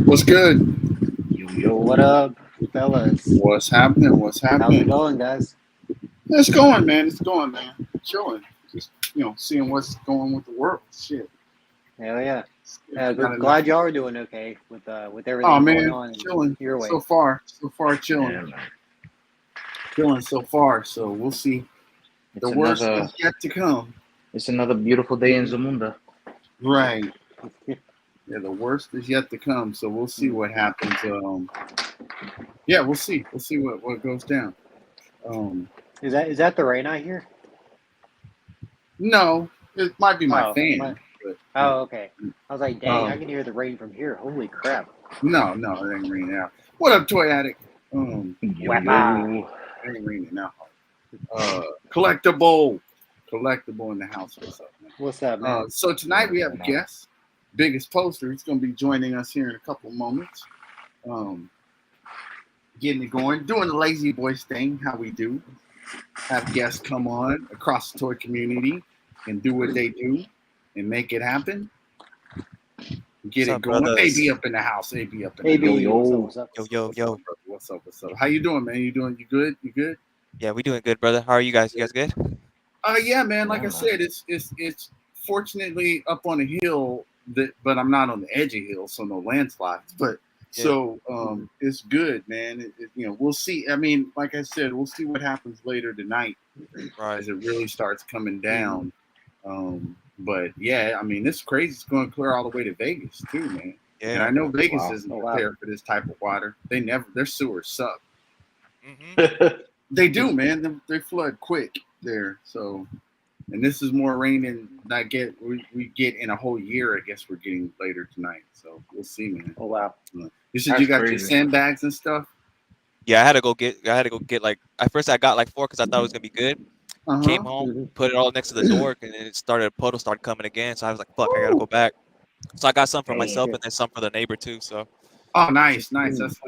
What's good? Yo, what up, fellas? What's happening? What's How's it happening? going, guys? It's going, man. It's going, man. Chilling. Just seeing what's going with the world. Shit. Hell yeah. Got enough. Glad y'all are doing okay with Oh everything going man, on chilling your way. so far. So far, chilling. Yeah, man. Chilling so far. So we'll see. The It's worst another is yet to come. it's another beautiful day in Zamunda. Right. Yeah, the worst is yet to come. So we'll see what happens. Yeah, we'll see. We'll see what goes down. Um, Is that the rain I hear? no, it might be my Oh, fan, but oh, okay. I was like, dang, I um, can hear the rain from here. Holy crap! no, it ain't raining out. What up, Toy Addict? Yo Wappa. yo. It ain't raining out. Collectible in the house. What's up, man? What's up, man? So tonight we have a Going on? guest, biggest poster. He's going to be joining us here in a couple of moments. Getting it going, doing the Lazy Boyz thing, how we do. Have guests come on across the toy community and do what they do and make it happen. Get What's it up, going. brothers? AB up in the house. AB up in the house. AB, yo. what's up? Yo. What's up, brother? What's up? How you doing, man? You good? You good? Yeah, we doing good, brother. How are you guys? You guys good? Yeah, man. Like Yeah, I man. said, it's fortunately up on a hill but I'm not on the edge of hill, so no landslides. But Yeah. so it's good, man. We'll see. I mean, like I said, we'll see what happens later tonight Right. as it really starts coming down. But yeah, I mean, it's crazy. It's going to clear all the way to Vegas too, man. And I Yeah. know Vegas Wow. isn't Oh, wow. prepared for this type of water. Their sewers suck. Mm-hmm. They do, man. They flood quick there. So, and this is more rain than we get in a whole year. I guess we're getting later tonight. So we'll see, man. Oh wow. You said That's you got your crazy. sandbags and stuff. Yeah, I had to go get like at first I got like 4 because I thought it was gonna be good. Came Uh-huh. home, Mhm. put it all next to the door, and then puddle started coming again. So I was like, fuck, I gotta go back. So I got some for Damn. myself Shit. and then some for the neighbor too. So Oh, nice. Mm. That's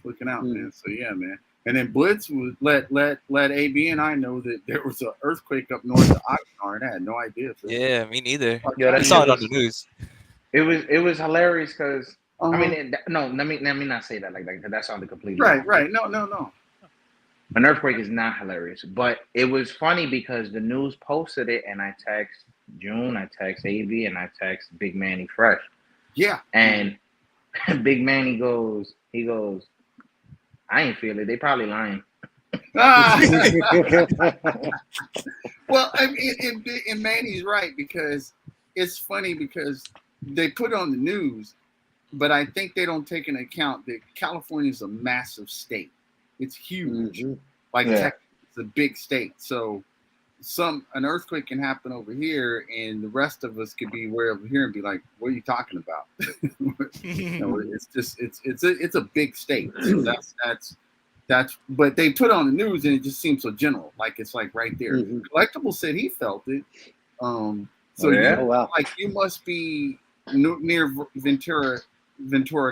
looking out. Mm. Man. So yeah, man. And then Blitz was let AB and I know that there was an earthquake up north of Oxnard. I had no idea. yeah, me neither. Yo, I that saw shit it on the was news. it was hilarious because I Uh-huh. mean no, let me not say that like that 'cause that sounded completely Right. wrong. No. An earthquake is not hilarious, but it was funny because the news posted it, and I text June, I text AV, and I text Big Manny Fresh, Yeah. and Big Manny he goes, I ain't feel it. They probably lying. Ah! Well, I mean, and Manny's right because it's funny because they put it on the news, but I think they don't take into account that California is a massive state. It's huge. Mhm. Like Yeah. Texas, it's a big state. So an earthquake can happen over here, and the rest of us could be way over here and be like, "What are you talking about?" It's just it's a big state. So that's. But they put it on the news, and it just seems so general, like it's like right there. Mhm. Collectible said he felt it. So Oh, yeah? Oh wow. you must be near Ventura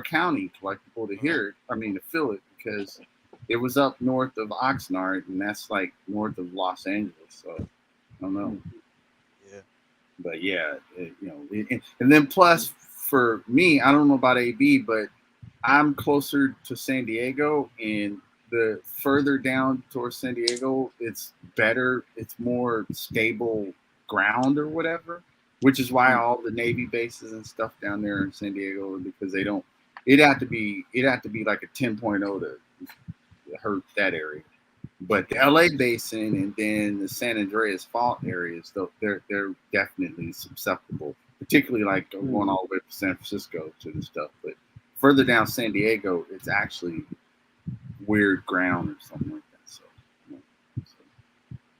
County, Collectible, to hear it. I mean, to feel it because it was up north of Oxnard, and that's like north of Los Angeles. So I don't know, Yeah. but yeah, and then plus for me, I don't know about AB, but I'm closer to San Diego, and the further down towards San Diego, it's better. It's more stable ground or whatever, which is why all the Navy bases and stuff down there in San Diego, because they don't. It'd have to be like a 10.0 to hurt that area. But the LA basin and then the San Andreas Fault areas, though, they're definitely susceptible, particularly like going all the way from San Francisco to the stuff. But further down San Diego, it's actually weird ground or something like that. So,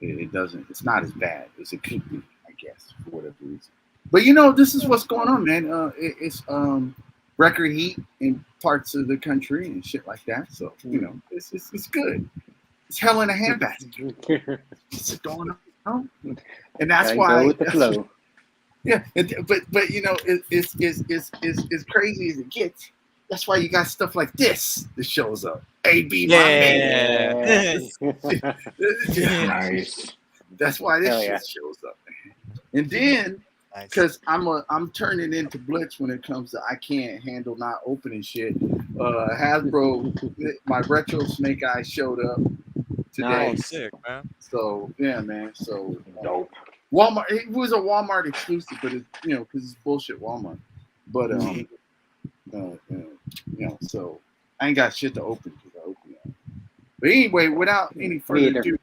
it doesn't. It's not as bad as it could be, I guess, for whatever reason. But this is what's going on, man. It's record heat in parts of the country and shit like that. So it's good. It's hell in a handbasket. What's going on? And that's Gotta why go with the flow. Yeah, but it's crazy as it gets. That's why you got stuff like this that shows up. AB, my man. Yeah. Nice. That's why this Hell shit yeah. shows up, man. And then Nice. because I'm turning into Blitz when it comes to I can't handle not opening shit. Hasbro, my retro Snake Eyes showed up today. Oh, Nice. sick, man. So yeah, man. So Dope. Walmart. It was a Walmart exclusive, but it's because it's bullshit Walmart. But so I ain't got shit to open because I opened it. But anyway, without any further ado,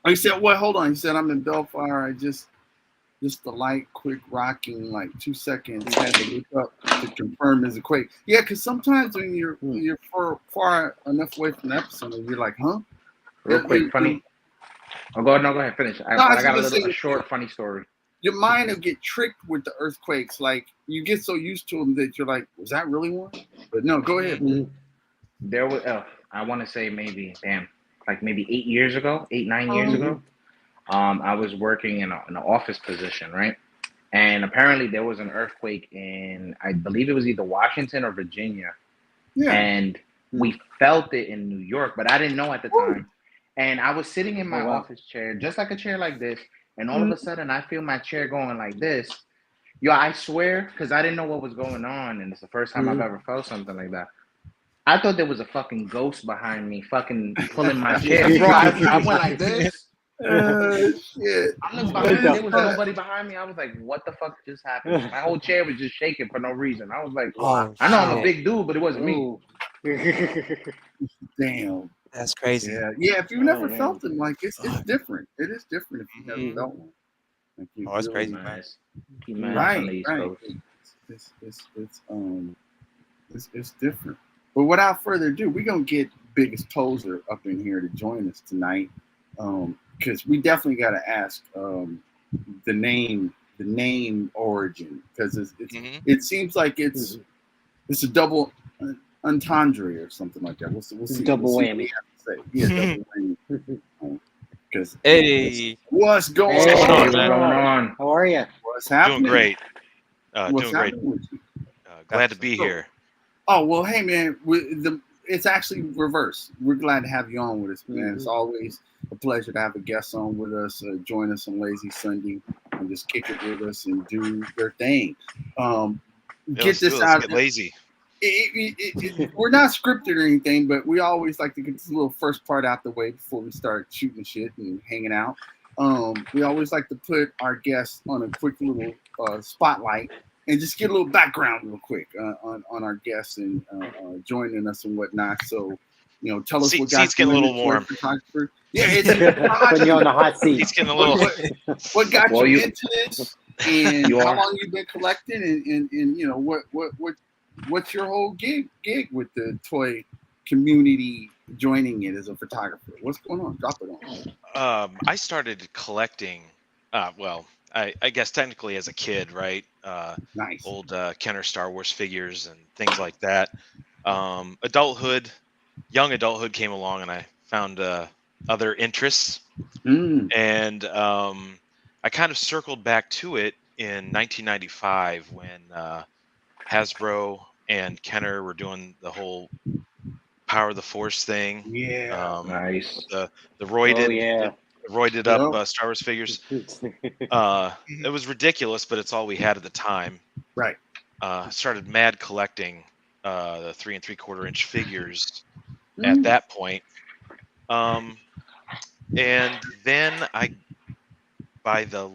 he said, "Well, hold on." He said, "I'm in Bellfire. I just the light, quick rocking, like 2 seconds. Had to look up to confirm is a quake." Yeah, because sometimes when you're far enough away from the episode, you're like, "Huh?" Real quick, funny. Oh, go ahead, finish. I got a short, funny story. Your mind will get tricked with the earthquakes. Like you get so used to them that you're like, "Was that really one?" But no, go ahead. There was, I want to say maybe 8, 9 years ago. I was working in an office position, right? And apparently there was an earthquake in, I believe it was either Washington or Virginia. Yeah. And we felt it in New York, but I didn't know at the time. And I was sitting in my office chair, just like a chair like this. And all of a sudden I feel my chair going like this. Yo, I swear, because I didn't know what was going on. And it's the first time I've ever felt something like that. I thought there was a fucking ghost behind me fucking pulling my chair. Bro, I went like this. Shit. I looked behind, there was nobody behind me. I was like, what the fuck just happened? My whole chair was just shaking for no reason. I was like, Oh, I know I'm a big dude, but it wasn't me. Damn. That's crazy. Yeah. If you've never felt it, like it's different. It is different if you never felt one. Like, Oh, that's crazy, man. Right. It's different. But without further ado, we're gonna get Biggest Tozer up in here to join us tonight. Because we definitely got to ask the name origin, because it seems like it's a double entendre or something like that. We'll see. Double whammy. Yeah, double whammy. Because what's going on? How are you? What's happening? Doing great. What's doing great. With you? Glad to be here. Oh well, hey man, it's actually reverse. We're glad to have you on with us, man. It's always a pleasure to have a guest on with us, join us on Lazy Sunday, and just kick it with us and do their thing. Get this out. Get lazy. We're not scripted or anything, but we always like to get this little first part out the way before we start shooting shit and hanging out. We always like to put our guests on a quick little spotlight and just get a little background real quick on our guests and joining us and whatnot. So, tell us what got seats getting a little warm. Yeah, it's putting you on the hot seat. Seats getting a little. What got you into this? And how long you been collecting? And what's your whole gig with the toy community joining it as a photographer? What's going on? Drop it on. I started collecting. I guess technically as a kid, right? Nice. Old Kenner Star Wars figures and things like that. Young adulthood came along, and I found other interests. And I kind of circled back to it in 1995 when Hasbro and Kenner were doing the whole Power of the Force thing. Yeah. Nice. The roided. Roided up Star Wars figures. It was ridiculous, but it's all we had at the time. Right. Started mad collecting the 3 3/4 inch figures at that point. And then by the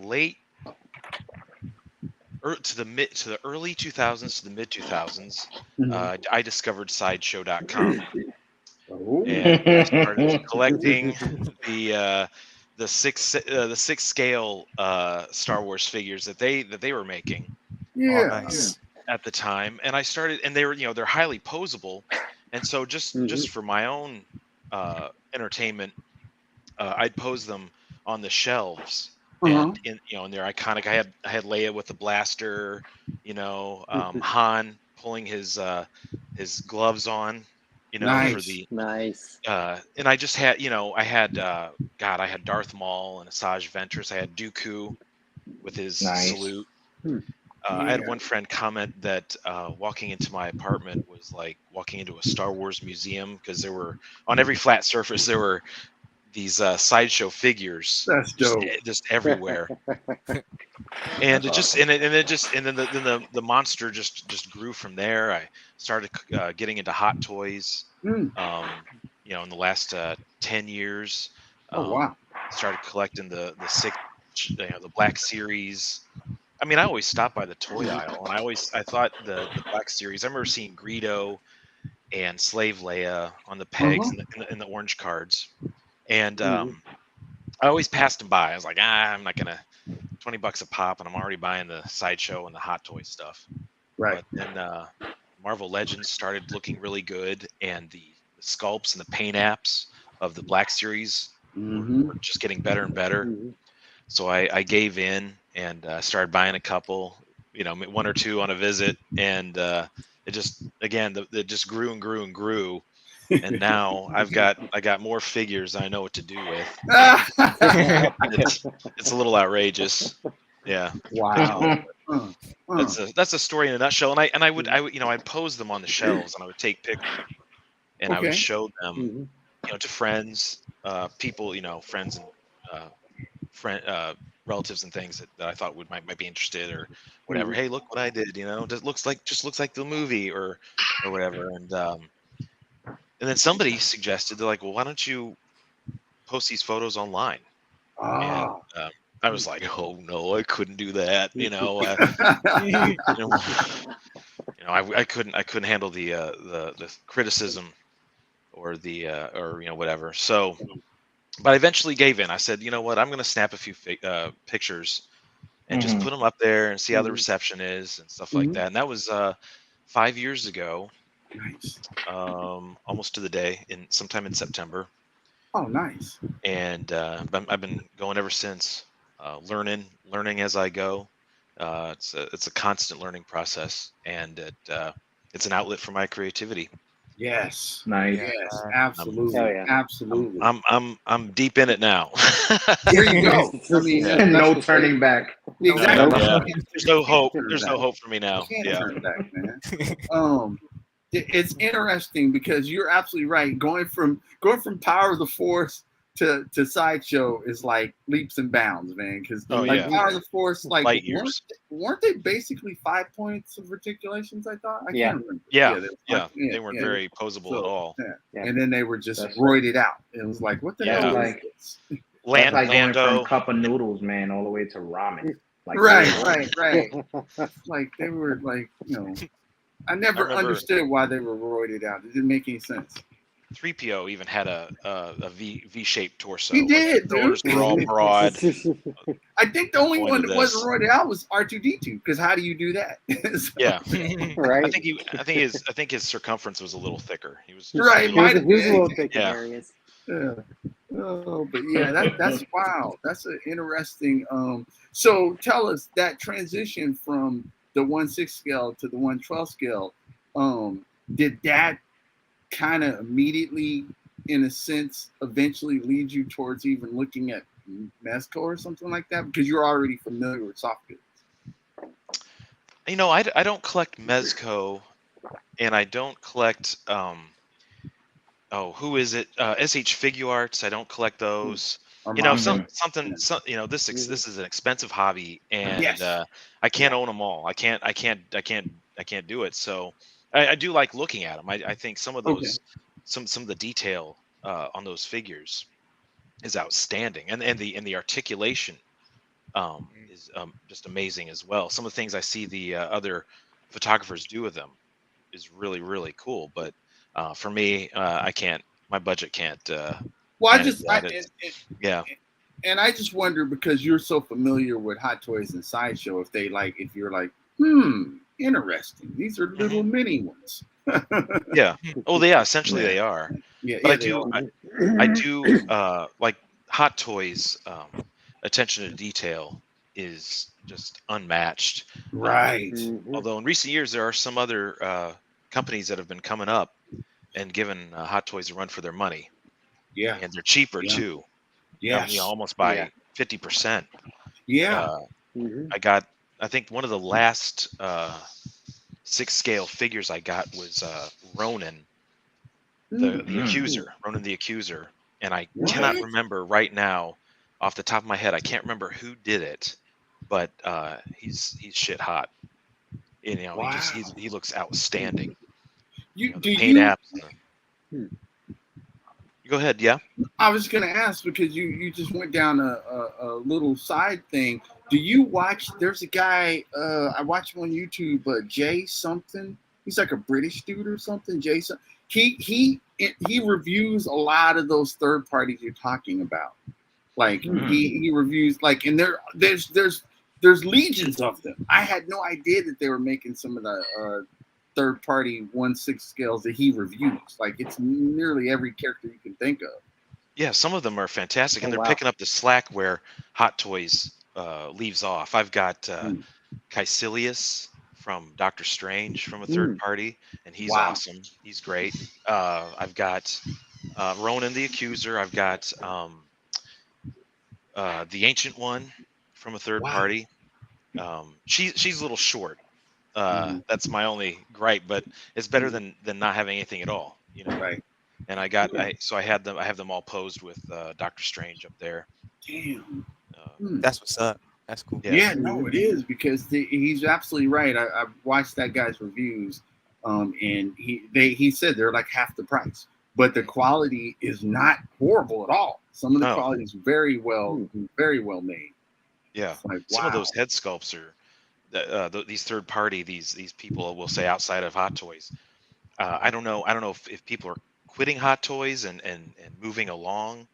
early 2000s to the mid 2000s, I discovered Sideshow.com. And I started collecting the six scale Star Wars figures that they were making. Yeah. At the time, and I started, and they were they're highly posable, and so just for my own entertainment, I'd pose them on the shelves, and in they're iconic. I had Leia with the blaster, Han pulling his gloves on. For the nice. And I just had, I had Darth Maul and Asajj Ventress. I had Dooku with his salute. I had one friend comment that walking into my apartment was like walking into a Star Wars museum, because there were on every flat surface there were these sideshow figures That's dope. just everywhere. And it just and then the monster just grew from there. I started getting into hot toys. Mm. In the last 10 years. Oh wow. Started collecting the six, the Black Series. I mean, I always stopped by the toy aisle, and I thought the Black Series. I remember seeing Greedo and Slave Leia on the pegs in the orange cards, and I always passed them by. I was like, I'm not gonna $20 a pop, and I'm already buying the sideshow and the hot toy stuff. Right. But then Marvel Legends started looking really good, and the sculpts and the paint apps of the Black Series were just getting better and better. So I gave in and started buying a couple, one or two on a visit, and it just it just grew and grew and grew. And now I got more figures than I know what to do with. It's a little outrageous. Yeah. Wow. That's a story in a nutshell. And I would I'd pose them on the shelves, and I would take pictures, and I would show them to friends, people, friends and relatives and things that I thought might be interested or whatever. Hey, look what I did. It looks like the movie or whatever. And then somebody suggested, they're like, well, why don't you post these photos online? And I was like, oh no, I couldn't do that. I couldn't handle the criticism or whatever. So, but I eventually gave in. I said, you know what, I'm going to snap a few pictures and just put them up there and see how the reception is and stuff like that. And that was 5 years ago. Nice. Almost to the day, sometime in September. Oh, nice. And I've been going ever since, learning as I go. It's a constant learning process, and it's an outlet for my creativity. Yes. Nice. Yes. Absolutely. Absolutely. I'm deep in it now. There you go. I mean, no turning back. Exactly. Yeah. There's no hope. There's no hope for me now. You can't turn back, man. It's interesting because you're absolutely right. Going from Power of the Force to Sideshow is like leaps and bounds, man. Because Power of the Force, like light years. Weren't they basically 5 points of articulations? I thought. I can't remember. They weren't very posable at all. Yeah. And then they were just roided out. It was like, what the hell is this? Like going from cup of noodles, man, all the way to ramen. Like, right. Like they were like, I never understood why they were roided out. It didn't make any sense. 3PO even had a V-shaped torso. He did. The doors were all broad. I think the only one that wasn't roided out was R2D2. Because how do you do that? Yeah, right. I think his circumference was a little thicker. He was right. He was a little thicker areas. Yeah. Oh, but yeah, that's wow. That's an interesting. So tell us that transition from the 1/6 scale to the 1/12 scale. Did that kind of immediately, in a sense, eventually lead you towards even looking at Mezco or something like that? Because you're already familiar with soft goods. I don't collect Mezco, and I don't collect who is it? SH Figure Arts. I don't collect those. This is an expensive hobby, and I can't own them all. I can't do it. So I do like looking at them. I think some of those, some of the detail on those figures is outstanding, and the articulation is just amazing as well. Some of the things I see the other photographers do with them is really, really cool. But for me, I can't. My budget can't. And I just wonder, because you're so familiar with Hot Toys and Sideshow, if you're like, interesting. These are little mini ones. Yeah. Oh, yeah. Essentially, they are. Yeah. But I do like Hot Toys. Attention to detail is just unmatched. Right. Although in recent years there are some other companies that have been coming up and giving Hot Toys a run for their money. Yeah. And they're cheaper too. Yeah. Almost by 50%. Yeah. I think one of the last 6 scale figures I got was Ronan, the Accuser. Ronan the Accuser. and I What? cannot remember right now off the top of my head. I can't remember who did it, but he's shit hot. You know, Wow. he looks outstanding. You The do paint you? apps. Go ahead. Yeah. I was gonna ask because you just went down a little side thing. Do you watch? There's a guy I watch him on YouTube, Jay something. He's like a British dude or something. Jason. He reviews a lot of those third parties you're talking about. Like he reviews like, and there's legions of them. I had no idea that they were making some of the third party 1/6 scales that he reviews. Like it's nearly every character you can think of. Yeah, some of them are fantastic, and they're wow. picking up the slack where Hot Toys leaves off. I've got Caecilius from Doctor Strange from a third party, and he's Wow. awesome. He's great. I've got Ronan the Accuser. I've got the Ancient One from a third Wow. party. She's a little short. That's my only gripe, but it's better than not having anything at all. You know. Right. And I have them all posed with Doctor Strange up there. Damn. That's what's up. That's cool. Yeah, no, it is because he's absolutely right. I watched that guy's reviews, and he said they're like half the price, but the quality is not horrible at all. Some of the quality is very well made. Yeah, like, some wow. of those head sculpts are these third party these people will say outside of Hot Toys. I don't know if people are quitting Hot Toys and moving along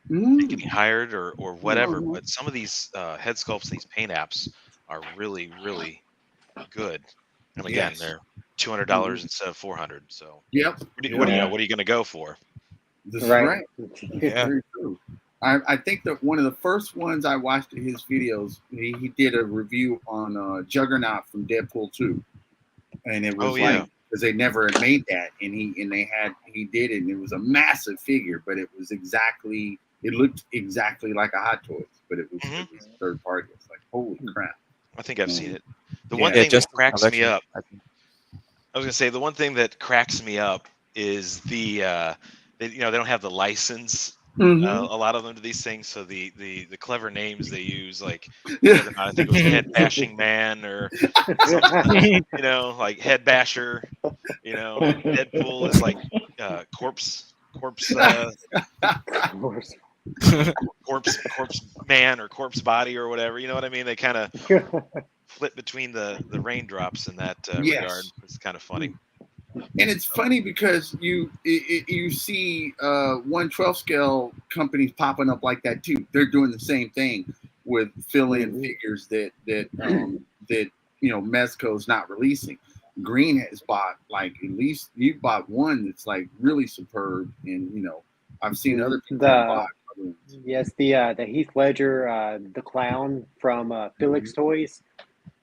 and getting hired or whatever, but some of these head sculpts, these paint apps are really, really good. And again, they're $200 instead of $400. So yep. What are you going to go for? This is right. Yeah. Very true. I think that one of the first ones I watched his videos, he did a review on Juggernaut from Deadpool 2. And it was because they never had made that, and he did it, and it was a massive figure, but it looked exactly like a Hot Toys, but it was third party. It's like, holy crap! I think I've seen it. The one thing that cracks me up, I was gonna say, the one thing that cracks me up is they don't have the license. A lot of them to these things, so the clever names they use, like I think it was Head Bashing Man or something, like Head Basher. Deadpool is like corpse man or corpse body or whatever. You know what I mean? They kind of flip between the raindrops in that regard. It's kind of funny. And it's funny because you see 1/12 scale companies popping up like that too. They're doing the same thing with fill-in figures that Mezco's not releasing. Green has bought like at least you bought one that's like really superb, and I've seen other people buy. Yes, the Heath Ledger, the clown from Felix Toys.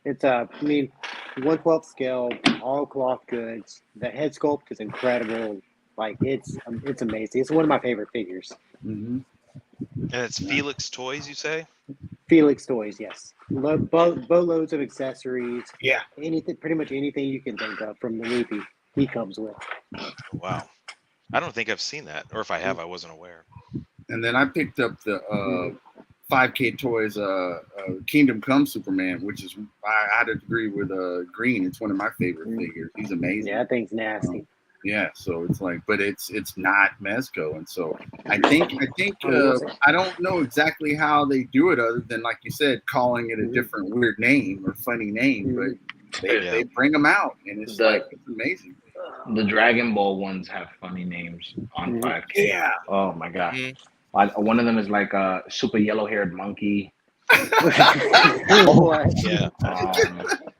It's 1/12 scale, all cloth goods. The head sculpt is incredible. Like it's amazing. It's one of my favorite figures. And it's Felix Toys, you say? Felix Toys, yes. Boatloads of accessories. Yeah. Pretty much anything you can think of from the movie, he comes with. Wow. I don't think I've seen that, or if I have, I wasn't aware. And then I picked up the 5K Toys Kingdom Come Superman, which is I had to agree with Green. It's one of my favorite figures. He's amazing. Yeah, that thing's nasty. So it's like, but it's not Mezco, and so I think I don't know exactly how they do it, other than like you said, calling it a different weird name or funny name, but they bring them out, and it's amazing. The Dragon Ball ones have funny names on 5K. Yeah. Oh my god. One of them is like a super yellow-haired monkey. Yeah.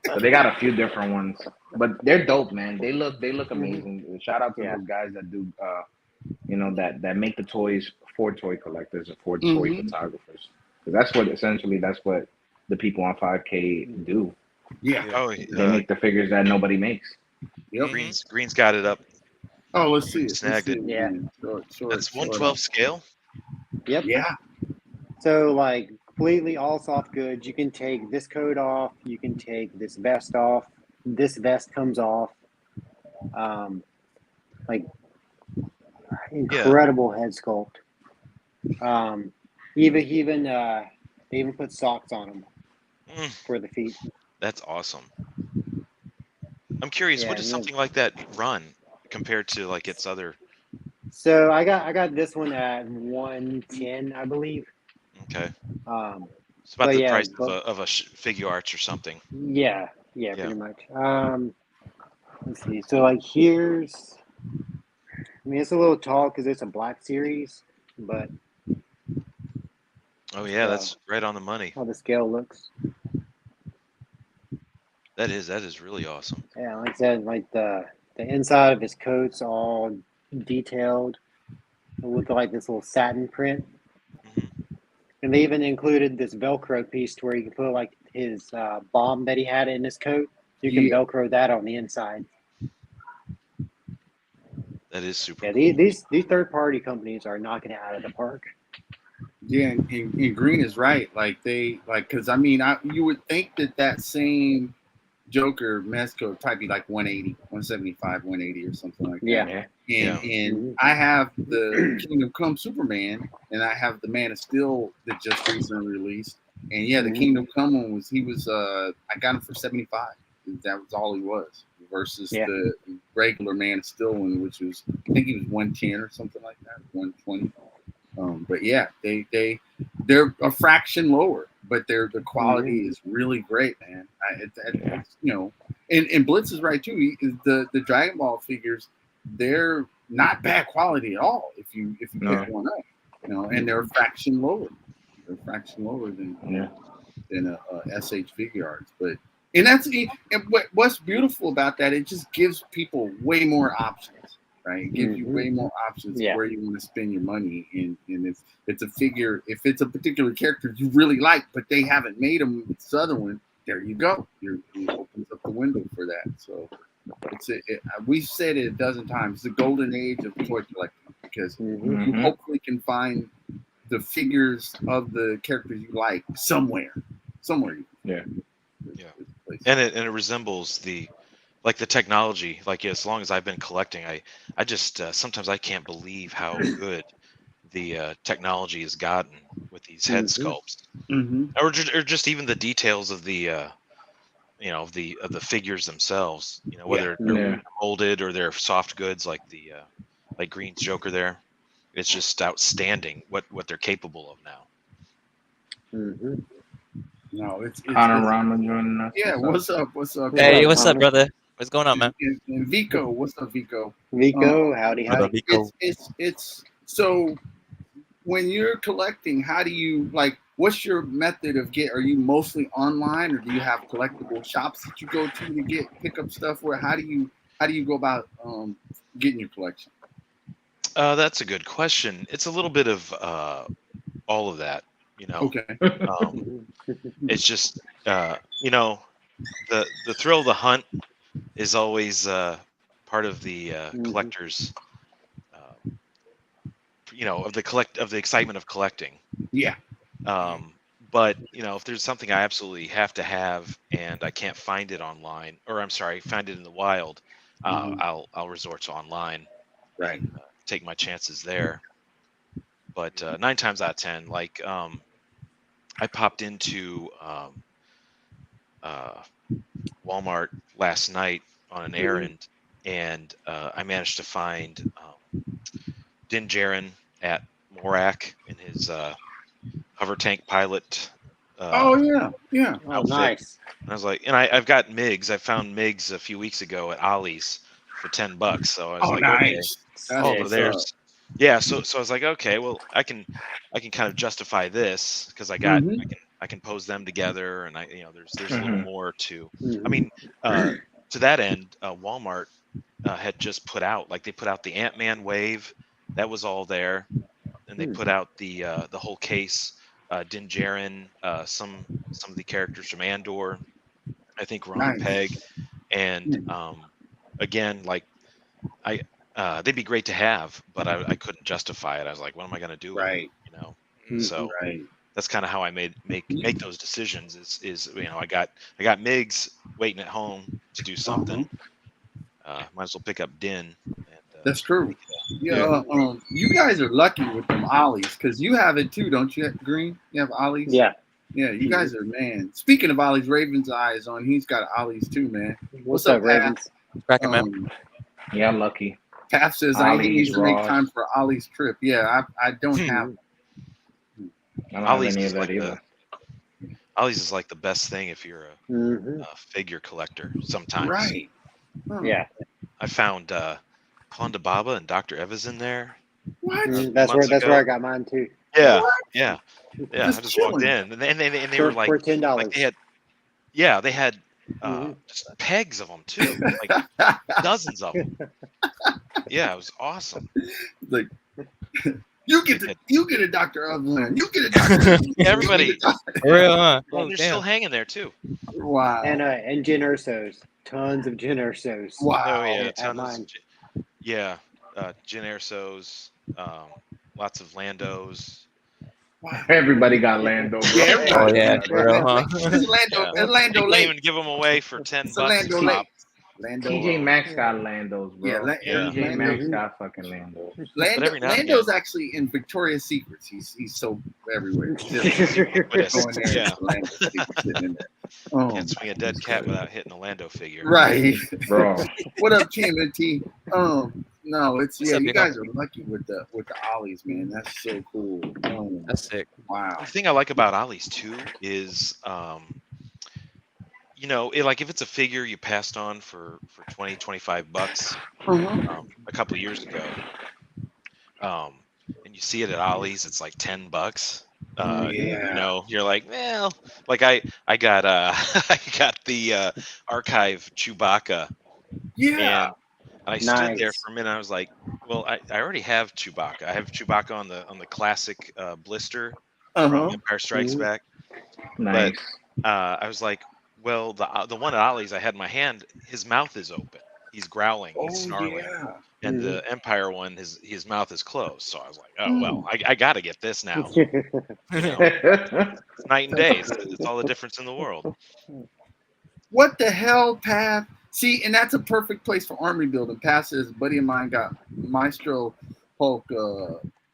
So they got a few different ones, but they're dope, man. They look amazing. Shout out to those guys that do, that make the toys for toy collectors or for toy photographers. Because that's what the people on 5K do. Yeah. They make the figures that nobody makes. Yep. Green's got it up. Oh, let's see. Snagged it. Yeah. That's 1/12 scale. Yep. Yeah. So like completely all soft goods. You can take this coat off. You can take this vest off. This vest comes off. Like incredible head sculpt. Even they even put socks on them Mm, for the feet. that's awesome. I'm curious, Yeah, what does something like that run compared to like its other? so I got this one at 110, I believe. Okay, Um, it's about but the yeah, price of a figure arts or something. yeah, Yeah. pretty much. Let's see. So like here's, I mean, it's a little tall because it's a black series, but Oh just yeah, that's right on the money. how the scale looks. That is really awesome. Yeah, like I said, like the inside of his coat's all detailed with like this little satin print, Hmm. and they even included this Velcro piece to where you can put like his bomb that he had in his coat. You can Yeah. Velcro that on the inside. That is super Yeah, cool. these third party companies are knocking it out of the park. Yeah, and Green is right. Like they like because I mean, you would think that same Joker Mezco type be like 180, 175, 180 or something like that. Yeah. Yeah. And Yeah. and I have the Kingdom Come Superman, and I have the Man of Steel that just recently released. And yeah, the Mhm. Kingdom Come one was I got him for 75. That was all he was versus Yeah. the regular Man of Steel one, which was I think he was 110 or something like that, 120. But yeah, they're a fraction lower, but the quality is really great, man. Yeah. It's, and Blitz is right too. The Dragon Ball figures, they're not bad quality at all. If you No. pick one up, and they're a fraction lower. They're a fraction lower Yeah. than a SH figure arts, but. And what's beautiful about that, it just gives people way more options, right? It gives you way more options of Yeah. where you want to spend your money. And if it's a figure, if it's a particular character you really like, but they haven't made them with this other one, there you go. It opens up the window for that. So we've said it a dozen times. It's the golden age of toy collecting because you Mhm. hopefully can find the figures of the characters you like somewhere. Yeah. Yeah. And it resembles the technology. Like as long as I've been collecting, I just sometimes I can't believe how good the technology has gotten with these head sculpts, Mm-hmm. or just even the details of the of the figures themselves. Whether they're Yeah. molded or they're soft goods like the like Green's Joker there. It's just outstanding what they're capable of now. Mm-hmm. No, it's Panorama joining us. yeah. What's up? What's up? Hey, up, what's up, Connor? brother? What's going on, man? And Vico, what's up, Vico? Vico, howdy, What up, howdy. Vico? It's so when you're collecting, how do you like? What's your method of get? Are you mostly online, or do you have collectible shops that you go to pick up stuff? Where how do you go about getting your collection? That's a good question. It's a little bit of all of that. Okay. Um, it's just the thrill of the hunt is always part of the collector's of the excitement of collecting. Yeah. Um, but if there's something I absolutely have to have and I can't find it online, or I'm sorry, find it in the wild, I'll resort to online Right. and take my chances there. But 9 times out of 10, like I popped into uh, Walmart last night on an errand, and I managed to find Din Djarin at Morak in his hover tank pilot Oh yeah. Yeah. Oh, outfit. nice. And I was like, and I've got Migs. I found Migs a few weeks ago at Ollie's for $10. So I was Oh like, okay. nice. That's Oh, Sick. well, what's up. yeah. So I was like, okay, well, I can kind of justify this because Mm-hmm. I can pose them together, and there's a little Mhm. more to. I Mhm. mean, to that end, Walmart had just put out they put out the Ant-Man wave, that was all there, and they put out the whole case. Din Djarin, some of the characters from Andor, I think Ron Nice. Peg, and again, like I they'd be great to have, but I couldn't justify it. I was like, what am I going to do with them? Right. So Right. that's kind of how I make those decisions. Is I got Migs waiting at home to do something. Uh-huh. Might as well pick up Din and That's true. Yeah, you guys are lucky with them ollies because you have it too, don't you, Green? You have ollies. Yeah. Yeah, you guys are man. Speaking of ollies, Raven's eye is on. He's got ollies too, man. What's up, Ravens? Cracking, man. Yeah, lucky. Taff says I Ollies, need to make Ross. time for Ollie's trip. Yeah, I don't have. I don't Ollie's have any is of that like either. Ollie's is like the best thing if you're a figure collector. Sometimes, Right. Yeah. I found Honda Baba and Dr. Evans in there. What? That's months where ago. I got mine too. Yeah, What? yeah. Just I just walked chilling. in, and they For, were like for $10. they had just pegs of them too, like dozens of them. Yeah, it was awesome. Like you get a Dr. Evelyn. You get a Dr. Yeah, everybody. For real, huh? And Oh, they're still damn. hanging there too. Wow. And Jen Ursos. Tons of Jen Ursos. Wow. Oh yeah, At tons. mine. Yeah, Jyn Erso's, lots of Landos. Wow. Everybody got Lando. Bro. Yeah, everybody. Oh, yeah, for real, huh? It's Lando. Yeah. It's Lando You can Lake. even give them away for $10 It's a Lando a Lake. pop. Lando. TJ Maxx got Landos, bro. Yeah, Yeah. TJ Maxx got fucking Landos. Lando, every now and Lando's actually in Victoria's Secrets. He's so everywhere. He's But it's, going there. yeah, Lando's secret sitting in there. Oh, can't swing a dead cat without hitting a Lando figure. right. Bro. What up, Kim and T? No, it's What's yeah. up, You big guys are lucky with the ollies, man. That's so cool. That's sick. Wow. The thing I like about Ollie's too is, like if it's a figure you passed on for 20, $25 a couple of years ago, and you see it at Ollie's, it's like $10. You're like, well, like I got I got the archive Chewbacca, Yeah. and I stood there Nice. for a minute. I was like, well, I already have Chewbacca. I have Chewbacca on the classic blister from Empire Strikes Back. Nice. I was like, well, the one at Ollie's I had in my hand, his mouth is open. He's growling. He's snarling. Yeah. And the Empire one, his mouth is closed. So I was like, oh well, I got to get this now. It's night and day. It's all the difference in the world. What the hell, Path? See, and that's a perfect place for army building. Path says, a buddy of mine got Maestro Hulk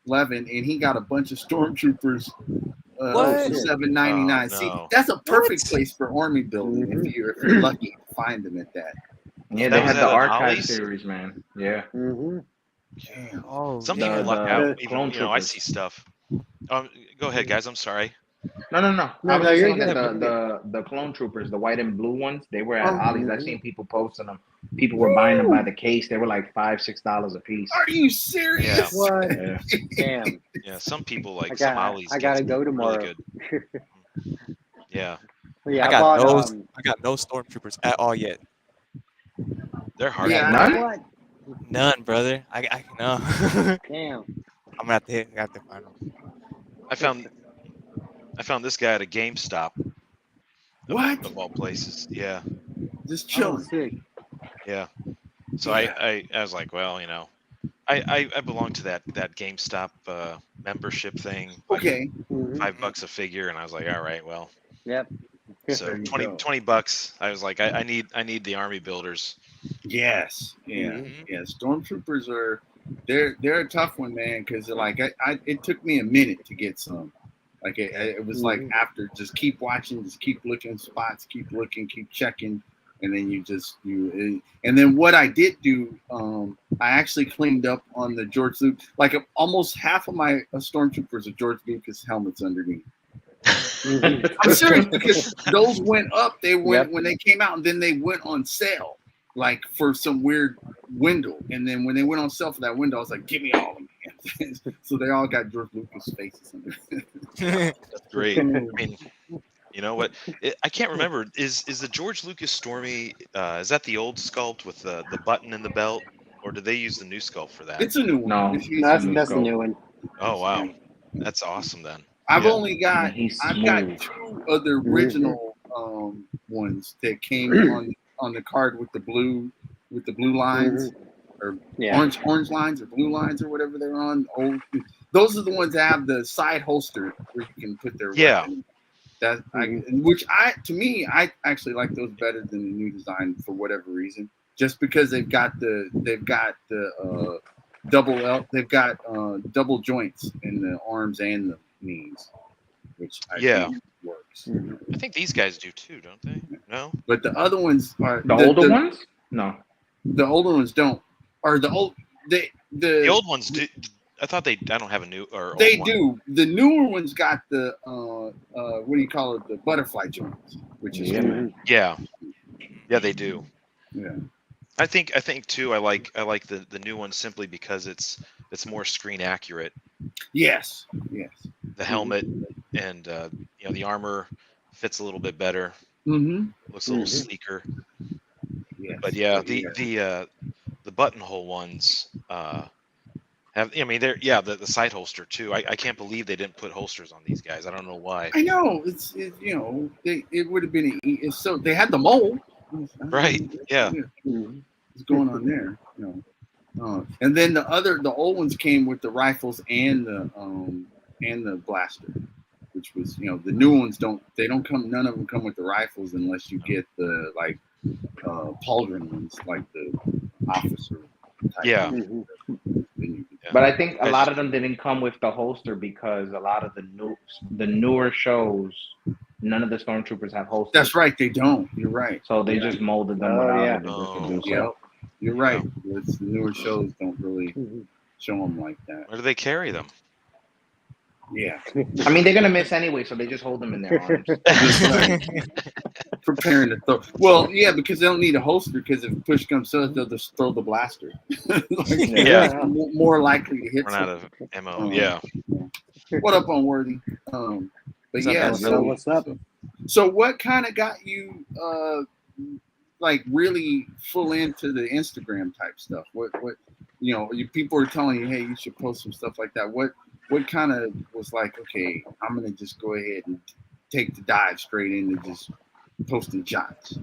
11, and he got a bunch of stormtroopers. What? $7.99. Oh, See, no. that's a perfect place for army building if you're lucky to find them at that. Yeah, That they was had at the an archive Ollie's? series, man. Yeah. Damn. Oh, Some man. people luck the out. clone Even, I troopers. see stuff. Go ahead, guys. I'm sorry. No. No, I was no, just you're saying that good. the clone troopers, the white and blue ones, they were at Oh. Ollie's. I've seen people posting them. People were buying them by the case. They were like $5-6 a piece. Are you serious? Yeah. What? Yeah. Damn. Yeah, some people like I some got- Ollie's. I gotta get go tomorrow. Really good. Yeah, Yeah, I got bought, I got no stormtroopers at all yet. they're hard. Yeah. None? What? None, brother. I no. Damn. I'm gonna have to find them. I found this guy at a GameStop. What? Of all places. Yeah, Just Oh, chilling. sick. yeah. So Yeah. I was like, well, I belong to that GameStop membership thing. Like Okay. $5 a figure, and I was like, all right, well. Yep. So There you 20 go. $20. I was like, I need the army builders. Yes. Yeah. Mhm. Yeah. Stormtroopers are they're a tough one, man, because like it took me a minute to get some. Like it was like after just keep watching, just keep looking spots, keep looking, keep checking, and then and then what I did do, I actually cleaned up on the George Lucas. Like almost half of my stormtroopers are George Lucas helmets underneath. I'm serious because those went up. They went when they came out, and then they went on sale, like for some weird window. And then when they went on sale for that window, I was like, "Give me all of them." So they all got George Lucas faces. That's great. I mean, you know what? I can't remember. Is the George Lucas Stormy? Is that the old sculpt with the button in the belt, or did they use the new sculpt for that? It's a new one. No. It's- That's the new one. Oh wow, that's awesome then. I've Yeah. only got He's I've got smooth. 2 of the original ones that came on the card with the blue lines or orange lines or blue lines or whatever they're on. Those are the ones that have the side holster where you can put their weapon. To me I actually like those better than the new design for whatever reason. Just because they've got the double L. They've got double joints in the arms and the knees, which I think works. Mhm. I think these guys do too, don't they? No. But the other ones are The older ones? No. The older ones don't. Or the old The old ones do. I thought they. I don't have a new or they old do. one. The newer ones got the what do you call it? The butterfly joints, which is Yeah, cool. man. Yeah. Yeah, they do. Yeah. I think too. I like the new one simply because it's more screen accurate. Yes. Yes. The helmet and the armor fits a little bit better. Mm-hmm. Looks a little sleeker. Yes. But yeah, the buttonhole ones have. I mean, they're the side holster too. I can't believe they didn't put holsters on these guys. I don't know why. I know it would have been so they had the mold. Right. Yeah. What's going on there? And then the old ones came with the rifles and the blaster, which was the new ones don't come. None of them come with the rifles unless you get the pauldron ones, like the officer type. Yeah. But I think a lot of them didn't come with the holster because a lot of the newer shows, none of the stormtroopers have holsters. That's right, they don't. You're right. So they just molded them without it. Yeah, you're right. The newer shows don't really show them like that. Where do they carry them? Yeah. I mean, they're gonna miss anyway, so they just hold them in their arms. Preparing to throw. Well, yeah, because they don't need a holster. Because if push comes to us, they'll just throw the blaster. More likely to hit. Run out of ammo. Yeah. What up, Unworthy? But yeah. What's up? So what kind of got you really full into the Instagram type stuff? What people are telling you, hey, you should post some stuff like that. What kind of was like, okay, I'm gonna just go ahead and take the dive straight into just posting shots?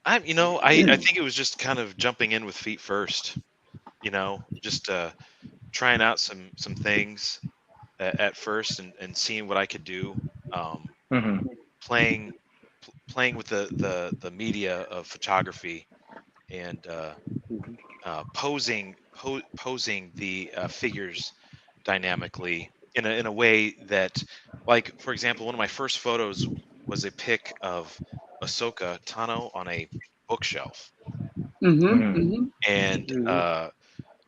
I think it was just kind of jumping in with feet first. Just trying out some things at first and seeing what I could do. Playing with the media of photography and posing the figures dynamically in a way that, like, for example, one of my first photos was a pic of Ahsoka Tano on a bookshelf, and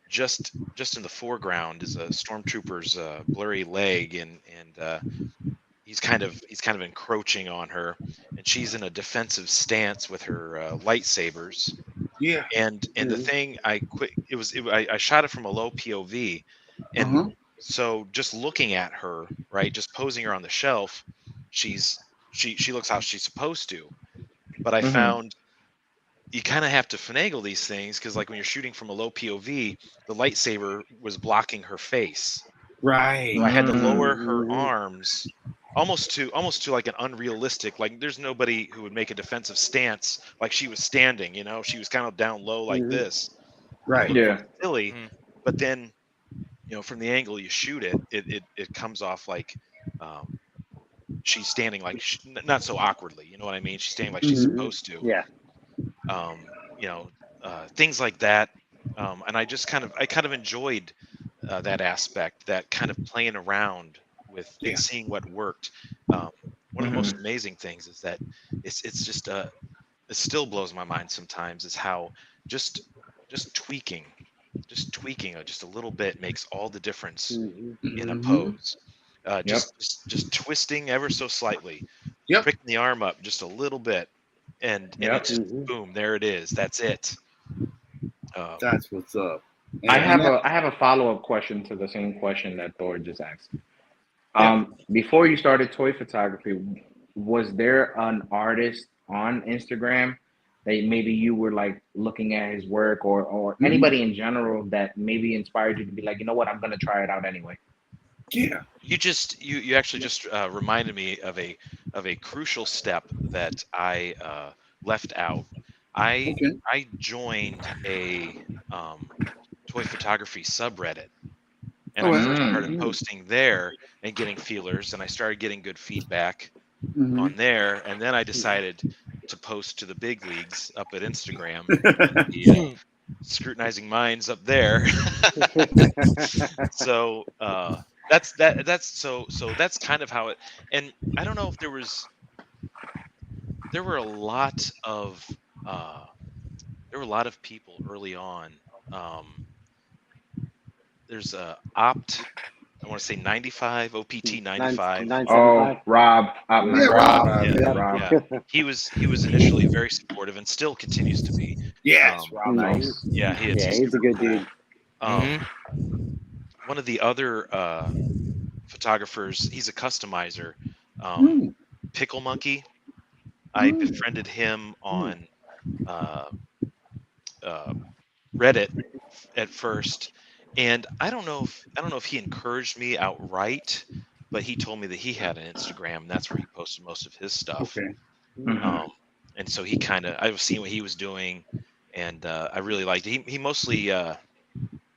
just in the foreground is a stormtrooper's blurry leg, and he's kind of encroaching on her, and she's in a defensive stance with her lightsabers. Yeah. And the thing I shot it from a low POV, and so just looking at her, right, just posing her on the shelf, she looks how she's supposed to. But I found you kind of have to finagle these things because, like, when you're shooting from a low POV, the lightsaber was blocking her face. Right. So I had to lower her arms almost to like an unrealistic, like, there's nobody who would make a defensive stance like she was standing, she was kind of down low like this. Right. Yeah. Silly. But then, from the angle you shoot it comes off like she's standing like not so awkwardly, you know what I mean? She's standing like she's supposed to. Yeah. Things like that. And I kind of enjoyed that aspect, that kind of playing around with and seeing what worked. One of the most amazing things is that it's just it still blows my mind sometimes is how just tweaking just a little bit makes all the difference in a pose. Just twisting ever so slightly, picking the arm up just a little bit, and it's just, boom, there it is. That's it. That's what's up. I have a follow-up question to the same question that Thor just asked. Before you started toy photography, was there an artist on Instagram that maybe you were like looking at his work, or anybody in general that maybe inspired you to be like, you know what, I'm gonna try it out anyway? Yeah. You actually just reminded me of a crucial step that I left out. I joined a toy photography subreddit, and I first started posting there and getting feelers, and I started getting good feedback on there, and then I decided to post to the big leagues up at Instagram, scrutinizing minds up there. So that's kind of how it. And I don't know if there were a lot of uh, people early on. Um, there's opt. I want to say 95 OPT 95. 975. Rob, Op Yeah, Rob. 95. Yeah, Rob. yeah. He was initially very supportive and still continues to be. Yes, Rob. Nice. Yeah, Yeah, he's a super good cool. dude. One of the other photographers, he's a customizer, Mm. Pickle Monkey. I befriended him on uh, Reddit at first, and I don't know if he encouraged me outright, but he told me that he had an Instagram, and that's where he posted most of his stuff. Okay. Um, and so I was seeing what he was doing, and I really liked it. He mostly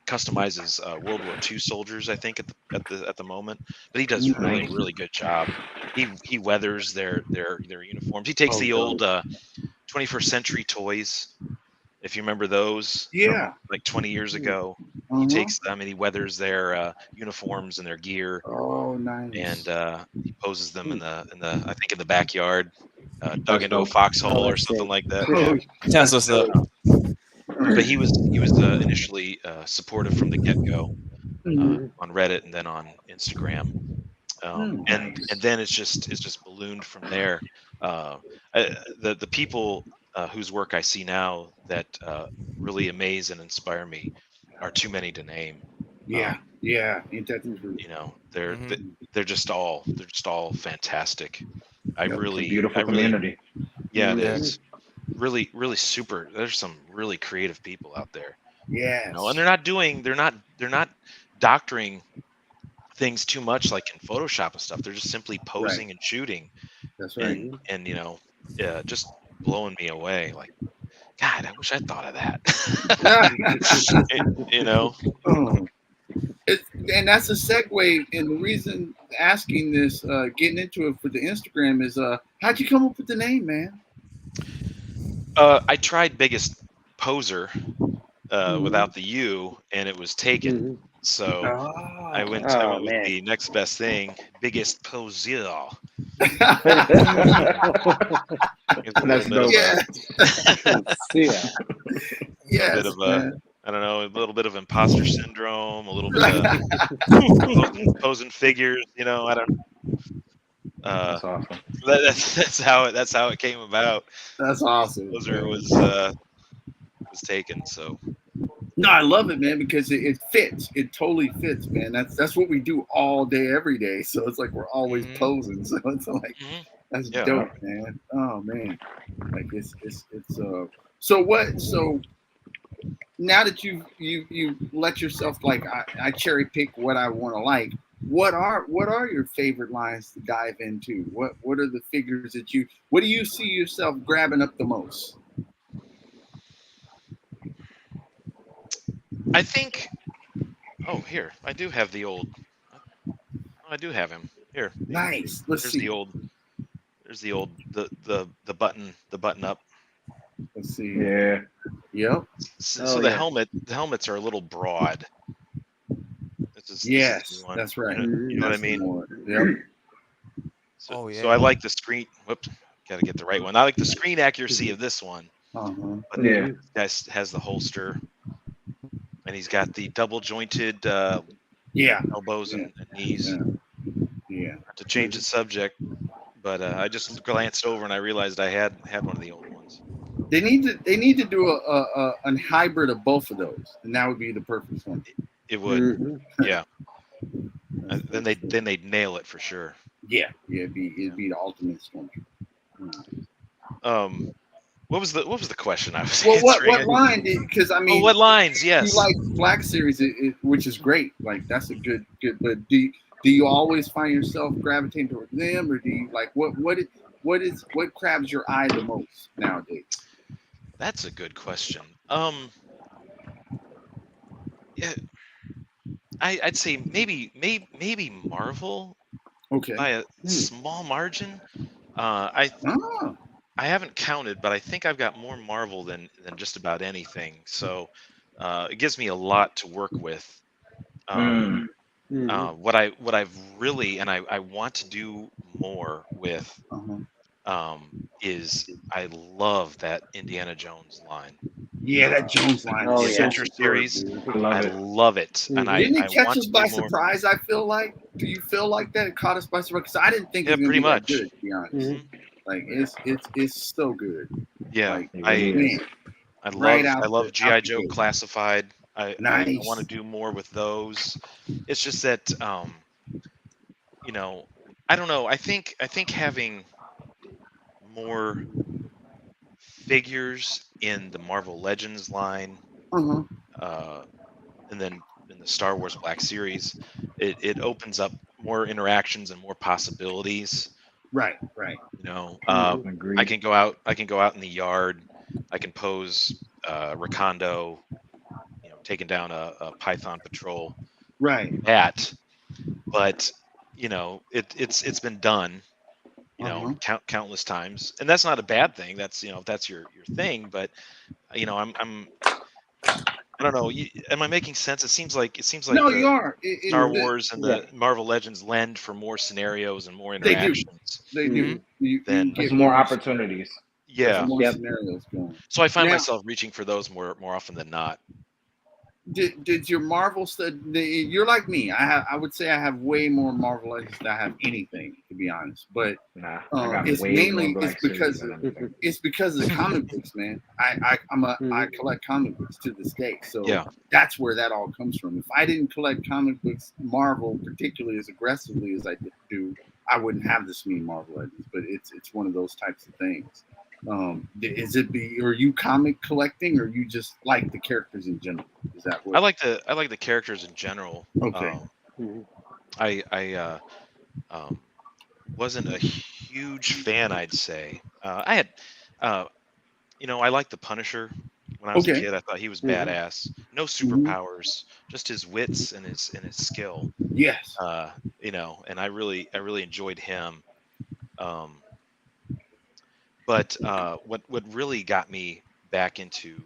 customizes World War II soldiers, I think, at the moment, but he does Nice. really good job. He weathers their uniforms. He takes the old 21st century toys, if you remember those Yeah. from like 20 years ago. He takes them and he weathers their uniforms and their gear, Oh, nice. and he poses them in the I think in the backyard, dug into a foxhole or something like that. Yeah. That's what's up. But he was initially supportive from the get-go on Reddit and then on Instagram, and then it's just ballooned from there. The people whose work I see now that really amaze and inspire me are too many to name. Yeah. Ain't that true? You know, they're just all fantastic. Beautiful community. Yeah, it is. Really super. There's some really creative people out there. Yes. You know, and they're not doctoring things too much like in Photoshop and stuff. They're just simply posing and shooting. That's right. And just blowing me away. Like, God, I wish I thought of that. You know. And that's a segue. And the reason asking this, getting into it for the Instagram is, how'd you come up with the name, man? I tried Biggest Poser without the U, and it was taken. So I went with the next best thing, Biggest Poser. That's dope. Yeah. I don't know, a little bit of imposter syndrome, a little bit of posing figures. You know, I don't. That's awesome. That's how it came about. That's awesome. Poser was taken. So. No, I love it, man, because it fits. It totally fits, man. That's what we do all day, every day. So it's like we're always posing. So it's like that's dope, man. Oh man, like it's so now that you let yourself, like, I cherry pick what I want to like. What are your favorite lines to dive into? What are the figures that what do you see yourself grabbing up the most? I think. Oh, here I do have the old. I do have him here. Nice. Let's see. There's the old the button up. Let's see. Yeah. Yep. So the helmets are a little broad. Yes, that's right. You know what I mean? Yep. So I like the screen. Whoops, got to get the right one. I like the screen accuracy of this one. But this has the holster, and he's got the double jointed elbows and knees. Yeah. To change the subject, but I just glanced over and I realized I had one of the old ones. They need to do a hybrid of both of those, and that would be the perfect one. It would, yeah. Then they'd nail it for sure. Yeah, it'd be the ultimate one. What was the question I was answering? What line? Because I mean, what lines? Yes, you like Black Series, which is great. Like that's a good. But do you always find yourself gravitating towards them, or do you like what grabs your eye the most nowadays? That's a good question. Yeah, I'd say maybe Marvel. Okay. By a small margin. I haven't counted, but I think I've got more Marvel than just about anything. So it gives me a lot to work with. Mm. What I've really and I want to do more with is I love that Indiana Jones line. Yeah, that Jones line Oh, is yeah. so Signature superb, series. dude. I love I it. love it, and Didn't I it catch want us to by do more. surprise? I feel like. Do you feel like that? It caught us by surprise because I didn't think it Yeah, was gonna pretty be that much. good. To be honest, hmm like it's so good. Yeah, Like It really is. man, I right love out GI the Joe gate. Classified. I want to Nice. do more with those. It's just that you know, I don't know. I think having more figures in the Marvel Legends line, Uh-huh. uh, and then in the Star Wars Black Series, it opens up more interactions and more possibilities. Right. Right. I Agreed. can go out. I can go out in the yard. I can pose Rakondo, taking down a Python patrol. Right. That, but it's been done. Uh-huh. Countless times, and that's not a bad thing. That's if that's your thing. But I'm I don't know. Am I making sense? It seems like No, you the are. Star Wars and Yeah. the Marvel Legends lend for more scenarios and more They do. interactions. They Mm-hmm. do. You Then There's get more more opportunities. there's yeah, more Yep. scenarios going. so I find Now, myself reaching for those more often than not. did your Marvel stuff? You're like me. I would say I have way more Marvel Legends than I have anything, to be honest. But Nah, I got it's way more mainly Black Series than anything. it's because of the comic books, man. I collect comic books to this day, so Yeah, that's where that all comes from. If I didn't collect comic books, Marvel, particularly as aggressively as I do, I wouldn't have this many Marvel Legends. But it's one of those types of things. Are you comic collecting, or you just like the characters in general? Is that I what? like the characters in general. Okay. I um, wasn't a huge fan, I'd say. I had, uh, I liked the Punisher when I was a Okay. kid. I thought he was Mm-hmm. badass. No Hmm. superpowers, just his wits and his skill. Yes. And I really enjoyed him. Um, but what really got me back into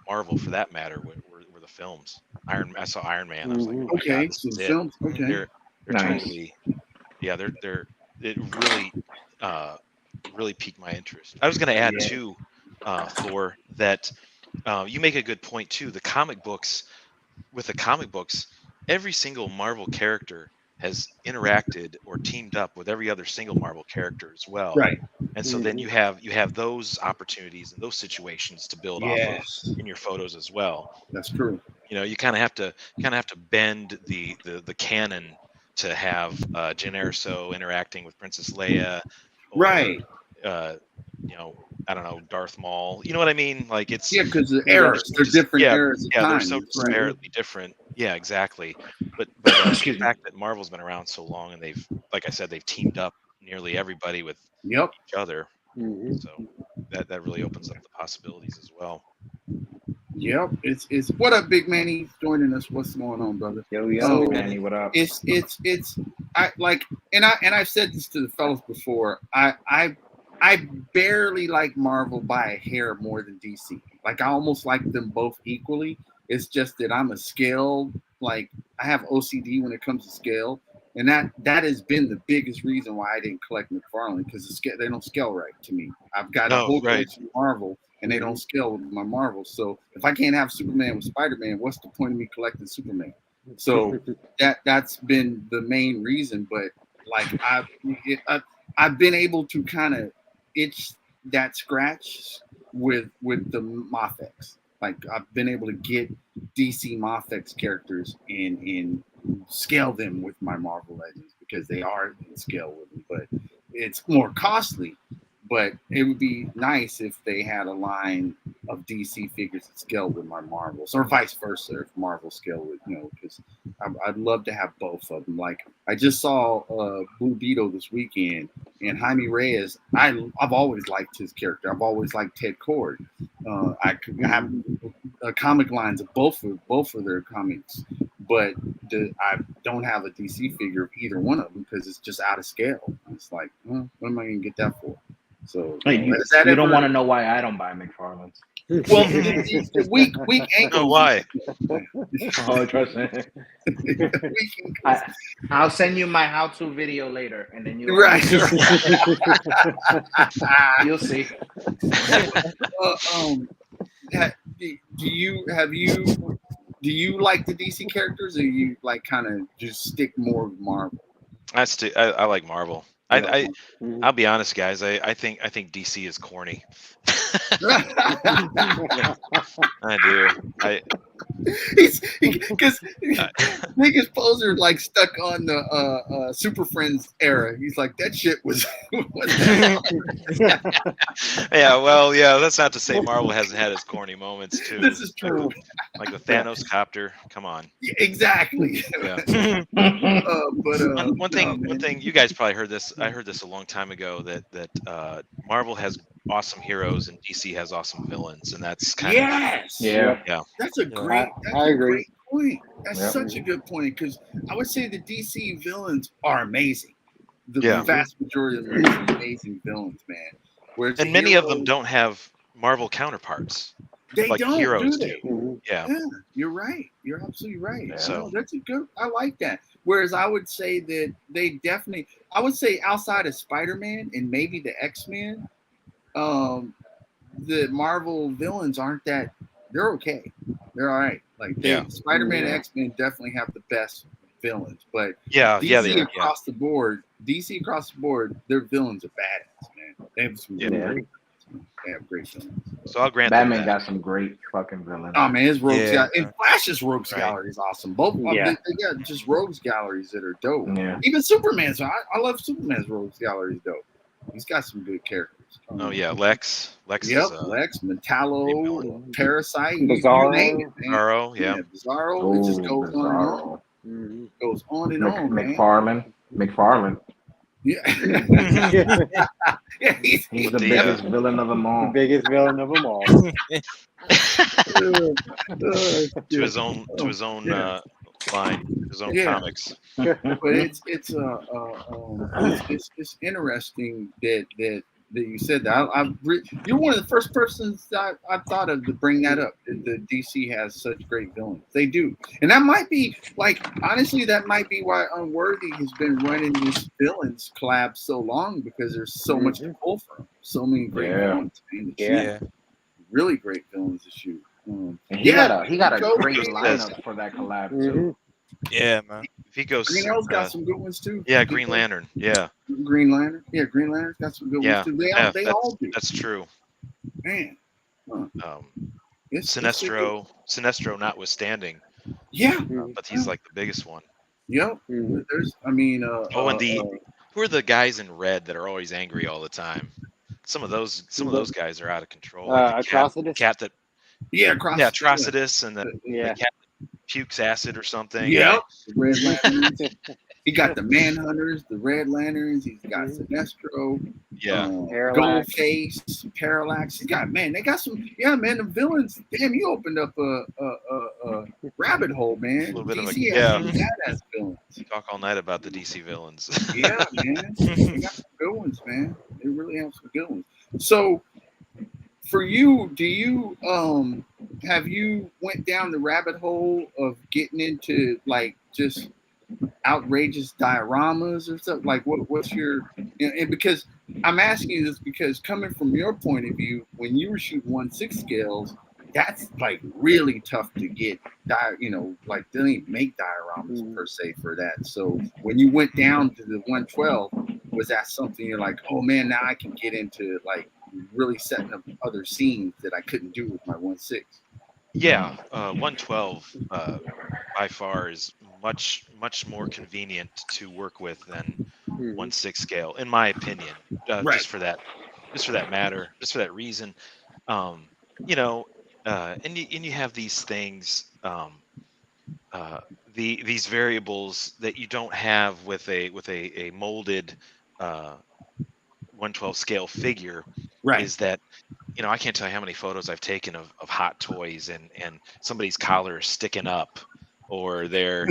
Marvel, for that matter, were the films. I saw Iron Man. I was like, oh my god, Okay. this So is the it. films. Okay. They're Nice. totally, yeah, it really uh really piqued my interest. I was going to add Yeah. too, Thor, that you make a good point too. With the comic books, every single Marvel character has interacted or teamed up with every other single Marvel character as well. Right. And so then you have those opportunities and those situations to build off of Yes. in your photos as well. That's true. You kind of have to bend the canon to have Jyn Erso interacting with Princess Leia, or Right. uh, you know I don't know, Darth Maul. You know what I mean? Like Yeah, because the Yeah. eras, they're different yeah, eras of yeah, they're time. so That's right. disparately different. Yeah, exactly. But the Excuse me. fact that Marvel's been around so long, and like I said, they've teamed up nearly everybody with Yep. each other. Mm-hmm. So that really opens up the possibilities as well. Yep. It's what up, Big Manny joining us. What's going on, brother? Yo, What's up, yo. Big Manny? What up? It's I like, and I've said this to the fellas before. I barely like Marvel by a hair more than DC. Like, I almost like them both equally. It's just that I'm a scale, like, I have OCD when it comes to scale, and that has been the biggest reason why I didn't collect McFarlane, because they don't scale right to me. I've got a No, whole right. collection of Marvel, and they don't scale with my Marvel. So if I can't have Superman with Spider-Man, what's the point of me collecting Superman? So that's been the main reason. But like I've been able to kind of itch that scratch with the Mafex. Like, I've been able to get DC Mafex characters and scale them with my Marvel Legends, because they are in scale with them. But it's more costly. But it would be nice if they had a line of DC figures that scale with my Marvels, or vice versa, if Marvel scale with, because I'd love to have both of them. Like, I just saw Blue Beetle this weekend, and Jaime Reyes. I've always liked his character. I've always liked Ted Kord. I have comic lines of both of their comics, but I don't have a DC figure of either one of them because it's just out of scale. It's like, what am I gonna get that for? So Hey, you, has that you ever? don't want to know why I don't buy McFarland's. Well, the weak ankles. Oh, why? Oh, trust me. Weak ankles. I'll send you my how-to video later, and then you'll Right. you'll see. Do you like the DC characters, or you like kind of just stick more with Marvel? I like Marvel. I'll be honest, guys. I think DC is corny. I do. Because niggas poser like stuck on the Super Friends era. He's like, that shit was. Yeah, well, yeah. That's not to say Marvel hasn't had its corny moments too. This is true. Like the Thanos copter. Come on. Yeah, exactly. Yeah. But one thing. You guys probably heard this. I heard this a long time ago that Marvel has awesome heroes and DC has awesome villains, and that's kind yes. Yeah. Yeah. That's a great. I agree. Great point. That's Yep. such a good point because I would say the DC villains are amazing. The Yeah. vast majority of them are amazing villains, man. Whereas And the many of them heroes, don't have Marvel counterparts They like don't, heroes do they? do. Yeah. Yeah, you're right. You're absolutely right. Yeah. So that's a good. I like that. Whereas I would say that they definitely. I would say outside of Spider-Man and maybe the X-Men, the Marvel villains aren't that. They're okay. They're all right. Like Spider-Man and X-Men definitely have the best villains, but Yeah. DC Yeah. They are. Yeah. across the board, their villains are badass, man. They have some Yeah. great. They have great villains. So I'll grant them Batman that. got some great fucking villains. Oh man, his rogues Yeah. and Flash's rogues Right. gallery is awesome. Both of them, Yeah. they got just rogues galleries that are dope. Yeah. Even Superman's, I love Superman's rogues gallery is dope. He's got some good characters. Oh yeah, Lex. Lex Yep, is Lex, great Metallo, Parasite, you Bizarro. name it, man. Bizarro. Yeah. Bizarro. It just goes on and on. Mhm. Goes on and on, man. McFarlane. Yeah, The yeah, He's the The, biggest villain of them all. biggest villain of them all. To his own Yeah. line, his own Yeah. comics. But it's interesting that you said that. You're one of the first persons that I thought of to bring that up. That the DC has such great villains. They do, and that might be like honestly, that might be why Unworthy has been running this villains collab so long because there's so much to pull from. So many great villains, man. to Yeah. shoot. Really great villains to shoot. And he got a Go great Green lineup for that collab too. Mhm. Yeah, man. If he goes, Green Arrow's got some good ones too. yeah, Green Lantern. Yeah, Green Lantern. Yeah, Green Lantern's got some good yeah, ones too. They yeah. all do. That's true. Man. It's Sinestro notwithstanding, yeah. but he's like the biggest one. Yep. Mhm. There's And who are the guys in red that are always angry all the time? Some of those guys are out of control. Like the Atrocitus? cat that Atrocitus and the Yeah. cat that pukes acid or something. Yep. The Red Lanterns. He got the Manhunters, the Red Lanterns. He's got Sinestro. Yeah. Parallax. Goldface, Parallax. He's got they got some. Yeah, man, the villains. Damn, you opened up a rabbit hole, man. A little bit of a- DC yeah. has some badass villains. Talk all night about the DC villains. Yeah, man. They got some good ones, man. They really have some good ones. So, for you, do you have you went down the rabbit hole of getting into like just outrageous dioramas or something? Like what's your and because I'm asking you this because coming from your point of view, when you were shooting 1/6 scales, that's like really tough to get like they don't even make dioramas per se for that. So when you went down to the 112, was that something you're like, oh man, now I can get into like really setting up other scenes that I couldn't do with my 1/6? Yeah, 112 by far is much more convenient to work with than 1/6 scale, in my opinion. Right. Just for that matter, just for that reason. And you have these things, these variables that you don't have with a molded 112 scale figure. Right. Is that I can't tell you how many photos I've taken of hot toys and somebody's collar is sticking up or their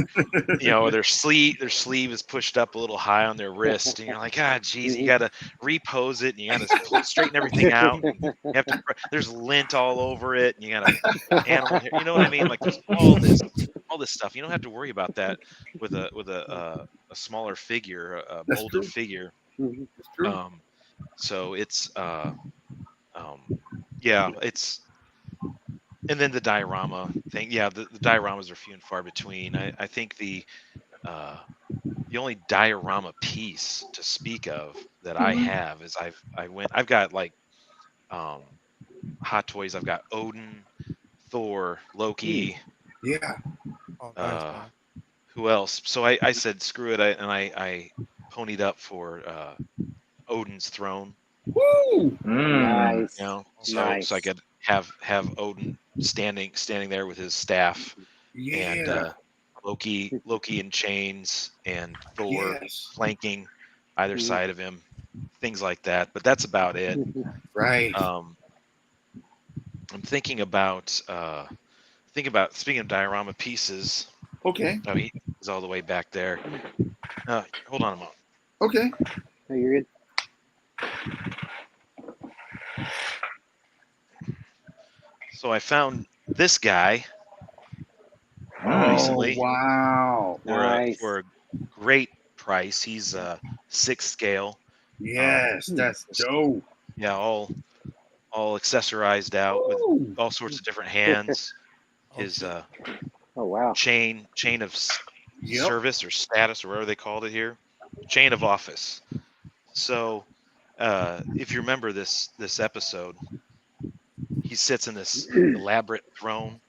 their sleeve is pushed up a little high on their wrist, and you're like, geez, you gotta repose it, and you gotta straighten everything out. And you have to. There's lint all over it, and you gotta animal hair. You know what I mean? Like there's all this stuff. You don't have to worry about that with a smaller figure, a That's molded true. figure. That's true. So it's yeah, it's. And then the diorama thing, yeah, the dioramas are few and far between. I think the only diorama piece to speak of that I have is I've got like Hot Toys. I've got Odin, Thor, Loki. Yeah. Oh, nice, Uh, man. who else? So I said screw it, I ponied up for Odin's throne. Woo! Nice. So Nice. I could have Odin standing there with his staff, and Yeah. Loki in chains, and Thor Yes. flanking either side of him, things like that. But that's about it. Right. I'm thinking about speaking of diorama pieces. Okay. Oh, he's all the way back there. Hold on a moment. Okay. Oh, you're good. So I found this guy Oh, recently wow. Nice. for a great price. He's 6 scale. Yes, that's dope. Yeah, all accessorized out with Woo. all sorts of different hands. His Oh wow. chain of Yep. service or status, or whatever they called it here, chain of office. So if you remember this episode, he sits in this elaborate throne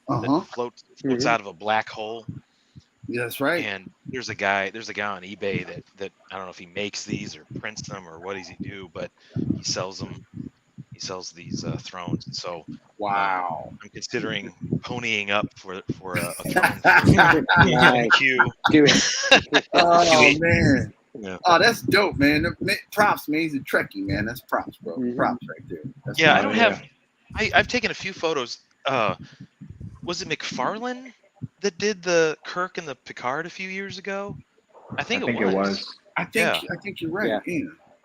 that floats out of a black hole. Yeah, that's right. And there's a guy on eBay that I don't know if he makes these or prints them or what does he do, but he sells them. He sells these thrones. And so Wow. I'm considering ponying up for a throne for Nice. Q. Do it. Oh man. Yeah. Oh, that's dope, man. Props, man. He's a Trekkie, man. That's props, bro. Props right there. That's Yeah, I props. don't have. I've taken a few photos. Was it McFarlane that did the Kirk and the Picard a few years ago? I think it was. I think you're right. Yeah.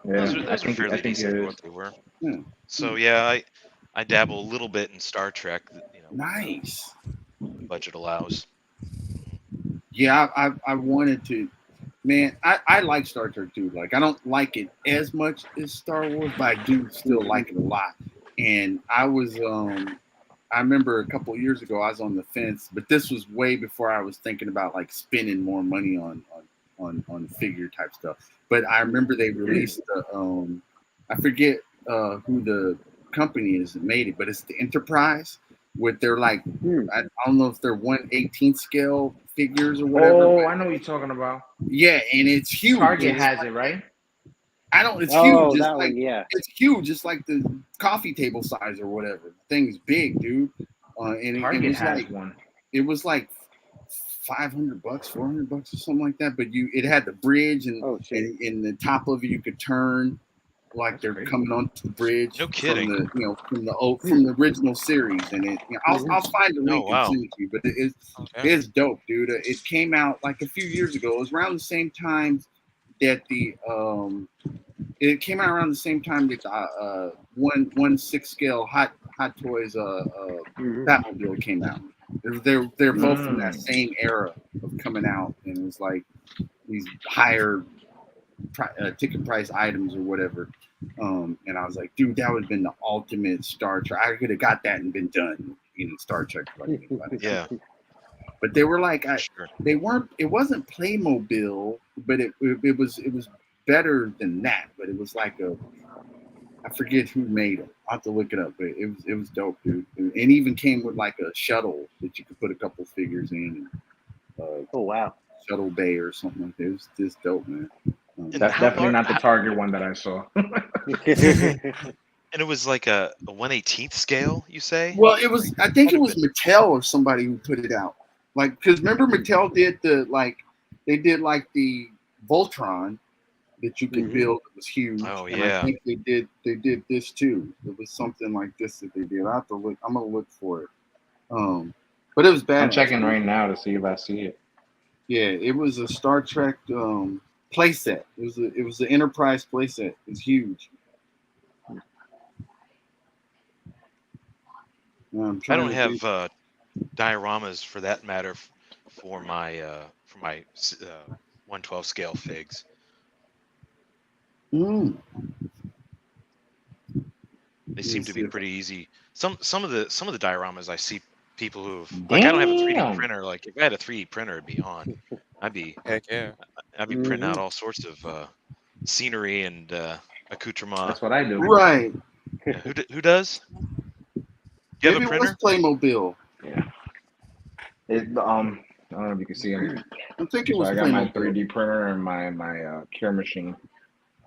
Those are fairly decent for what they were. Yeah. So yeah, I dabble a little bit in Star Trek. Nice. Budget allows. Yeah, I wanted to. Man, I like Star Trek too. Like, I don't like it as much as Star Wars, but I do still like it a lot. And I was I remember a couple of years ago I was on the fence, but this was way before I was thinking about like spending more money on figure type stuff. But I remember they released the I forget who the company is that made it, but it's the Enterprise with their like I don't know if they're 1/18 scale figures or whatever. Oh, I know what you're talking about. Yeah, and it's huge. Target has it, right? It's huge. It's that like, one, yeah. It's huge. It's like the coffee table size or whatever. The thing's big, dude. And Target it was has like one. It was like $500, $400 or something like that. But it had the bridge and in the top of it you could turn like they're coming onto the bridge. No kidding. From the original series, and I'll find the link and send it to you. But it's dope, dude. It came out like a few years ago. It was around the same time that it came out around the same time that 1/6 scale Hot Toys Batmobile came out. They're both from that same era of coming out, and it was like these higher ticket price items or whatever. And I was like, dude, that would have been the ultimate Star Trek. I could have got that and been done in Star Trek. Yeah. But they were like, they weren't. It wasn't Playmobil, but it was better than that. But it was like I forget who made it. I'll have to look it up. But it was dope, dude. And it even came with like a shuttle that you could put a couple figures in. And, oh wow. Shuttle bay or something like that. It was just dope, man. That's definitely not the Target one that I saw. And it was like a 1/18 scale, you say? Well, it was. I think it was Mattel or somebody who put it out. Like, because remember Mattel did the the Voltron that you could build. It was huge. Oh and yeah. I think they did this too. It was something like this that they did. I have to look. I'm gonna look for it. But it was bad. I'm checking right now to see if I see it. Yeah, it was a Star Trek playset. It was the Enterprise playset. It's huge. I don't have dioramas for that matter for my 112 scale figs. Mm. They seem to be pretty easy. Some of the dioramas I see people who've Damn. like I don't have a 3D printer. Like if I had a 3D printer, it'd be on. Heck yeah. I'd be printing out all sorts of scenery and accoutrement. That's what I do. Right. Yeah, who does? Do you have a printer? It was Playmobil. Yeah. I don't know if you can see it. I think it was. I got my Playmobil. 3D printer and my cure machine.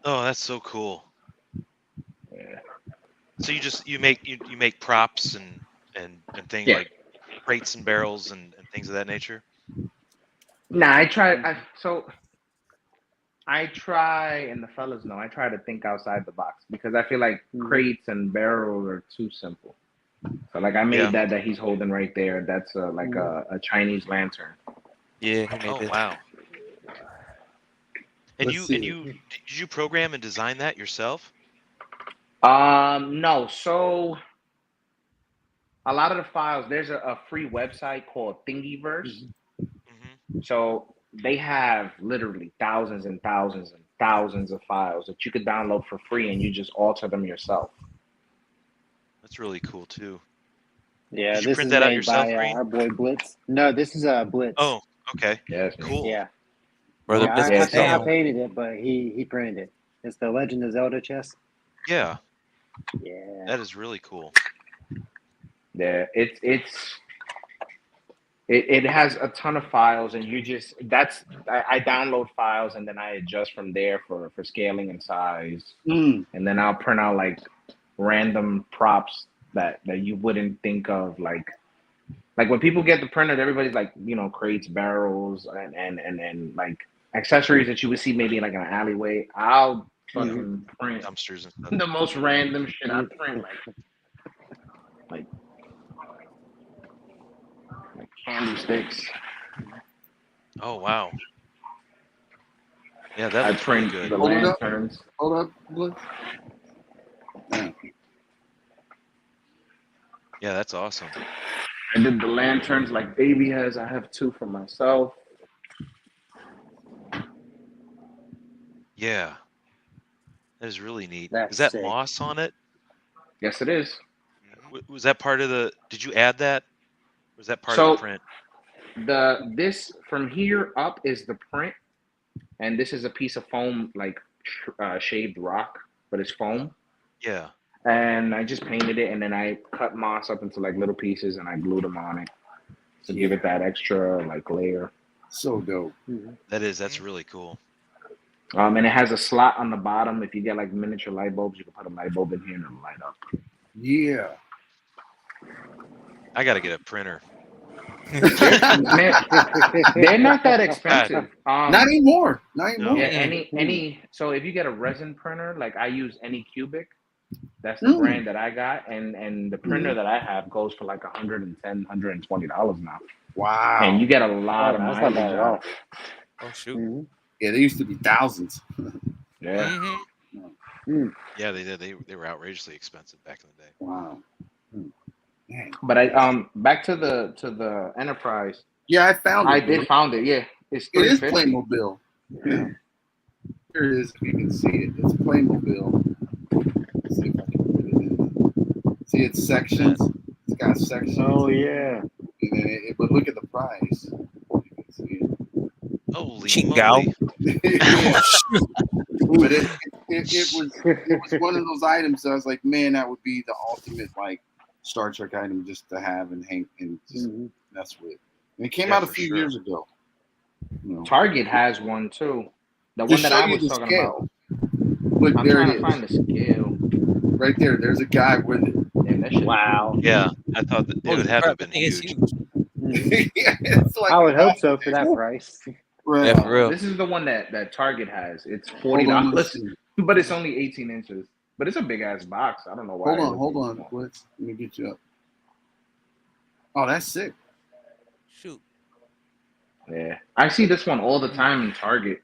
Oh, that's so cool. Yeah. So you make props and things like crates and barrels and things of that nature. Nah, I try, and the fellas know, I try to think outside the box because I feel like crates and barrels are too simple. So like I made that he's holding right there. That's like a Chinese lantern. Yeah, he made Oh it. wow. And Let's did see. you program and design that yourself? No. So a lot of the files, there's a free website called Thingiverse. Mm-hmm. So they have literally thousands and thousands and thousands of files that you could download for free, and you just alter them yourself. That's really cool too. Yeah, Did you this print is that out made yourself, by Green? our boy Blitz. No, this is Blitz. Oh, okay. Yes. Cool. Yeah. Brother, Yeah, Blitz, I damn. painted it, but he printed it. It's the Legend of Zelda chest. Yeah, Yeah. that is really cool. Yeah, it has a ton of files, and I download files and then I adjust from there for scaling and size, and then I'll print out like random props that you wouldn't think of, like when people get the printer, everybody's like, crates, barrels, and like accessories that you would see maybe like in an alleyway. I'll fucking print Dumpsters and stuff. the most random shit. I print like candlesticks. Oh wow. Yeah, that I looks really print good. the lanterns. Hold up, Blitz. Yeah, that's awesome. I did the lanterns like Baby has. I have 2 for myself. Yeah. That is really neat. That's Is that sick. moss on it? Yes, it is. Was that part of did you add that? Was that part of the print? This from here up is the print, and this is a piece of foam, like shaved rock, but it's foam. Yeah. And I just painted it, and then I cut moss up into like little pieces, and I glued them on it to give it that extra like layer. So dope. That's really cool. And it has a slot on the bottom. If you get like miniature light bulbs, you can put a light bulb in here and it'll light up. Yeah. I got to get a printer. Man, they're not that expensive. Not anymore. Not anymore. Yeah, so if you get a resin printer, like I use Anycubic, that's the brand that I got, and the printer that I have goes for like $110, $120 now. Wow. And you get a lot of that's mileage not bad at out all. of it. Oh shoot. Yeah, they used to be thousands. Yeah. Mm-hmm. Yeah, they did. They were outrageously expensive back in the day. Wow. Man. But I back to the Enterprise. Yeah, I found it. I did found it. Yeah, It is $350. Playmobil. Yeah. Here it is. You can see it. It's Playmobil. Let's see if I can put it in. See, it's sections. It's got sections. Oh yeah. And then but look at the price. You can see it. Holy Chingal. moly. Yeah. But it was one of those items that I was like, man, that would be the ultimate like Star Trek item just to have and hang and just mess with. And it came out a few years ago. Target has one too. The one that I was talking scale. about. Look, I'm there trying it to is. find the scale. Right there. There's a guy with it. Yeah, that shit. Wow. Yeah, I thought that it Holy would have to have crap, been that thing is huge. Yeah, it's like I would hope so for that price. right. Yeah, for real. This is the one that Target has. It's Hold on, let's $40, see. but it's only 18 inches. But it's a big ass box. I don't know why. Hold on. Let me get you up. Oh, that's sick. Yeah, I see this one all the time in Target.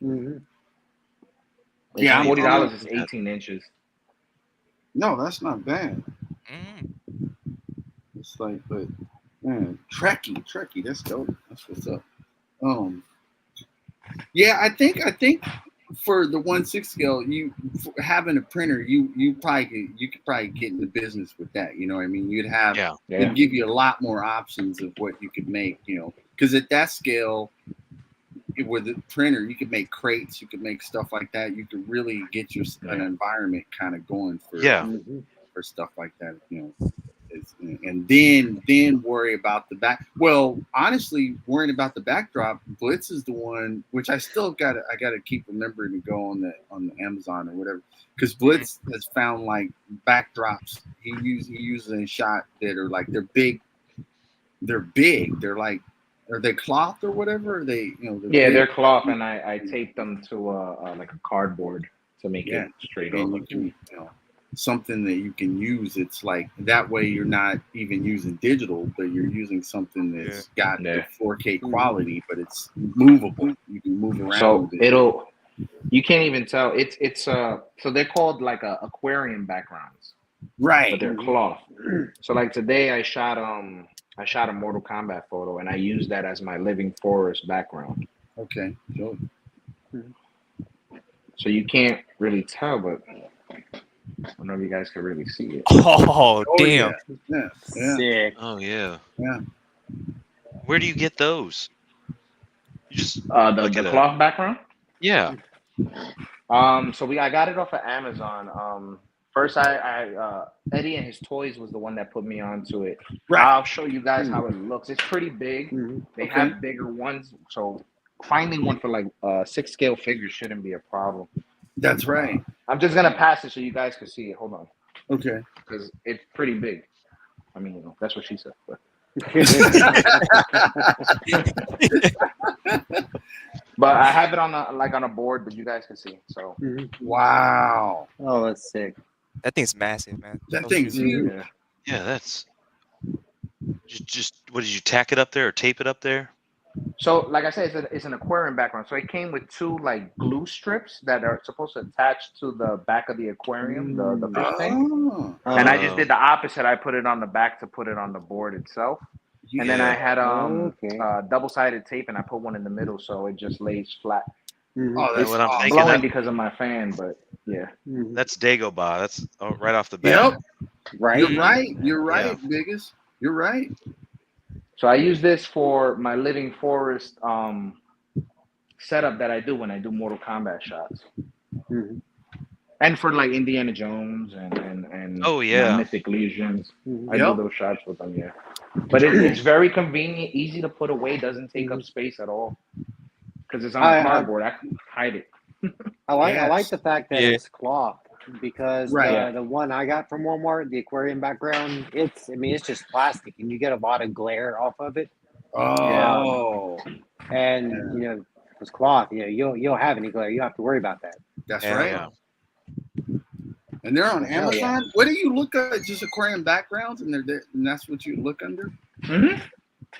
Mm-hmm. Yeah, $40 is 18 inches. No, that's not bad. It's like, but man, Trekkie, that's dope. That's what's up. Yeah, I think for the 1/6 scale, having a printer, you could probably get into business with that. You know what I mean? It'd give you a lot more options of what you could make. You know, because at that scale, with the printer, you could make crates, you could make stuff like that. You could really get an environment kind of going for stuff like that. You know. And then worry about the back. Well, honestly, worrying about the backdrop, Blitz is the one which I gotta keep remembering to go on the Amazon or whatever, because Blitz has found like backdrops he uses in shot that are like they're big. They're like, are they cloth or whatever? Are they they're cloth, and I taped them to like a cardboard to make it straight and over. you can something that you can use. It's like that way you're not even using digital, but you're using something that's got the 4K quality, but it's movable. You can move around. So with it. You can't even tell. It's so they're called like aquarium backgrounds, right? But they're cloth. So like today I shot a Mortal Kombat photo, and I used that as my living forest background. Okay, sure. So you can't really tell, but I don't know if you guys can really see it. Oh damn! Yeah. Sick. Oh yeah. Yeah. Where do you get those? You just the cloth background. Yeah. So I got it off of Amazon. First, Eddie and his toys was the one that put me onto it. Right. I'll show you guys how it looks. It's pretty big. They have bigger ones, so finding one for like 6 scale figures shouldn't be a problem. That's right. I'm just gonna pass it so you guys can see it. Hold on. Okay. Because it's pretty big. I mean, that's what she said. But. But I have it on a board, but you guys can see. So wow. Oh, that's sick. That thing's massive, man. That thing's huge. Yeah, that's just. What did you tack it up there or tape it up there? So, like I said, it's an aquarium background. So it came with 2 like glue strips that are supposed to attach to the back of the aquarium, the fish tank. And I just did the opposite. I put it on the back to put it on the board itself. And then I had double-sided tape, and I put one in the middle so it just lays flat. Oh, that's what I'm thinking. Blowing because of my fan, but yeah. That's Dagobah. That's right off the bat. Yep. Right. You're right, Biggest. You're right. So I use this for my living forest setup that I do when I do Mortal Kombat shots. And for like Indiana Jones and Mythic Legions. I do those shots with them, But it's very convenient, easy to put away, doesn't take up space at all. Because it's on cardboard, I can hide it. I like the fact that it's cloth, because the one I got from Walmart, the aquarium background, it's just plastic, and you get a lot of glare off of it. Oh. And if it's cloth, you don't have any glare. You don't have to worry about that. That's right. Yeah. And they're on Amazon. What do you look at? Just aquarium backgrounds, and and that's what you look under.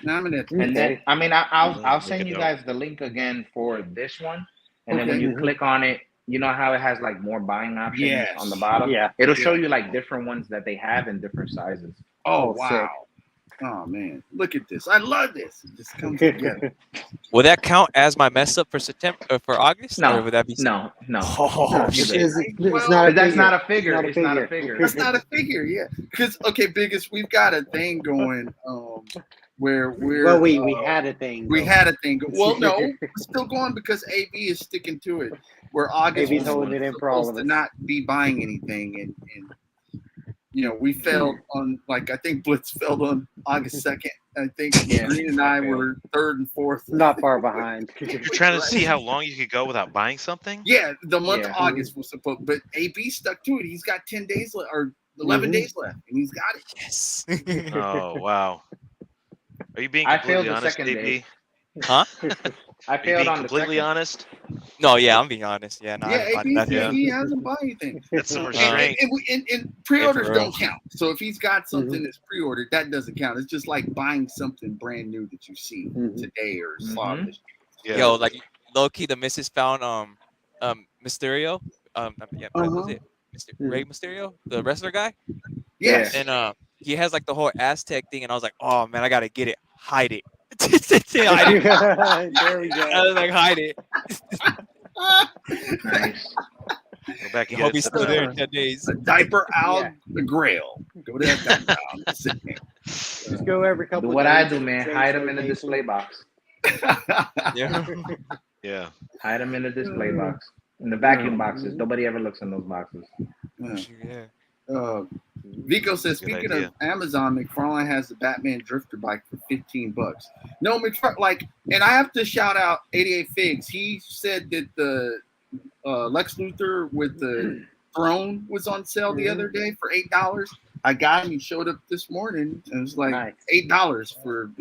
Now I'm gonna. And then I'll send you guys the link again for this one, and then when you click on it, you know how it has like more buying options on the bottom. Yeah, it'll show you like different ones that they have in different sizes. Oh wow! Sick. Oh man, look at this! I love this. It just comes together. Will that count as my mess up for September or for August? No, or would that be no. It's not a figure. It's not a figure. It's not a figure. Yeah, because Biggest, we've got a thing going. Where we had a thing. We had a thing. Well, no, it's still going because AB is sticking to it. Where August was holding it in for all of us to not be buying anything, and we failed on I think Blitz failed on August 2nd. I think Green and I were 3rd and 4th. Not far behind. You're trying to see how long you could go without buying something? Yeah, the month of August was supposed, but AB stuck to it. He's got 10 days left or 11 days left, and he's got it. Yes. Oh wow. Are you being completely honest, AB? Huh? I Are you failed being on the completely second. honest? No, yeah, I'm being honest. Yeah, no, I Yeah, haven't bought AB, nothing. Yeah. he hasn't bought anything. That's some And, restraint. and Hey, for pre-orders real. don't count. So if he's got something that's pre-ordered, that doesn't count. It's just like buying something brand new that you see today or saw Mhm. this. Yeah. Yo, like low key, the missus found Mysterio. Yeah, was Uh-huh. it Mr. Rey Mysterio, the wrestler guy? Yeah. Yes. And he has like the whole Aztec thing, and I was like, oh man, I gotta get it. Hide it. Hide it. There we I go. was like, hide it. Nice. Go back I and get hope it he's still there in September. 10 days. A diaper out Yeah. the grail. Go to that diaper out. Just go every Do couple what of I days. do, to the man. same Hide them in the location. display box. Yeah. Yeah. Hide them in the display box. In the vacuum boxes. Nobody ever looks in those boxes. Yeah. Vico says, Good speaking idea. of Amazon, McFarlane has the Batman Drifter bike for $15. No, and I have to shout out 88 Figs. He said that the Lex Luthor with the throne was on sale the other day for $8. I got him. He showed up this morning, and it was like Nice. $8 for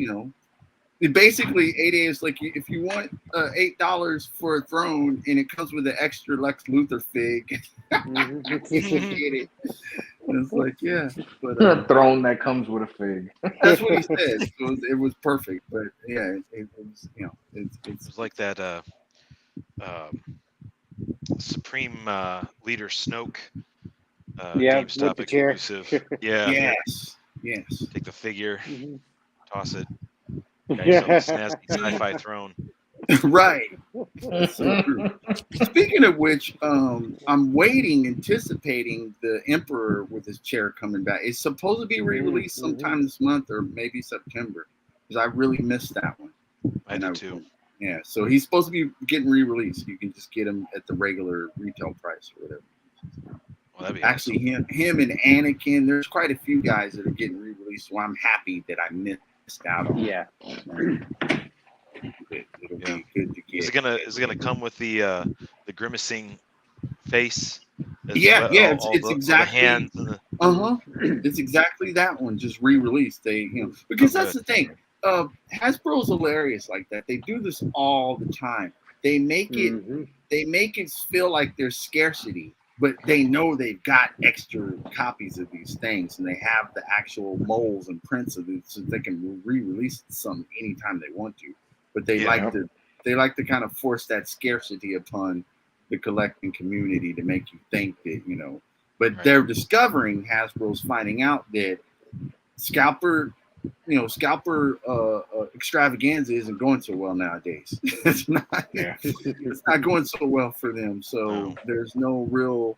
basically 88 is like if you want $8 for a throne and it comes with an extra Lex Luthor fig, you can get it. And it's like, yeah, but A throne that comes with a fig. that's what he said. It was perfect, but yeah, it was It it's was like that Supreme Leader Snoke Yeah, with GameStop the chair. exclusive. Yeah. yes. Take the figure, toss it. Got Yeah. yourself a snazzy sci-fi throne. Right. That's so true. Speaking of which, I'm anticipating the Emperor with his chair coming back. It's supposed to be re-released sometime this month or maybe September, because I really missed that one. I did too. Yeah, so he's supposed to be getting re-released. You can just get him at the regular retail price or whatever. Well, that'd be Actually, him and Anakin. There's quite a few guys that are getting re-released. So I'm happy that I missed out on. Yeah. It'll be good to get. Is it gonna come with the grimacing face? Yeah, it's all exactly. the hands and the... It's exactly that one, just re-released. Because that's the thing. Hasbro's hilarious like that. They do this all the time. They make it feel like there's scarcity, but they know they've got extra copies of these things, and they have the actual molds and prints of it, so they can re-release some anytime they want to. But they like to kind of force that scarcity upon the collecting community to make you think that But they're discovering, Hasbro's finding out that scalper extravaganza isn't going so well nowadays. It's not going so well for them. So there's no real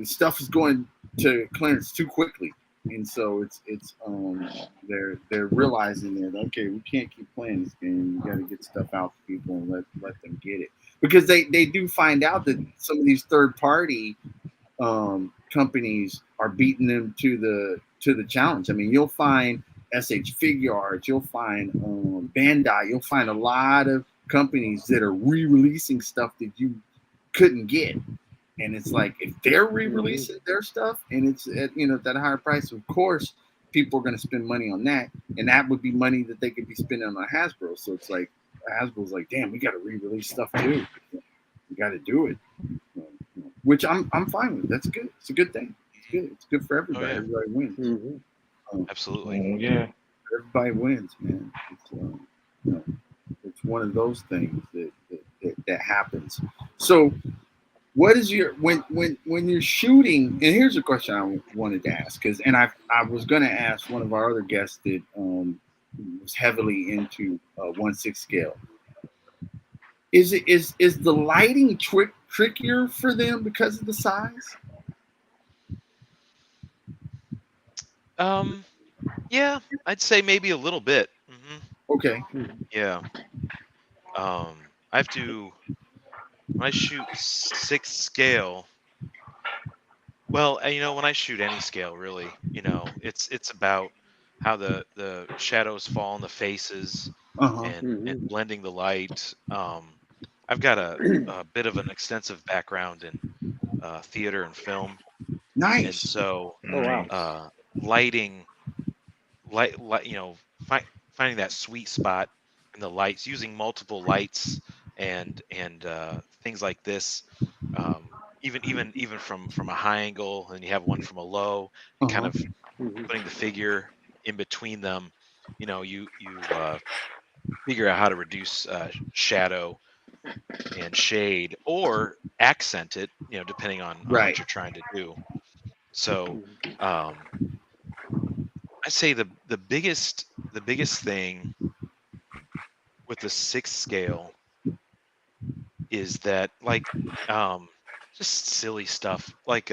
stuff is going to clearance too quickly, and so they're realizing that okay, we can't keep playing this game. We got to get stuff out to people and let them get it, because they do find out that some of these third party companies are beating them to the challenge. I mean, you'll find SH Figuarts, you'll find Bandai, you'll find a lot of companies that are re-releasing stuff that you couldn't get. And it's like, if they're re-releasing their stuff and it's at that higher price, of course people are going to spend money on that, and that would be money that they could be spending on Hasbro. So it's like Hasbro's like, damn, we got to re-release stuff too. We got to do it, which I'm fine with. That's good. It's a good thing. It's good. It's good for everybody. Everybody wins. Absolutely. Yeah. Everybody wins, man. It's one of those things that happens. So, what is your when you're shooting? And here's a question I wanted to ask, I was going to ask one of our other guests that was heavily into 1/6 scale. Is the lighting trickier for them because of the size? Yeah, I'd say maybe a little bit. Okay. Yeah. I have to, when I shoot 6 scale. Well, when I shoot any scale, really, it's about how the shadows fall on the faces and blending the light. I've got a bit of an extensive background in theater and film. Nice. And so, lighting, finding that sweet spot and the lights, using multiple lights and things like this. Even from a high angle, and you have one from a low, and kind of Mhm. putting the figure in between them. You figure out how to reduce shadow and shade, or accent it, depending on what Right. you're trying to do. So Mhm. um, I say the biggest thing with the sixth scale is that, like, um, just silly stuff like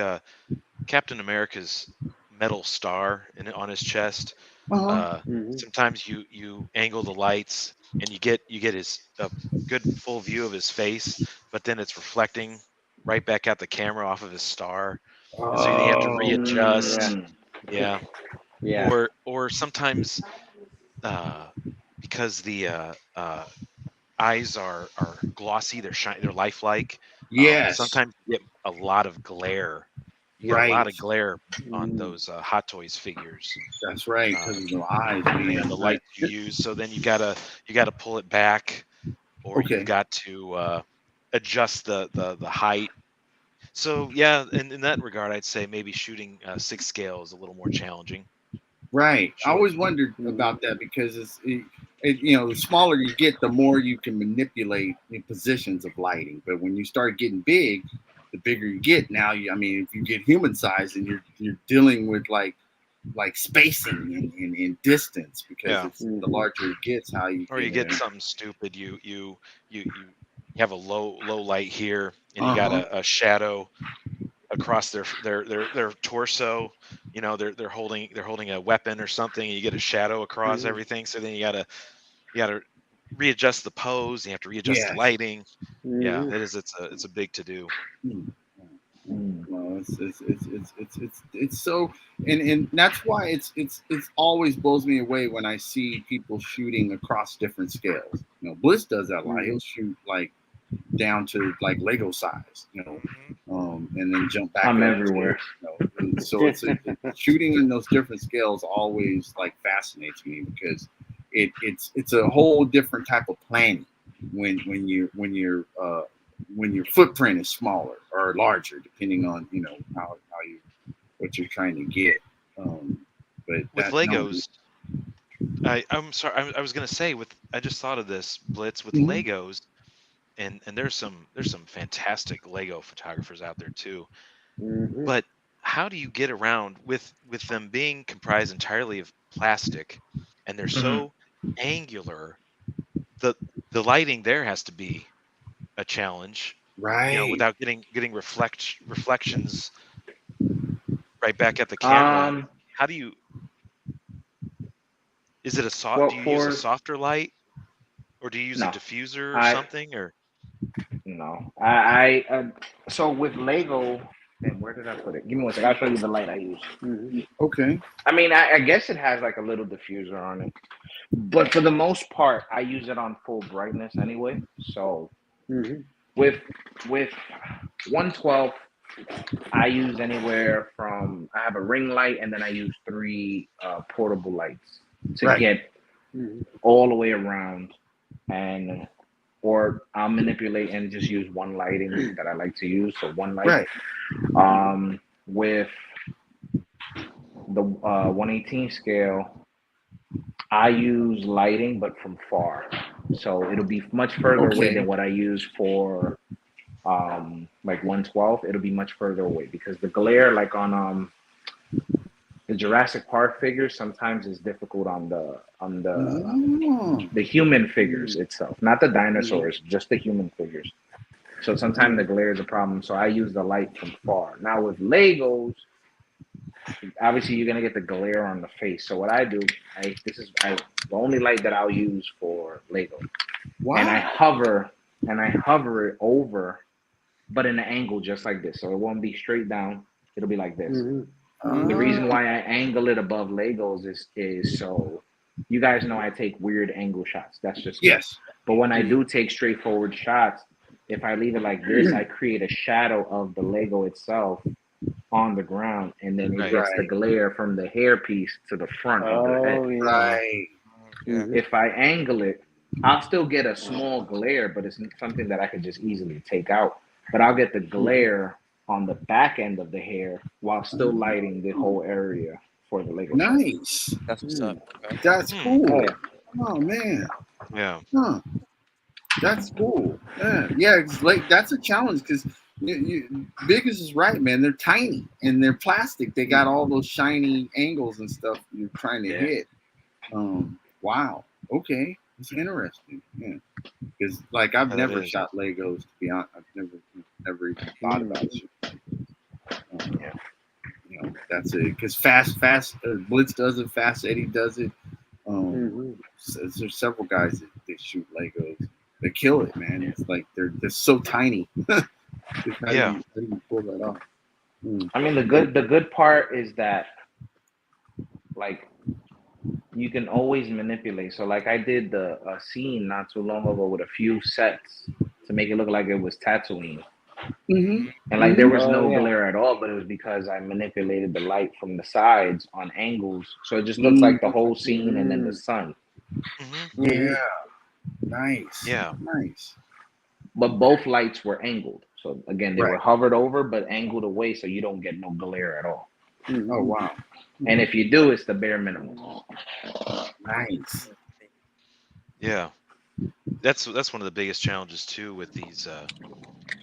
Captain America's metal star on his chest. Uh-huh. Uh, Mhm. Sometimes you angle the lights and you get his a good full view of his face, but then it's reflecting right back at the camera off of his star, and so you have to Oh. readjust. Mm. Yeah, Yeah. or sometimes uh, because the eyes are glossy, they're shiny, they're lifelike. Yes. Sometimes you get a lot of glare. You get a lot Right. of glare on Mm. those Hot Toys figures, That's right. uh, Because of the eyes depending on being the right. light you use. So then you gotta pull it back, or you've Okay. got to adjust the height. So yeah, in that regard, I'd say maybe shooting six scale is a little more challenging. Right. I Sure. always wondered Mhm. about that because the smaller you get, the more you can manipulate the positions of lighting. But when you start getting big, the bigger you get. Now, I mean, if you get human size, and you're dealing with like spacing and distance, because Yeah. it's the Mhm. larger it gets, how you Or you can. get something stupid. You have a low light here, and you Uh got huh. a shadow across their torso. They're holding a weapon or something, and you get a shadow across Mhm. everything. So then you gotta readjust the pose. You have to readjust the Yes. lighting. Yeah, Mhm. it's a big to do. Mm. Mm. Well, it's so, and that's why it's always blows me away when I see people shooting across different scales. Bliss does that a lot. Mhm. He'll shoot like down to like Lego size, Mhm. and then jump back I'm up to, everywhere. and so shooting in those different scales always like fascinates me, because it's a whole different type of planning when your footprint is smaller or larger, depending on how you what you're trying to get. But With that no. Legos, I'm sorry. I was gonna say, I just thought of this, Blitz, with Mhm. Legos, and there's some fantastic Lego photographers out there too. Mhm. But how do you get around with them being comprised entirely of plastic, and they're Mhm. so angular? The the lighting there has to be a challenge, Right. without getting reflections right back at the camera. Um. How do you? Is it a soft? Well, Do you use a for softer light, or do you use a no, diffuser or I something? Or no, I so with Lego. And where did I put it? Give me one second. I'll show you the light I use. Mhm. Okay. I mean, I guess it has like a little diffuser on it, but for the most part, I use it on full brightness anyway. So Mhm. with with 112, I use anywhere from I have a ring light, and then I use three portable lights to Right. get Mhm. all the way around, and or I'll manipulate and just use one lighting that I like to use. So one light. Right. With the 118 scale, I use lighting, but from far. So it'll be much further away than Okay. what I use for like 112. It'll be much further away because the glare, like on the Jurassic Park figures, sometimes is difficult on Oh. the human figures Mhm. itself, not the Mhm. dinosaurs, just the human figures. So sometimes the Mhm. glare is a problem. So I use the light from far. Now with Legos, obviously you're gonna get the glare on the face. So what I do, the only light that I'll use for Lego, and I Wow. hover it over, but in an angle just like this. So it won't be straight down. It'll be like this. Mhm. The Mhm. reason Uh, why I angle it above Legos is so you guys know I take weird angle shots. That's just me. yes. But when I Mhm. do take straightforward shots, if I leave it like this, I create a shadow of the Lego itself on the ground, and then it right? gets the Right. glare from the hairpiece to the front of the head. Oh yeah. Right. Yeah. Mhm. If I angle it, I'll still get a small glare, but it's something that I could just easily take out. But I'll get the glare on the back end of the hair while still lighting the whole area for the Lego set. Nice. That's what's up. Okay. That's Hmm. cool. Oh, yeah. Oh man. Yeah. Huh. That's cool. Yeah. It's like that's a challenge because Biggest is right, man. They're tiny and they're plastic. They got all those shiny angles and stuff you're trying to Yeah. hit. Wow. Okay. It's interesting. Yeah. Because like I've Yeah, that never is. shot Legos. To be honest, I've never even thought about it. Yeah. You know, that's it. Because Fast Blitz does it. Fast Eddie does it. There's several guys that shoot Legos. They kill it, man. It's like they're so tiny. How Yeah. do you pull that off? I mean, the good part is that like you can always manipulate. So like I did a scene not too long ago with a few sets to make it look like it was Tatooine. Mm-hmm. And like there was Oh, no yeah. glare at all, but it was because I manipulated the light from the sides on angles. So it just looks like the whole scene and then the sun. Hmm. Yeah. Nice. Yeah. Nice. But both lights were angled. So again, they were Right. hovered over but angled away so you don't get no glare at all. Oh wow. And if you do, it's the bare minimum. Nice. Yeah. That's one of the biggest challenges too with these.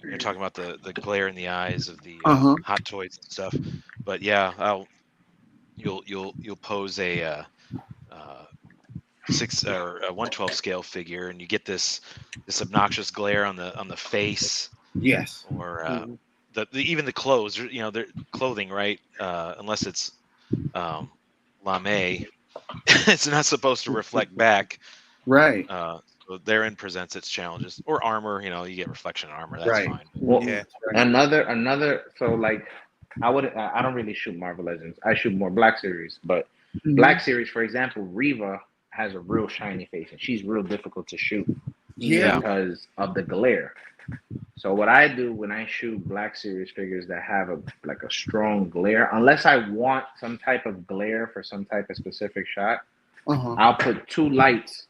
You're talking about the glare in the eyes of the hot toys and stuff. But yeah, you'll pose a 1/12 scale figure, and you get this obnoxious glare on the face, Yes. or even the clothes. You know, their clothing, right? Unless it's lame, it's not supposed to reflect back. Right. So therein presents its challenges. Or armor, you know, you get reflection armor. That's Right. fine. Well, Yeah. another. So like, I don't really shoot Marvel Legends. I shoot more Black Series, but Black Series, for example, Reva has a real shiny face, and she's real difficult to shoot Yeah. because of the glare. So what I do when I shoot Black Series figures that have a strong glare, unless I want some type of glare for some type of specific shot, I'll put two lights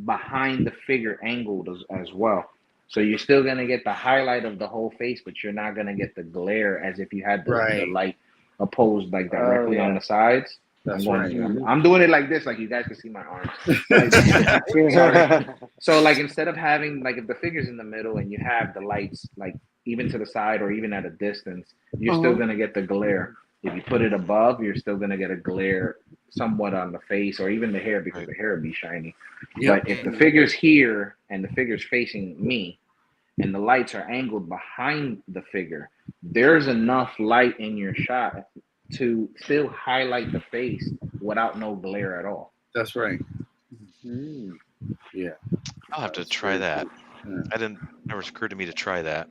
behind the figure angled as well. So you're still gonna get the highlight of the whole face, but you're not gonna get the glare as if you had the Right. light opposed like directly on yeah. the sides. That's I'm doing it like this, like you guys can see my arms. So like instead of having like if the figure's in the middle and you have the lights like even to the side or even at a distance, you're still gonna get the glare. If you put it above, you're still gonna get a glare somewhat on the face or even the hair because the hair would be shiny. Yep. But if the figure's here and the figure's facing me and the lights are angled behind the figure, there's enough light in your shot to still highlight the face without no glare at all. That's right. Mm. Yeah. I'll have to try that. Never occurred to me to try that.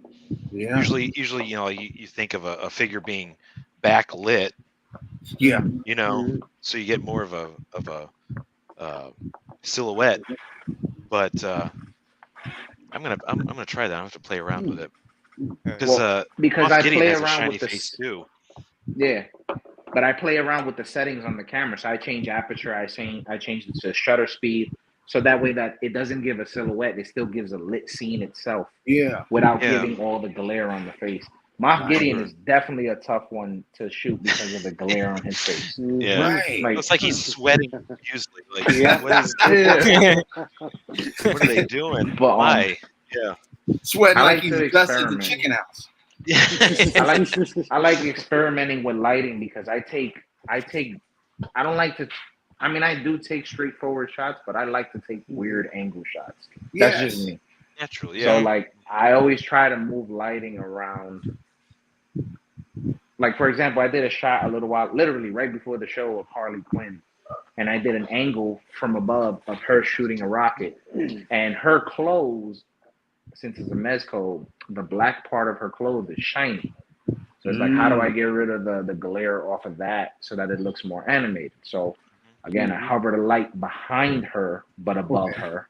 Yeah. Usually, you know, you think of a figure being backlit, Yeah. you know, so you get more of a silhouette. But I'm gonna try that. I have to play around with it because because Moff I Gideon play has a around shiny with the face too. yeah, but I play around with the settings on the camera. So I change aperture. I change it to shutter speed, so that way that it doesn't give a silhouette. It still gives a lit scene itself. Yeah. Without Yeah. giving all the glare on the face. Moff Gideon is definitely a tough one to shoot because of the glare on his face. Yeah, Right. it's like he's sweating profusely. Like, Yeah. what are they doing? But Why? Yeah. Sweating I like like he's to dusted the experiment. chicken house. I like experimenting with lighting because I don't like to. I mean, I do take straightforward shots, but I like to take weird angle shots. That's just me. Naturally, yeah. So like, I always try to move lighting around. Like for example, I did a shot a little while, literally right before the show of Harley Quinn, and I did an angle from above of her shooting a rocket, and her clothes, since it's a mezco, the black part of her clothes is shiny. So it's like, how do I get rid of the glare off of that so that it looks more animated? So again, I hovered a light behind her but above her,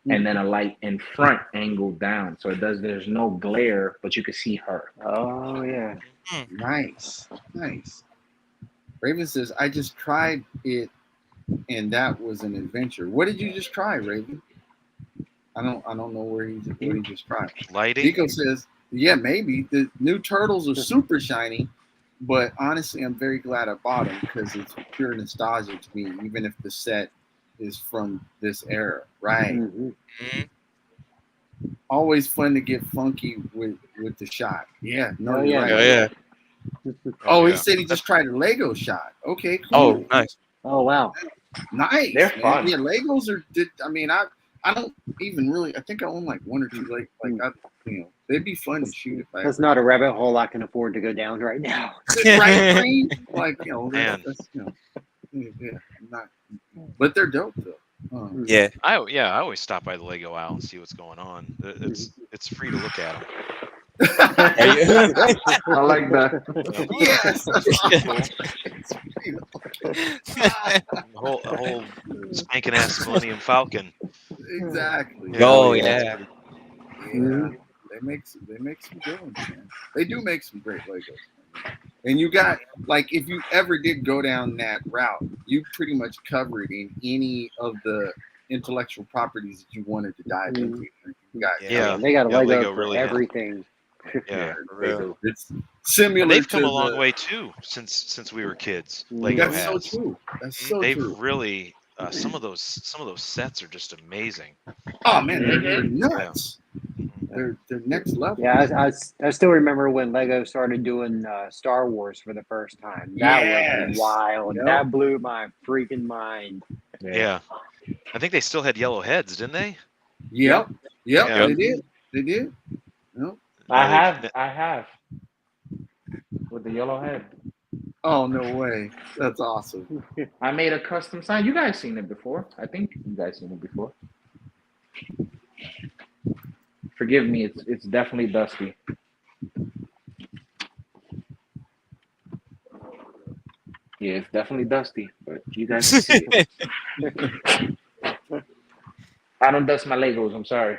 and then a light in front angled down. So there's no glare, but you can see her. Oh yeah. Nice. Nice. Raven says, I just tried it and that was an adventure. What did you just try, Raven? I don't know where what he just tried. Lighting. Nico says, yeah, maybe the new turtles are super shiny, but honestly, I'm very glad I bought them because it's pure nostalgia to me, even if the set is from this era, right? Mhm. Always fun to get funky with the shot. Yeah, no, Oh, you're yeah. right. Yeah. Oh, he yeah. said he just tried a Lego shot. Okay, cool. Oh, nice. Oh, wow. Nice. They're man. fun. Yeah, Legos are. I mean, I don't even really. I think I own like one or two. They'd be fun to shoot if I That's ever. not a rabbit hole I can afford to go down right now. Right, Green? Like Man. that's yeah, I'm not. But they're dope though. Yeah. I always stop by the Lego aisle and see what's going on. It's free to look at them. I like that. Yes. A whole spanking ass Millennium Falcon. Exactly. Yeah. Oh, Yeah. yeah. They make some good ones, man. They do make some great Legos. Man. And you got like if you ever did go down that route, you pretty much covered in any of the intellectual properties that you wanted to dive into. You got Yeah. They got a Yeah, Lego Lego for really has. everything. Yeah. For They real. do. it's similar And they've come to a long the, way too since we were kids. Lego That's so has. true. That's so They've true. really some of those sets are just amazing. Oh man, they're nuts. Yeah. They're next level. Yeah, I still remember when Lego started doing Star Wars for the first time. That Yes. was wild. Yep. That blew my freaking mind. Yeah. I think they still had yellow heads, didn't they? Yep. Yeah. They did. Yep. I Yeah, have. With the yellow head. Oh no way. That's awesome. I made a custom sign. You guys seen it before. I think you guys seen it before. Forgive me, it's definitely dusty. Yeah, it's definitely dusty, but you guys can see it. I don't dust my Legos, I'm sorry.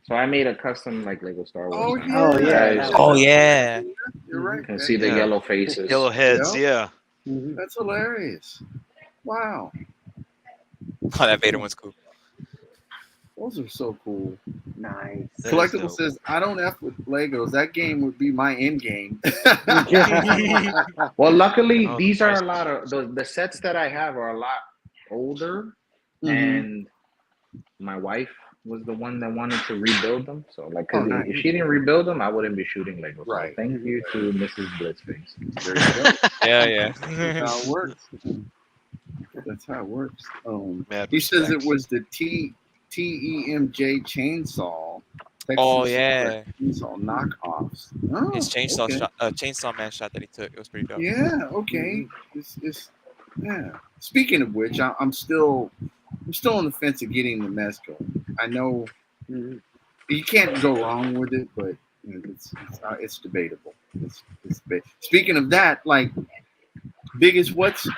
So I made a custom like Lego Star Wars Oh sign. yeah. Oh, yeah. Guys, Oh, yeah. You're right. you can see the Yeah. yellow faces. Yellow heads, Yep. yeah. That's hilarious. Wow. Oh, that Vader one's cool. Those are so cool. Nice. That is Collectible dope. says, I don't F with Legos. That game would be my end game. Well, luckily, Oh, these the are a prices lot are of the sets that I have are a lot older, Mhm. and my wife was the one that wanted to rebuild them. So, like, Oh, cause nice. if she didn't rebuild them, I wouldn't be shooting Legos. Right. So thank you to Mrs. Blitzface. There you go. Yeah. That's how it works. That's how it works. Mad He says it respect. was the TEMJ chainsaw. Oh, Texas yeah. Chainsaw knockoffs. Oh, His chainsaw okay. shot, Chainsaw Man shot that he took. It was pretty dope. Yeah. Okay. Yeah. Speaking of which, I'm still on the fence of getting the mezcal. I know you can't go wrong with it, but it's debatable. It's debatable. Speaking of that, like, biggest, what's a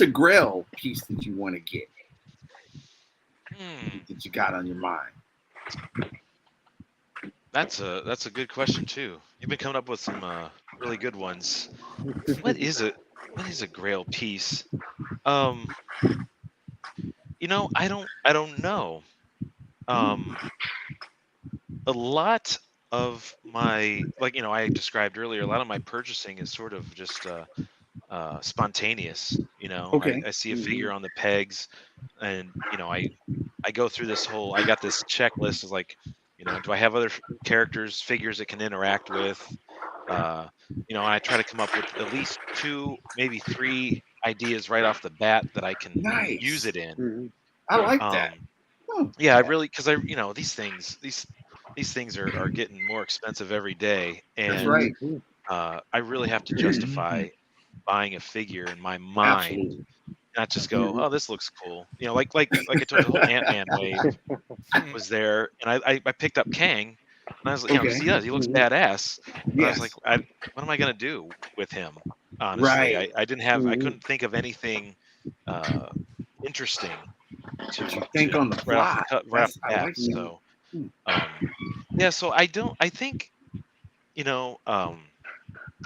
Grail piece that you want to get that you got on your mind? That's a good question too. You've been coming up with some really good ones. What is a Grail piece? I don't know. A lot of my, like, I described earlier, a lot of my purchasing is sort of just spontaneous. Okay. I see a figure on the pegs, and I go through this whole. I got this checklist of, like, do I have other characters, figures it can interact with? And I try to come up with at least 2, maybe 3 ideas right off the bat that I can Nice. use it in. I like that. Yeah, I really, because these things are getting more expensive every day, That's and right. I really have to justify buying a figure in my mind, Absolutely. not just go, oh, this looks cool. Like I told you, the whole Ant-Man wave was there, and I picked up Kang, and I was like, because he looks badass. But I was like, what am I gonna do with him? Honestly, Right. I didn't have, I couldn't think of anything interesting to think on the right off fly. right off the I bat. like that. So, yeah. So I think,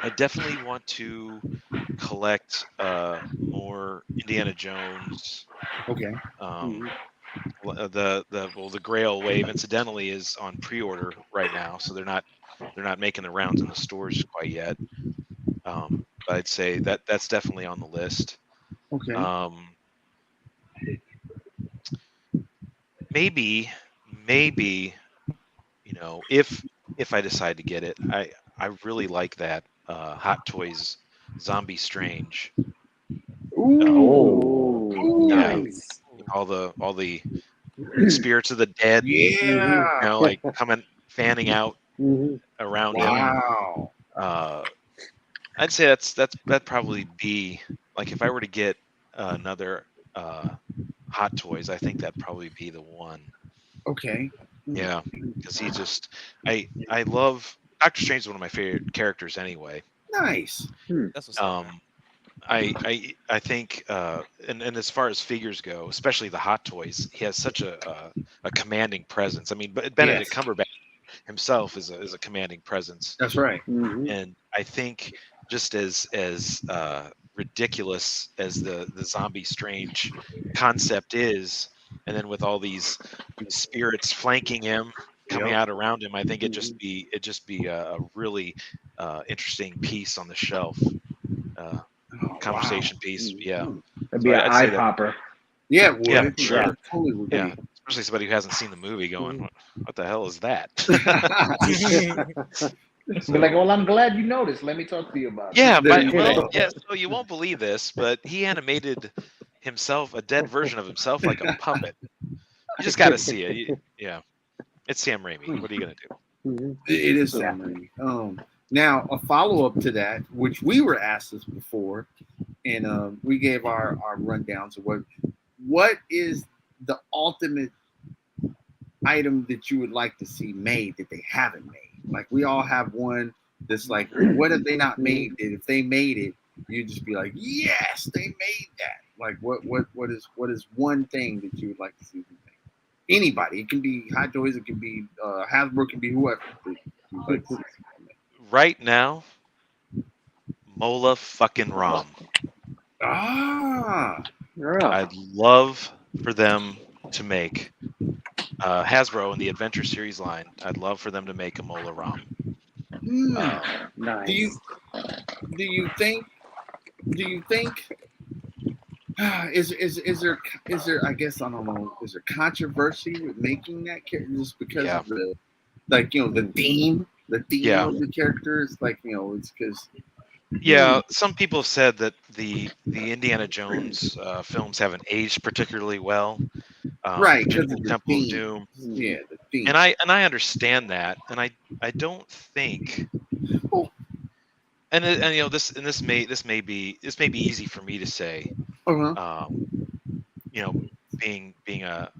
I definitely want to collect more Indiana Jones Okay. The Grail Wave incidentally is on pre-order right now, so they're not making the rounds in the stores quite yet. But I'd say that's definitely on the list. Okay. Maybe, if I decide to get it, I really like that Hot Toys Zombie Strange. Oh, Yeah, nice. all the spirits of the dead, Yeah. like coming fanning out around him. Wow. I'd say that'd probably be like if I were to get another Hot Toys, I think that'd probably be the one. Okay. Yeah, because I love Doctor Strange is one of my favorite characters anyway. Nice. That's what's up. I think and as far as figures go, especially the Hot Toys, he has such a commanding presence. I mean, but Benedict Cumberbatch himself is a commanding presence. That's right. And I think just as ridiculous as the Zombie Strange concept is, and then with all these spirits flanking him, coming out around him, I think it'd just be a really interesting piece on the shelf. Conversation piece, yeah. It'd be an eye popper. Yeah, it would. Yeah, sure. Yeah, totally would Yeah, be. especially somebody who hasn't seen the movie, going, "What the hell is that?" Be like, well, I'm glad you noticed. Let me talk to you about it. Yeah, There you well, go. so you won't believe this, but he animated himself, a dead version of himself, like a puppet. You just got to see it. Yeah, it's Sam Raimi. What are you gonna do? It is Sam Raimi. Now, a follow-up to that, which we were asked this before, and we gave our rundowns of what is the ultimate item that you would like to see made that they haven't made? Like, we all have one that's like, what have they not made that if they made it, you'd just be like, yes, they made that. Like, what is one thing that you would like to see them make? Anybody. It can be Hot Toys, it can be Hasbro, it can be whoever. You'd like to see Right now, Mola fucking Ram. I'd love for them to make Hasbro in the Adventure Series line. I'd love for them to make a Mola Ram. Nice. Do you think is there I guess I don't know, is there controversy with making that character just because of the the theme of the characters, it's because some people have said that the Indiana Jones films haven't aged particularly well, right, because particularly of the Temple of theme. Doom. Yeah, the theme. And I understand that, and I don't think, and this may be easy for me to say, being a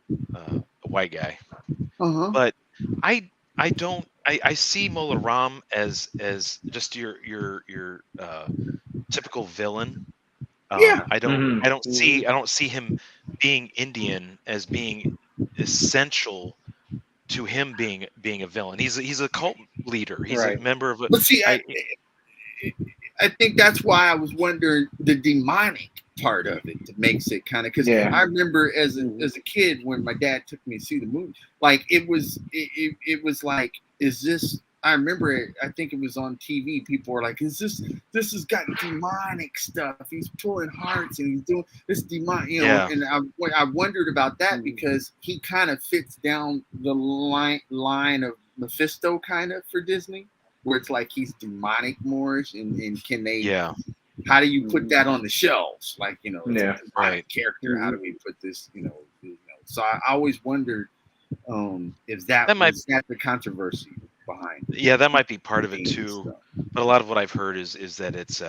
white guy, but I see Mola Ram as just your typical villain. I don't see him being Indian as being essential to him being a villain. He's a cult leader. He's a member of a. But see, I think that's why I was wondering the demonic part of it that makes it kind of, because I remember as a kid when my dad took me to see the movie, like it was like, is this? I remember it. I think it was on TV. People were like, "Is this has got demonic stuff? He's pulling hearts and he's doing this demonic." And I wondered about that because he kind of fits down the line of Mephisto kind of for Disney, where it's like he's demonic Moorish, and can they? Yeah. How do you put that on the shelves? Like, it's a demonic character. How do we put this? So I always wondered if that might be the controversy behind it. Yeah, that might be part of it too. But a lot of what I've heard is that it's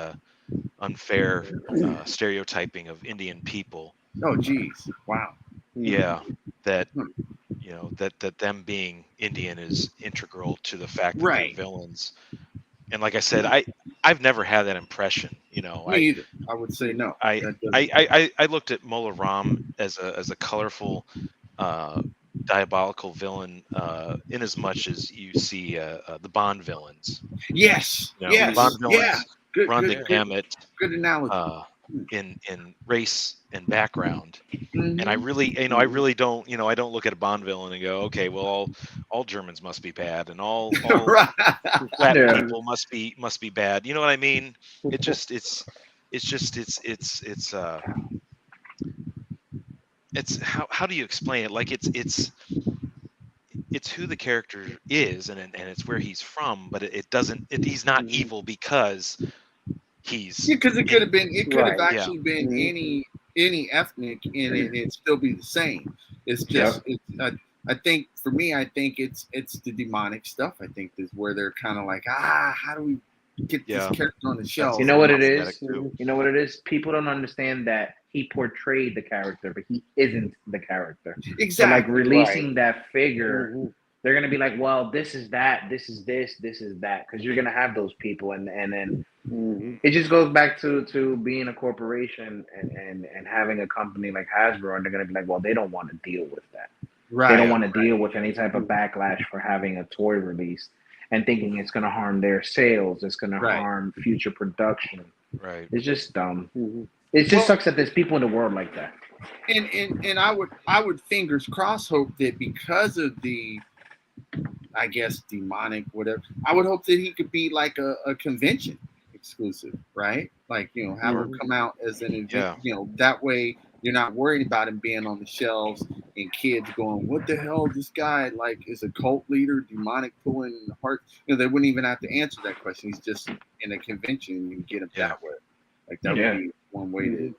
unfair stereotyping of Indian people. Oh, geez! Wow. Yeah, that that them being Indian is integral to the fact that they're villains. And like I said, I've never had that impression. Me either. I would say no. I looked at Mola Ram as a colorful, diabolical villain, in as much as you see the Bond villains. Yes. The Bond villains run the gamut. Good analogy. in race and background. Mhm. And I really, I really don't, I don't look at a Bond villain and go, okay, well, all Germans must be bad, and all Right. Latin Yeah. people must be bad. You know what I mean? It just, it's how do you explain it? Like it's who the character is, and it's where he's from, but it doesn't. He's not evil because he's Yeah, because it could have been. It could have Right. Yeah. actually been any ethnic, and it'd still be the same. It's just. It's. I think for me, I think it's the demonic stuff. I think is where they're kind of like, how do we get this Yeah. character on the shelf? You know what it Problematic is? too. You know what it is? People don't understand that he portrayed the character, but he isn't the character. So like Exactly. releasing that figure, Mhm. they're gonna be like, well, this is that, this is this, this is that, because you're gonna have those people, and then Mhm. it just goes back to being a corporation and having a company like Hasbro, and they're gonna be like, well, they don't want to deal with that. Right. They don't want to deal with any type of backlash for having a toy release and thinking it's going to harm their sales. It's going to Right. harm future production. Right. It's just dumb. Mhm. It just sucks that there's people in the world like that. And I would fingers crossed hope that because of the, I guess, demonic whatever, I would hope that he could be like a convention exclusive, right? Like, have her come out as an event, that way you're not worried about him being on the shelves and kids going, what the hell, this guy like is a cult leader, demonic pulling the heart. They wouldn't even have to answer that question. He's just in a convention and you get him that way. Like that would be one way to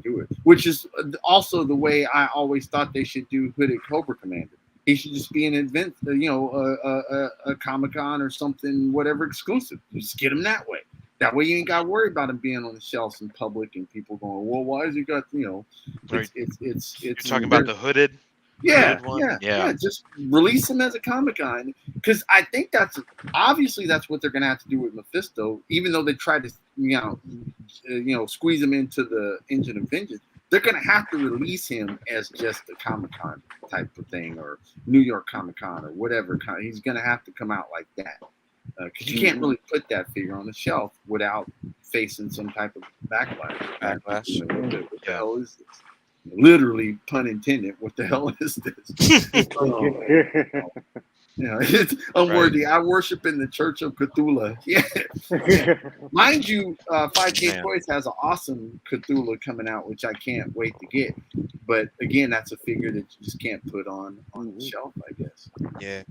do it, which is also the way I always thought they should do Hooded Cobra Commander. He should just be an event, a Comic-Con or something, whatever exclusive. Just get him that way. That way you ain't got to worry about him being on the shelves in public and people going, well, why has he got, Right. it's You're talking about the hooded. Yeah, one? yeah. Just release him as a Comic-Con, because I think that's what they're gonna have to do with Mephisto. Even though they tried to, squeeze him into the Engine of Vengeance, they're gonna have to release him as just a Comic-Con type of thing, or New York Comic-Con, or whatever. He's gonna have to come out like that, because you can't really put that figure on the shelf without facing some type of backlash. What the hell is this? Literally, pun intended. What the hell is this? It's unworthy. Right. I worship in the Church of Cthulhu. Yeah. Mind you, 5K Toys has an awesome Cthulhu coming out, which I can't wait to get. But again, that's a figure that you just can't put on the shelf, I guess. Yeah.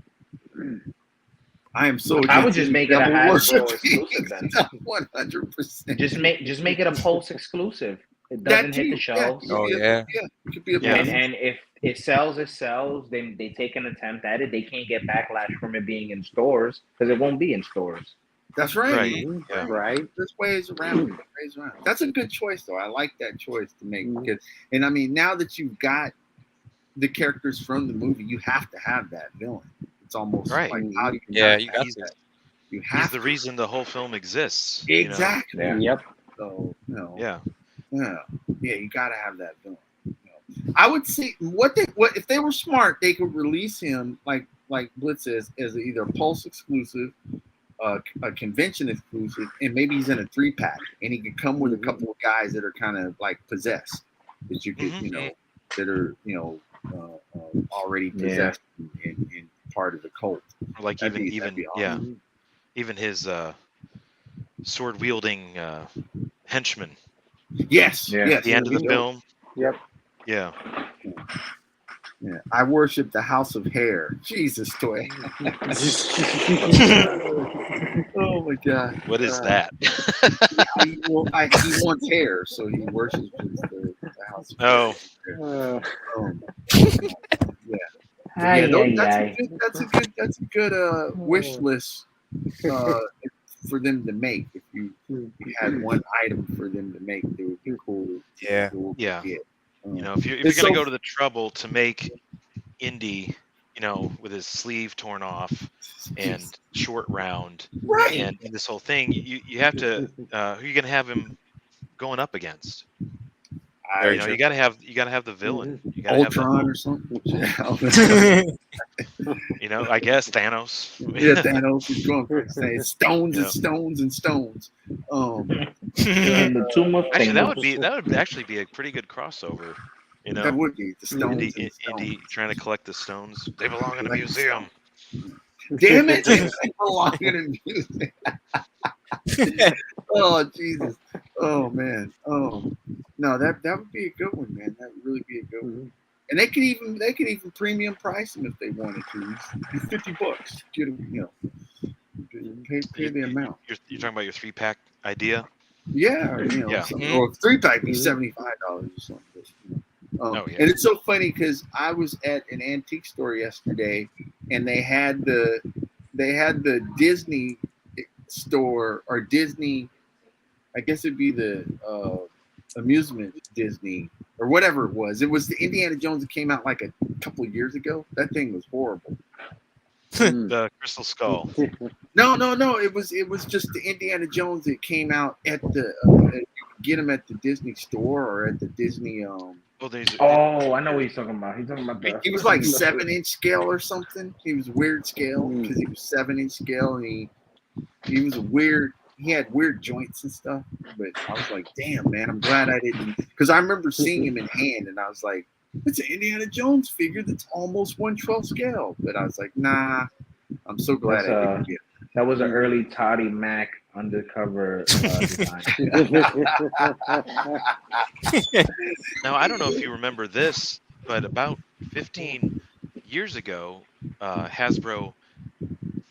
I am so. I would just make it a Hasbro exclusive then. 100%. Just make it a Pulse exclusive. It doesn't hit the shelves. Yeah. It could be a and if it sells, it sells. They take an attempt at it. They can't get backlash from it being in stores because it won't be in stores. That's right. Right. There's ways around. That's a good choice, though. I like that choice to make. Because, and I mean, now that you've got the characters from the movie, you have to have that villain. It's almost like how do you you got that? He's the reason the whole film exists. Exactly. Yep. So Yeah, you got to have that villain. I would say what if they were smart, they could release him like Blitz says as either a Pulse exclusive, a convention exclusive, and maybe he's in a 3-pack, and he could come with a couple of guys that are kind of like possessed, that you could that are already possessed and part of the cult. Or like even his sword wielding henchman. Yes. At the end of the film. Yep. Yeah. I worship the House of Hair. Jesus, Toy. Oh my God. What is that? He wants hair, so he worships the House of Hair. That's a good wish list for them to make. If you had one item for them to make, it would be cool. Yeah. If you're gonna go to the trouble to make Indy, with his sleeve torn off and short round, right, and this whole thing, you have to. Who are you gonna have him going up against? Very You know, true. you gotta have the villain. Mm-hmm. You gotta have Ultron or something. you know, I guess Thanos. Yeah, Thanos is going for saying stones and Yeah. stones and stones. In the tomb of Actually, Thanos. that would actually be a pretty good crossover. You That know, would be the stones and Indy stones. trying to collect the stones. They belong in a Collect the museum. Damn it! They belong in a museum. Oh Jesus! Oh man! Oh no, that would be a good one, man. That would really be a good one. And they could even premium price them if they wanted to. It's $50. Get them, pay the amount. You're talking about your 3-pack idea? Yeah, Yeah. or 3-pack be $75 or something. Oh yeah. And it's so funny because I was at an antique store yesterday, and they had the Disney store, or Disney, I guess it'd be the amusement Disney or whatever it was. It was the Indiana Jones that came out like a couple of years ago. That thing was horrible. The Crystal Skull. No. It was just the Indiana Jones that came out at the get them at the Disney store or at the Disney. Oh, I know what he's talking about. He's talking about the. He was like 7-inch scale or something. He was weird scale because he was 7-inch scale, and he was a weird. He had weird joints and stuff. But I was like, damn, man, I'm glad I didn't, because I remember seeing him in hand, and I was like, it's an Indiana Jones figure that's almost 1/12 scale. But I was like, nah, I'm so glad I didn't get it. That was an early Toddy Mac undercover design. Now I don't know if you remember this, but about 15 years ago, Hasbro,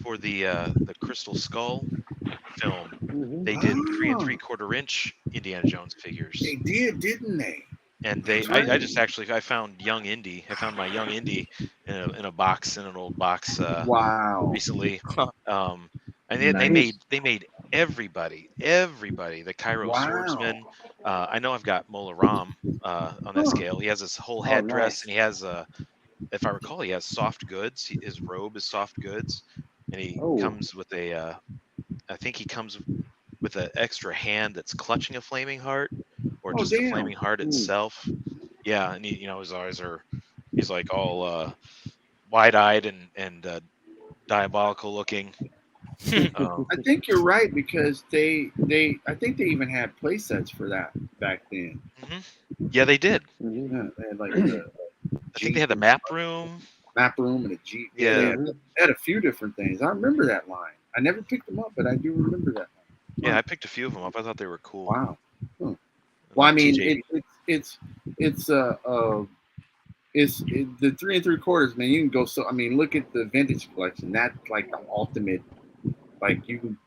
for the Crystal Skull film, they did 3 3/4-inch Indiana Jones figures. They did, didn't they? And I found young Indy. I found my young Indy in a box, in an old box. Wow. Recently. And they made everybody, the Cairo swordsman. I know I've got Mola Ram on that scale. He has this whole headdress, and he has if I recall, he has soft goods. His robe is soft goods, and he comes with I think he comes with an extra hand that's clutching a flaming heart, or just a flaming heart itself. Yeah, and his eyes he's like all wide-eyed and diabolical looking. I think you're right, because I think they even had play sets for that back then. Yeah, they did. Yeah, they had like I think they had the map room and a Jeep. Yeah, they had a few different things. I remember that line. I never picked them up, but I do remember that line. Yeah, I picked a few of them up. I thought they were cool. Wow. Well, I mean, it's the 3 3/4, man. You can go look at the vintage collection. That's like the ultimate. Like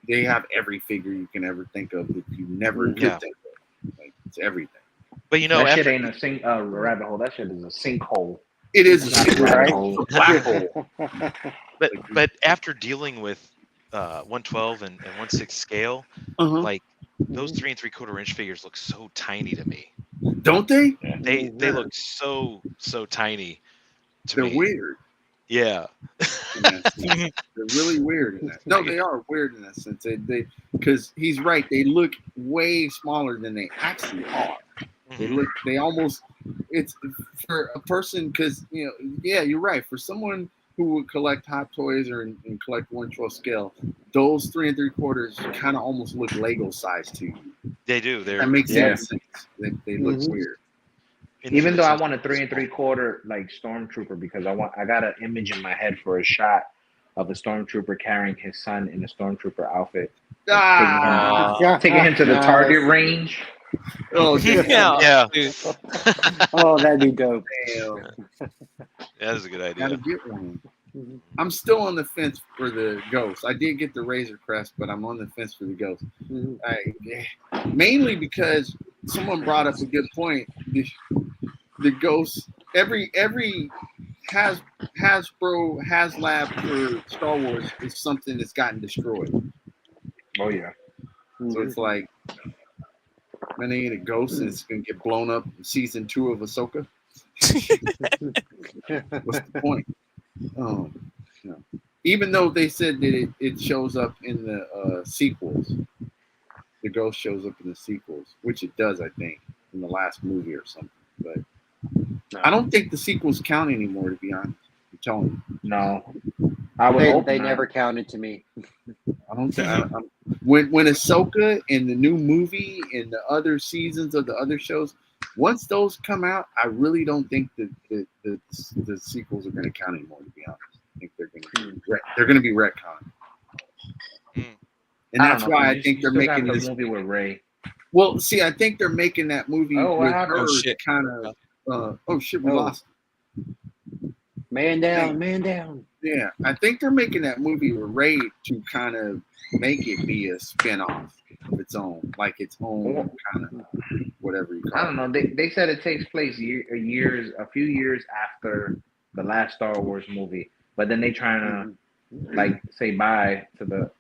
they have every figure you can ever think of that you never could think of. Like, it's everything. But that shit ain't a rabbit hole. That shit is a sinkhole. It is a rabbit hole. Black hole. But after dealing with 1/12 and 1/6 scale, like those 3 3/4-inch figures look so tiny to me. Don't they? They look so tiny to me. They're weird. Yeah. They're really weird in that. No, they are weird in that sense. They because he's right. They look way smaller than they actually are. They almost, it's for a person, because you're right. For someone who would collect Hot Toys and collect 1/12 scale, those 3 3/4 kind of almost look Lego size to you. They do. That makes sense. They look weird. Even though I want a 3 3/4 like Stormtrooper, because I got an image in my head for a shot of a Stormtrooper carrying his son in a Stormtrooper outfit, taking him to the target range. Oh yeah. Oh, that'd be dope. Damn. That is a good idea. Gotta get one. I'm still on the fence for the Ghost. I did get the Razor Crest, but I'm on the fence for the Ghost. Mainly because someone brought up a good point. The Ghost, every Hasbro HasLab for Star Wars is something that's gotten destroyed. Oh yeah. So it's like, when they get a Ghost and it's gonna get blown up in season 2 of Ahsoka. What's the point? Even though they said that it shows up in the sequels, the Ghost shows up in the sequels, which it does, I think. in the last movie or something. But I don't think the sequels count anymore, to be honest. I'm telling you. No, I would hope They not. never counted to me. I don't think when Ahsoka and the new movie and the other seasons of the other shows, once those come out, I really don't think that the sequels are going to count anymore. To be honest, I think they're going to be retconned, and that's why I think they're making this movie with Rey. Well, see, I think they're making that movie with her kind of. Oh shit, we lost. Man down, man down. Yeah, I think they're making that movie with Rey to kind of make it be a spinoff of its own, like its own kind of whatever you call it. I don't know. They said it takes place a few years after the last Star Wars movie, but then they trying to like say bye to the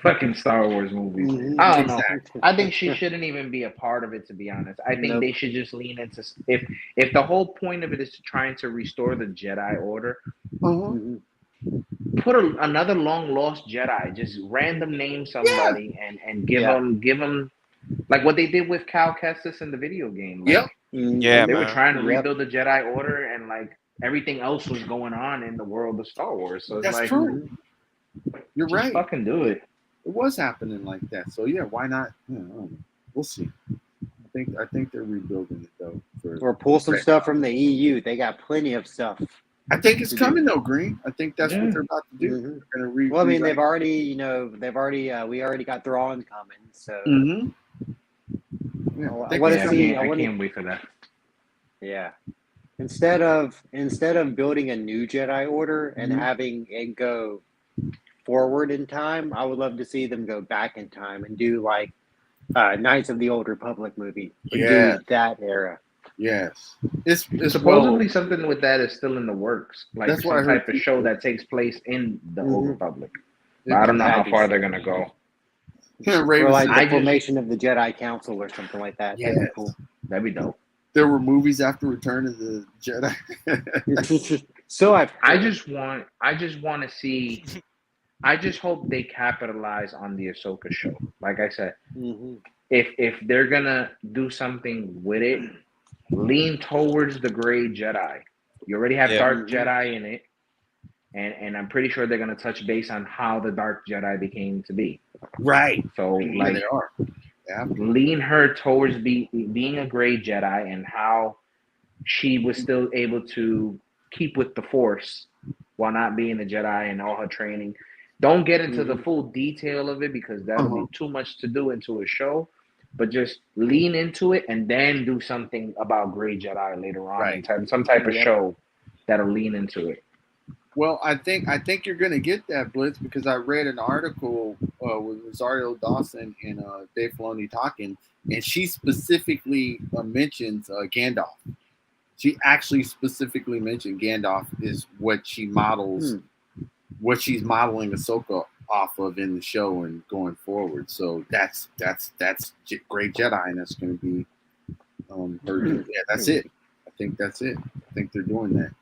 fucking Star Wars movies. I don't know. I think she shouldn't even be a part of it, to be honest. I think they should just lean into if the whole point of it is trying to restore the Jedi Order. Put another long lost Jedi, just random name somebody and give them like what they did with Cal Kestis in the video game. Like, they were trying to rebuild the Jedi Order, and like everything else was going on in the world of Star Wars. So that's like, true. You're just right. Fucking do it. It was happening like that. So yeah, why not? We'll see. I think they're rebuilding it though. Or pull some stuff from the EU. They got plenty of stuff. I think it's coming though, Green. I think that's what they're about to do. They're gonna well, I mean, we already got Thrawn coming. So yeah, I can't wait for that. Yeah. Instead of building a new Jedi Order and having it go forward in time, I would love to see them go back in time and do like Knights of the Old Republic movie. Do that era. Yes, it's supposedly something with that is still in the works. Like that's some type of show that takes place in the Old Republic. But I don't know how far they're gonna go. Or like the formation of the Jedi Council or something like that. Yeah, that'd be cool. That'd be dope. There were movies after Return of the Jedi. So I just want to see. I just hope they capitalize on the Ahsoka show. Like I said, if they're gonna do something with it, lean towards the Gray Jedi. You already have Dark Jedi in it, and I'm pretty sure they're gonna touch base on how the Dark Jedi became to be. Right. So like they are. Lean her towards being a Gray Jedi and how she was still able to keep with the Force while not being a Jedi and all her training. Don't get into the full detail of it because that'll be too much to do into a show. But just lean into it and then do something about Gray Jedi later on. Some type of show that'll lean into it. Well, I think you're going to get that, Blitz, because I read an article with Rosario Dawson and Dave Filoni talking, and she specifically mentions Gandalf. She actually specifically mentioned Gandalf is what she models, what she's modeling Ahsoka off of in the show and going forward. So that's Great Jedi, and that's going to be her. Yeah, that's it. I think that's it. I think they're doing that.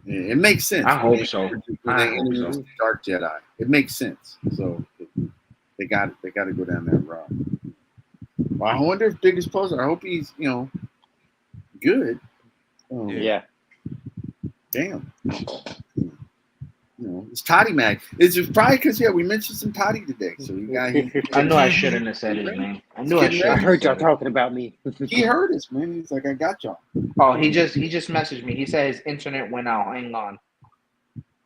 It makes sense. I hope so. Dark Jedi. It makes sense. So they got to go down that route. Well, I wonder if Biggest Poser. I hope he's good. Yeah. Damn. It's Toddy Mag. It's probably because we mentioned some Toddy today. So you got. I know I shouldn't have said his name. I heard y'all talking about me. He heard us, man. He's like, I got y'all. Oh, he just messaged me. He said his internet went out. Hang on.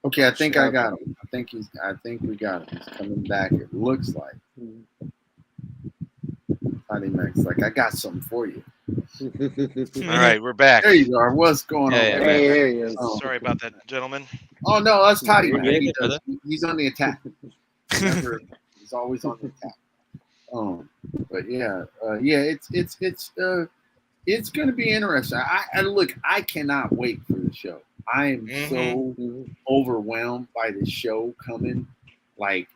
Okay, I think I got him. I think we got him. He's coming back. It looks like. Toddy Mag's like, I got something for you. All right, we're back. There you are. What's going on? Hey, there he is. Sorry about that, gentlemen. Oh no, that's Toddy Mag. He's on the attack. He's always on the attack. But it's going to be interesting. I look, I cannot wait for the show. I am so overwhelmed by the show coming. Like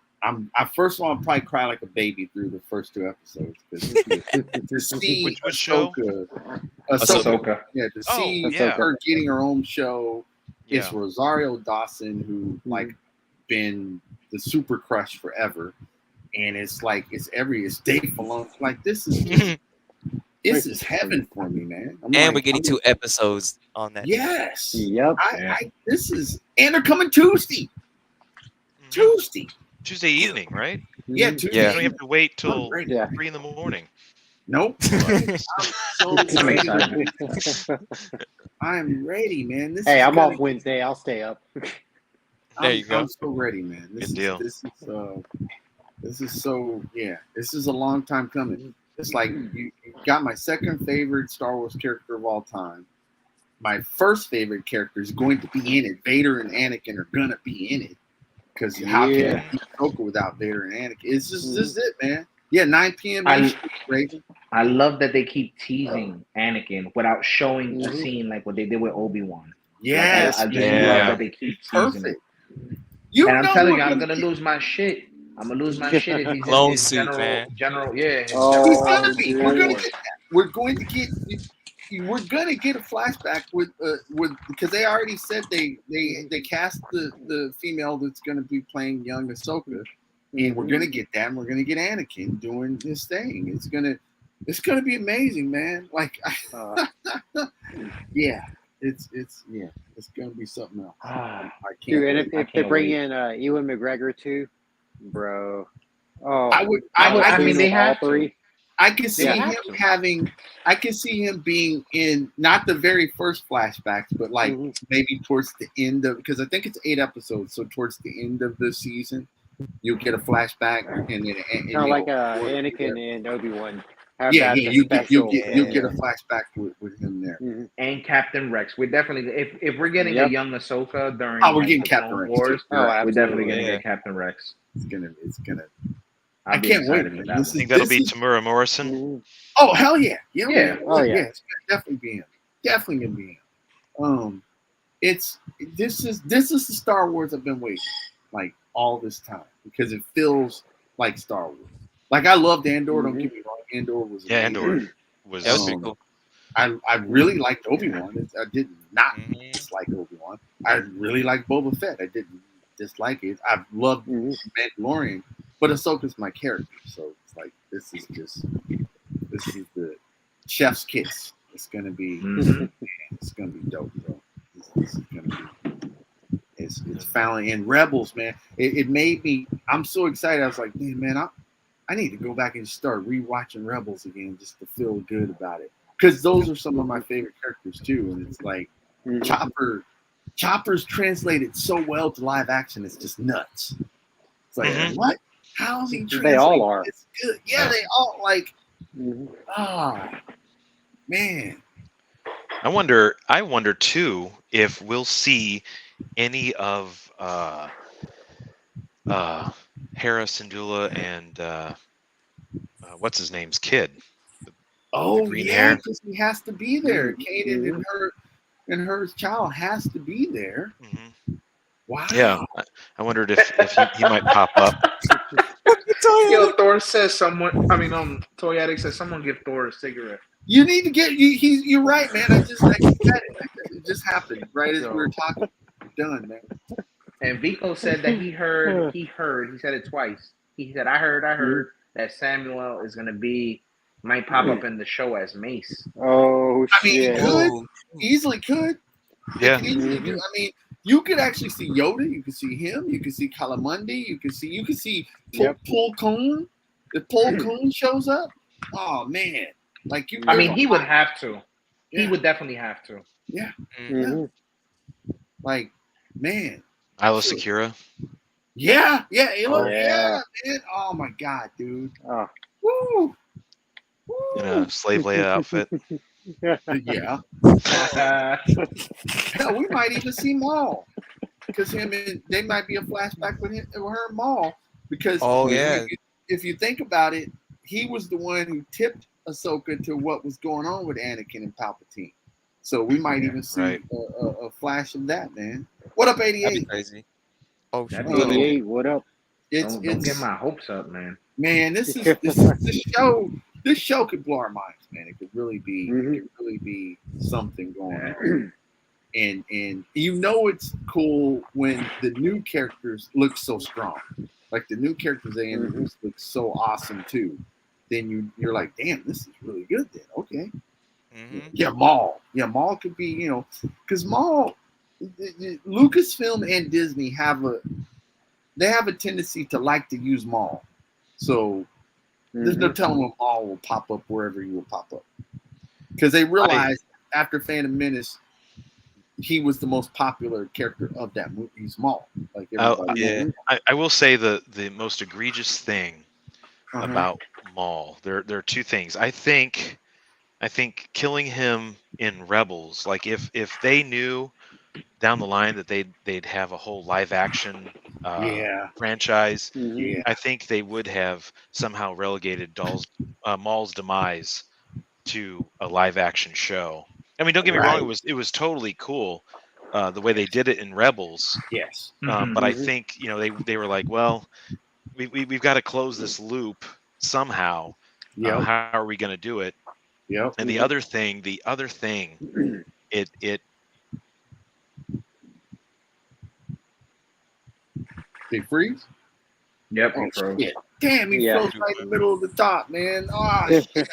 first of all, I'm probably cry like a baby through the first 2 episodes to see which show? Ahsoka. Yeah, to see her getting her own show. Yeah. It's Rosario Dawson who been the super crush forever, and it's Dave Filoni. Like this is this is heaven for me, man. And we're getting 2 episodes on that. Yes. Yep. This is, and they're coming Tuesday. Tuesday evening, right? Yeah, Mhm. Tuesday. Yeah. You don't have to wait till Yeah. 3 in the morning. Nope. I'm so I'm ready. excited. I'm ready, man. This Hey, is I'm gonna- off Wednesday. I'll stay up. There you go. I'm so ready, man. Good deal. This is so, yeah. This is a long time coming. It's like you got my second favorite Star Wars character of all time. My first favorite character is going to be in it. Vader and Anakin are gonna be in it. Because how can Yeah. it be Ahsoka without Vader and Anakin? It's just this is it, man. Yeah, 9 p.m. Raven. I love that they keep teasing Anakin without showing a Mhm. scene like what they did with Obi-Wan. Yes, I just man. love that they keep teasing Perfect. it. You And I'm know telling we're you, I'm gonna get- lose my shit. I'm gonna lose my shit if he's Clone in his suit, man. general, yeah. His Oh, He's general gonna be. dude. We're gonna get that. We're going to get a flashback with because they already said they cast the female that's going to be playing young Ahsoka, and we're gonna get that. And we're gonna get Anakin doing his thing. It's gonna be amazing, man. Like, yeah, it's gonna be something else. I can't. Dude, and wait. if they bring in Ewan McGregor too, bro. Oh, I mean, they have all three. I can see They him have to. having. I can see him being in not the very first flashbacks, but like maybe towards the end of, because I think it's 8 episodes. So towards the end of the season, you'll get a flashback, and then Kind of like Anakin and Obi-Wan. Yeah, you'll get Yeah. a flashback with him there. Mhm. and Captain Rex. We're definitely if we're getting a young Ahsoka during Oh, we're getting the Captain Clone Rex. Wars, Too. we're definitely gonna Yeah. get Captain Rex. It's gonna. I'll I be can't wait, excited man. for that This I one. think that'll this be is- Tamura Morrison. Mhm. Oh hell yeah! Yeah. Oh, yeah. It's gonna definitely be him. Definitely gonna be him. This is the Star Wars I've been waiting like all this time because it feels like Star Wars. Like I loved Andor. Don't get me wrong. Andor was Yeah, amazing. Andor was. That was pretty cool. I really liked Obi-Wan. I did not Mhm. dislike Obi-Wan. I really liked Boba Fett. I didn't dislike it. I loved Mandalorian, but Ahsoka's my character, so it's like this is the chef's kiss. It's gonna be it's gonna be dope, bro. This is gonna be it's finally in Rebels, man. It made me. I'm so excited. I was like, man, I need to go back and start rewatching Rebels again just to feel good about it. Because those are some of my favorite characters too, and it's like Chopper's translated so well to live action. It's just nuts. It's like what? How's he translated? They all are. It's good. Yeah, they all like. Mhm. Man. I wonder too if we'll see any of Hera Syndulla and what's his name's kid. Oh green yeah, hair. because he has to be there. Kaden and her child has to be there. Mm-hmm. Wow. Yeah, I wondered if he might pop up. Yo, Thor says someone. I mean, Toy Addict says someone give Thor a cigarette. You need to get you're right, man. I just said it. It just happened right as we were talking. Done, man. And Vico said that he said it twice. He said, I heard that Samuel is gonna might pop up in the show as Mace. Oh I mean, shit! he could easily could. Yeah. Could easily do. I mean, you could actually see Yoda. You could see him. You could see Calamundi. You could see Pol Koon. If Pol Koon shows up, oh man, like you. I mean, he would have to. Yeah. He would definitely have to. Yeah. Mhm. Like, man. Isla Secura. Yeah. Oh, yeah, man. Oh my god, dude. Oh. Woo. In a slave Leia outfit. Yeah. Hell, we might even see Maul. Because they might be a flashback with her and Maul. Because if you think about it, he was the one who tipped Ahsoka to what was going on with Anakin and Palpatine. So we might even see a flash of that, man. What up, 88? That'd be crazy. Oh, shit. 88, what up? Don't get my hopes up, man. Man, this show. This show could blow our minds, man. It could really be. It could really be something going on. And you know it's cool when the new characters look so strong. Like the new characters they introduced look so awesome too. then you're like, damn, this is really good. Then okay, Mm-hmm. yeah, Maul could be, because Maul, Lucasfilm and Disney have a tendency to like to use Maul, so there's no telling when Maul will pop up wherever he will pop up, because they realized after Phantom Menace he was the most popular character of that movie. He's Maul, like everybody. Yeah. I will say the most egregious thing Uh-huh. about Maul. There are two things. I think killing him in Rebels, like if they knew down the line that they'd have a whole live action Yeah. franchise, Yeah. I think they would have somehow relegated Maul's demise to a live action show. I mean, don't get me wrong, it was totally cool the way they did it in Rebels. Yes. But I think they were like, well, we've got to close this loop somehow. Yep. How are we going to do it? Yep. And the other thing, it They freeze. Yep. Oh he froze. shit! Damn, he Yeah. froze right in the middle of the top, man. Oh shit!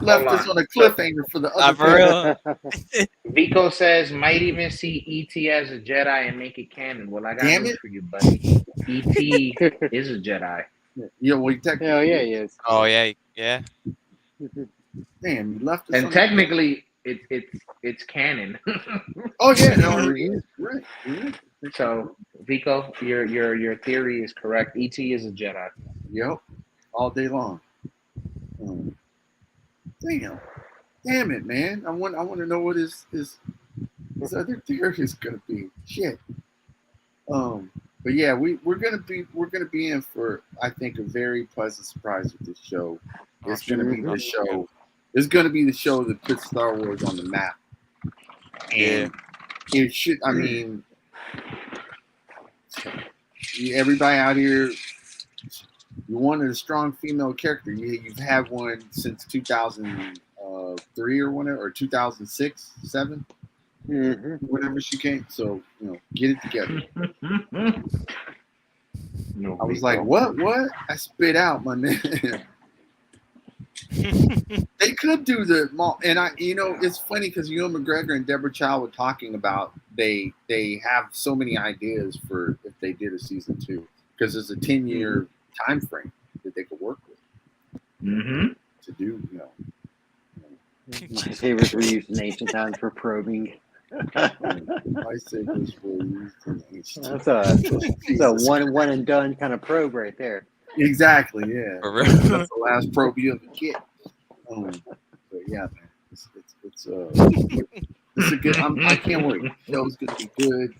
Left us on a cliffhanger for the Ah, other. for thing. real? Vico says might even see ET as a Jedi and make it canon. Well, I got Damn news it. for you, buddy. ET is a Jedi. Yeah, well, he technically. Hell yeah, he is. Oh yeah, yeah. Damn, you left us. And on technically, it's canon. Oh yeah, no, you're right. You're right. So Vico, your theory is correct. ET is a Jedi. Yep, all day long. Damn it, man! I want to know what his other theory is gonna be. Shit. But yeah, we're gonna be in for, I think, a very pleasant surprise with this show. It's gonna be the show. It's gonna be the show that puts Star Wars on the map. And it should. I mean, everybody out here, you wanted a strong female character. You've had one since 2003 or whatever, or 2006, 7, whenever she came. So get it together. No, I was Vico. like, what? I spit out, my man. They could do the Maul, and it's funny because Ewan McGregor and Deborah Chow were talking about they have so many ideas for if they did a season 2, because there's a 10-year time frame that they could work with to do. My favorite reuse in ancient times for probing. Lightsabers were used in ancient That's times. a one and done kind of probe right there. Exactly, yeah. For real. That's the last probe you ever get. But yeah, man, it's a good. I can't wait. The show's gonna be good.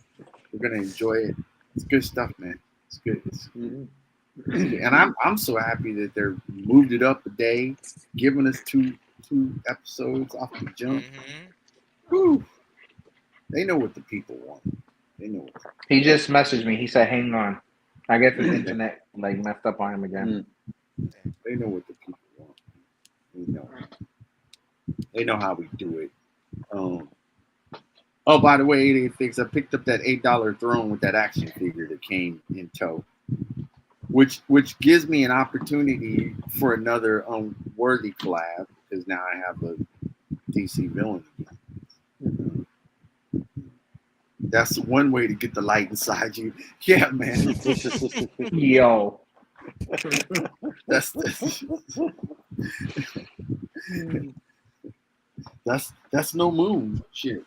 We're gonna enjoy it. It's good stuff, man. It's good. And I'm so happy that they're moved it up a day, giving us two episodes off the jump. Whew. They know what the people want. They know. He just messaged me. He said, "Hang on." I guess his internet messed up on him again. They know what the people want. They know how we do it. Oh, by the way, 88 I picked up that $8 throne with that action figure that came in tow, which gives me an opportunity for another worthy collab, because now I have a DC villain again. That's one way to get the light inside you. Yeah, man. Yo. That's no moon. Shit.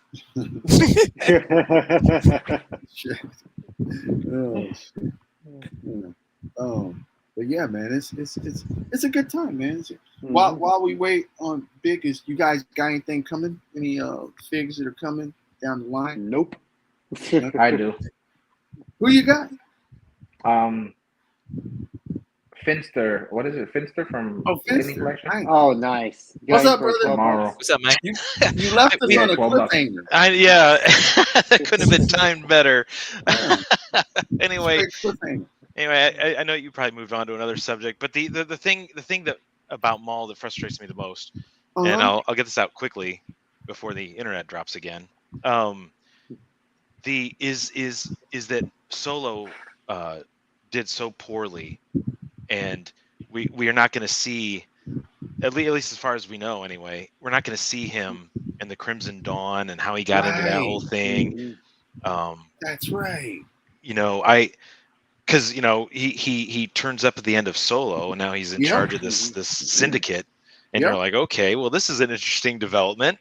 Shit. Oh, shit. But yeah, man, it's a good time, man. While we wait on biggest, you guys got anything coming? Any figs that are coming down the line? Nope. I do. Who you got? Finster. What is it? Finster from Finster. Disney Collection? Nice. Oh, nice. What's up, brother? Tomorrow. What's up, man? You left us on a cliffhanger. that couldn't have been timed better. Anyway, Cliffhanger. I know you probably moved on to another subject, but the thing that about Maul that frustrates me the most, and I'll get this out quickly before the internet drops again. Is that Solo did so poorly, and we are not going to see at least as far as we know anyway, we're not going to see him in the Crimson Dawn and how he got into that whole Right. thing. That's right. You know, because he turns up at the end of Solo, and now he's in Yeah. charge of this syndicate, and Yeah. you're like, okay, well, this is an interesting development.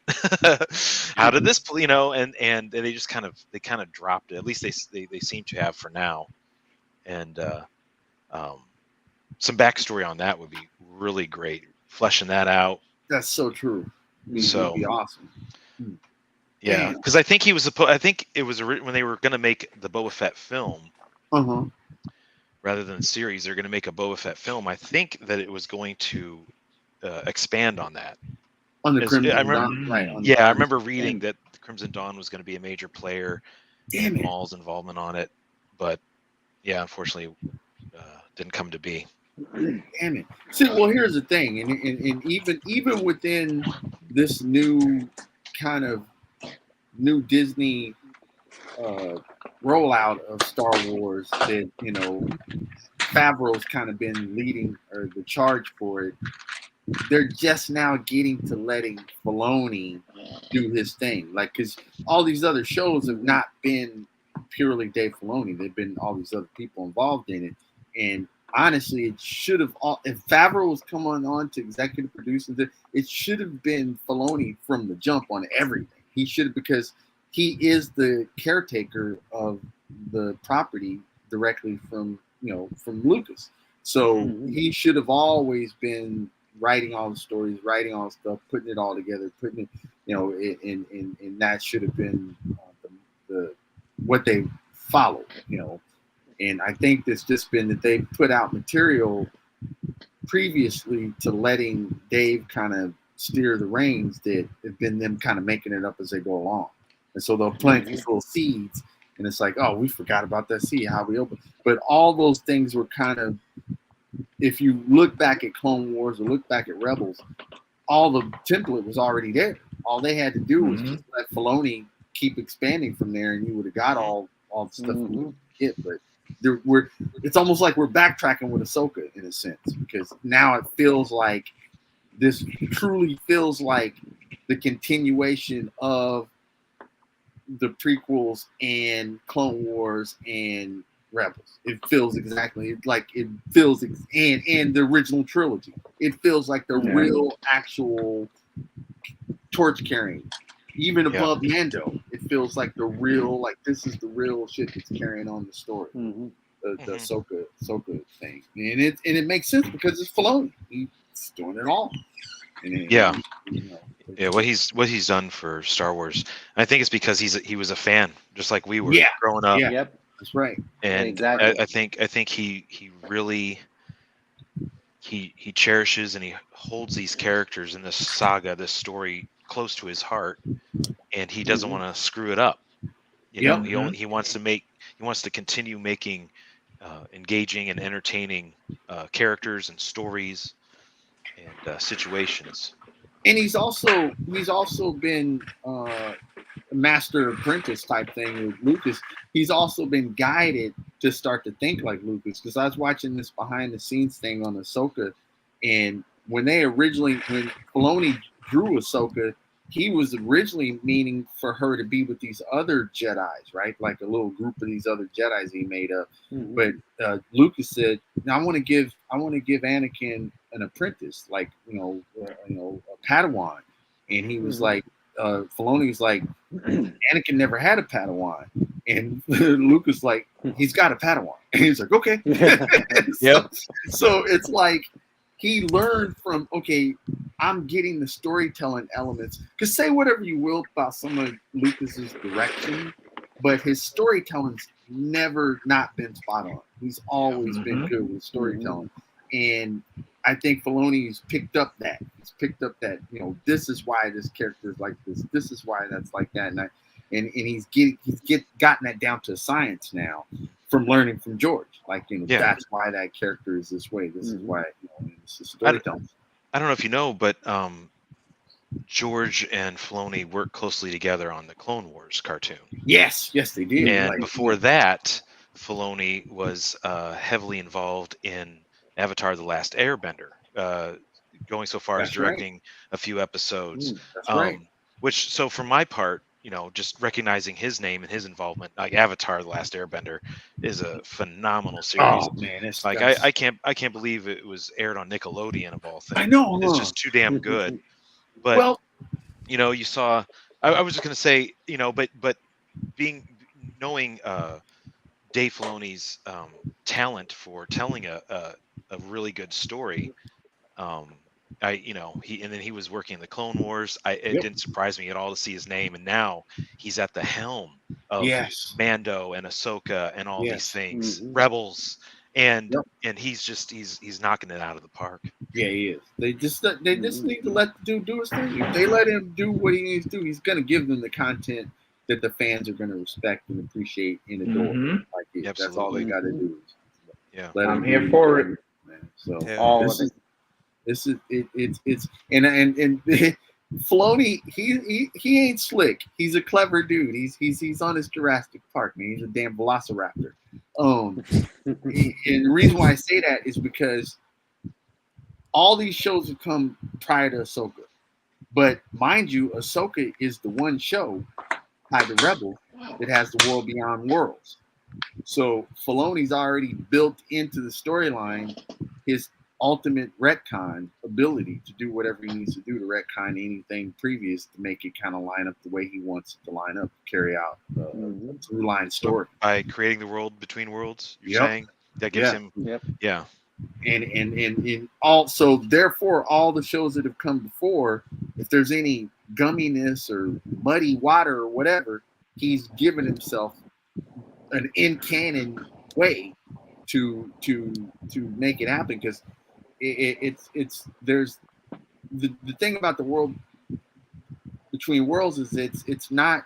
How did this, and they just kind of dropped it. At least they seem to have for now, and some backstory on that would be really great, fleshing that out. That's so true. So It'd be awesome. Yeah, Damn. because I think he was supposed. I think it was when they were going to make the Boba Fett film. Rather than a series, they're going to make a Boba Fett film. I think that it was going to expand on that. On the Crimson I remember, Dawn, right? I remember reading that the Crimson Dawn was going to be a major player Damn in it. Maul's involvement on it, but yeah, unfortunately, didn't come to be. Damn it. See, well, here's the thing, and even within this new kind of new Disney rollout of Star Wars, that Favreau's kind of been leading or the charge for it. They're just now getting to letting Filoni do his thing, like, because all these other shows have not been purely Dave Filoni. They've been all these other people involved in it, and honestly, it should have all. If Favreau was coming on to executive producers, it should have been Filoni from the jump on everything. He should have, because he is the caretaker of the property directly from from Lucas. So he should have always been writing all the stories, writing all the stuff, putting it all together, putting it, and that should have been the what they followed, And I think it's just been that they put out material previously to letting Dave kind of steer the reins that have been them kind of making it up as they go along. And so they'll plant these little seeds, and it's like, oh, we forgot about that seed, how we open. But all those things were kind of, if you look back at Clone Wars or look back at Rebels, all the template was already there. All they had to do was just let Filoni keep expanding from there, and you would have got all the stuff you get. But it's almost like we're backtracking with Ahsoka in a sense, because now it feels like this truly feels like the continuation of the prequels and Clone Wars and Rebels. It feels exactly like it feels, and the original trilogy. It feels like the real actual torch carrying. Even above Mando, it feels like the real, like this is the real shit that's carrying on the story. The Ahsoka thing. And it makes sense because it's Filoni. He's doing it all. What he's done for Star Wars, I think it's because he was a fan, just like we were growing up. Yep, that's right. And exactly. I think he really he cherishes and he holds these characters in this saga, this story close to his heart, and he doesn't want to screw it up. He wants to continue making engaging and entertaining characters and stories and situations. And he's also been a master apprentice type thing with Lucas. He's also been guided to start to think like Lucas, because I was watching this behind the scenes thing on Ahsoka, and when Filoni drew Ahsoka, he was originally meaning for her to be with these other Jedis, right? Like a little group of these other Jedis he made up. But Lucas said, "Now I want to give Anakin an apprentice, like a Padawan." And he was like, Filoni was like, "Anakin never had a Padawan," and Lucas like, "He's got a Padawan," and he's like, "Okay." So it's like he learned from, okay, I'm getting the storytelling elements. Because say whatever you will about some of Lucas's direction, but his storytelling's never not been spot on. He's always been good with storytelling. And I think Filoni's picked up that. He's picked up that, this is why this character is like this. This is why that's like that. And he's gotten that down to science now from learning from George. Like, that's why that character is this way. This is why, it's a storytelling. I don't know if you know, but George and Filoni worked closely together on the Clone Wars cartoon. Yes, they did. And before that, Filoni was heavily involved in Avatar: The Last Airbender, going so far as That's right. directing a few episodes. That's right. Which, so for my part, just recognizing his name and his involvement, like Avatar: The Last Airbender, is a phenomenal series. Oh man, it's Like I can't believe it was aired on Nickelodeon of all things. I know. It's just too damn good. But Well, you saw. I was just gonna say, but knowing Dave Filoni's talent for telling a really good story. He was working in the Clone Wars. It Yep. didn't surprise me at all to see his name, and now he's at the helm of yes, Mando and Ahsoka and all these Yes. things, Mhm. Rebels, and Yep. and he's knocking it out of the park. yeah, he is. They just need to let the dude do his thing. If Mm-hmm. they let him do what he needs to do, he's gonna give them the content that the fans are gonna respect and appreciate and adore. Mhm. Like it. That's Absolutely. all they got to do. Yeah. Let I'm him here do for what it. man. So All this of is it's and Filoni, he ain't slick. He's a clever dude. He's on his Jurassic Park, man. He's a damn velociraptor. And the reason why I say that is because all these shows have come prior to Ahsoka. But mind you, Ahsoka is the one show by the Rebel that has the World Beyond Worlds. So Filoni's already built into the storyline his ultimate retcon ability to do whatever he needs to do to retcon anything previous to make it kind of line up the way he wants it to line up, to carry out a through line story. By creating the world between worlds, you're Yep. saying that gives Yeah. him, Yep. yeah, And also therefore all the shows that have come before, if there's any gumminess or muddy water or whatever, he's given himself an in canon way to make it happen, because it's there's the thing about the world between worlds is it's not,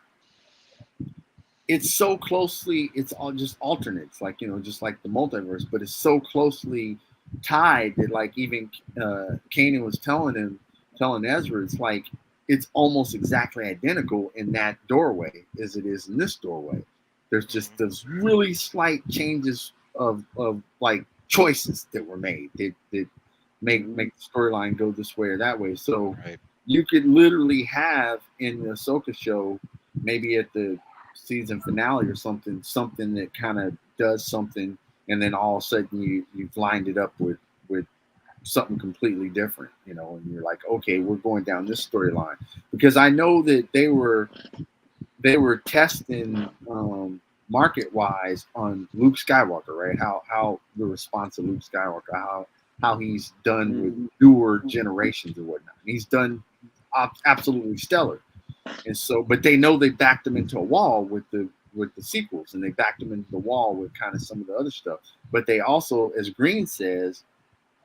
it's so closely, it's all just alternates, like just like the multiverse, but it's so closely tied that like even Kanan was telling Ezra, it's like it's almost exactly identical in that doorway as it is in this doorway. There's just those really slight changes of like choices that were made that make the storyline go this way or that way. So right. you could literally have in the Ahsoka show, maybe at the season finale or something that kind of does something, and then all of a sudden you've lined it up with something completely different, and you're like, okay, we're going down this storyline, because I know that they were testing market wise on Luke Skywalker, right? How the response of Luke Skywalker, how he's done with newer generations or whatnot. And he's done absolutely stellar. And so, but they know they backed him into a wall with the sequels, and they backed him into the wall with kind of some of the other stuff. But they also, as Green says,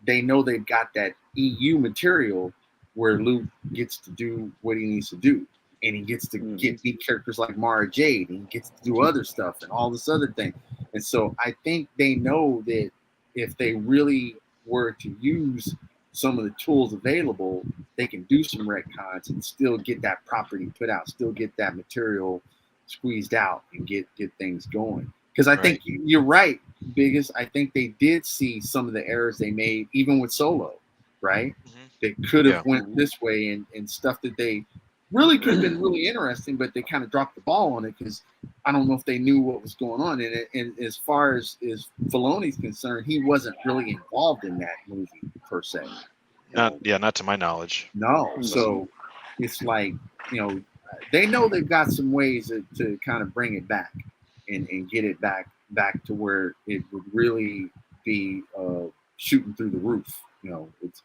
they know they've got that EU material where Luke gets to do what he needs to do, and he gets to meet characters like Mara Jade, and he gets to do other stuff and all this other thing. And so I think they know that if they really were to use some of the tools available, they can do some retcons and still get that property put out, still get that material squeezed out, and get things going. Because I think you're right, Biggest. I think they did see some of the errors they made, even with Solo, right? They could have went this way, and stuff that they really could have been really interesting, but they kind of dropped the ball on it because I don't know if they knew what was going on. And as far as Filoni's concerned, he wasn't really involved in that movie per se. Not to my knowledge. No. So it's like, they know they've got some ways to kind of bring it back and get it back to where it would really be shooting through the roof. It's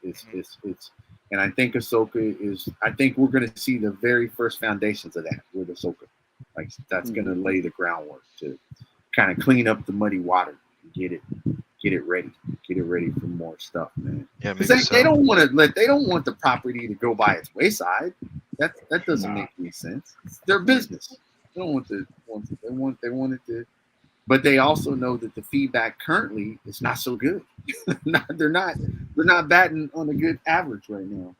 and I think Ahsoka is. I think we're going to see the very first foundations of that with Ahsoka. Like that's going to lay the groundwork to kind of clean up the muddy water, and get it ready for more stuff, man. Yeah, because they don't want the property to go by its wayside. That doesn't make any sense. It's their business. They don't want they want it to. But they also know that the feedback currently is not so good. They're not batting on a good average right now.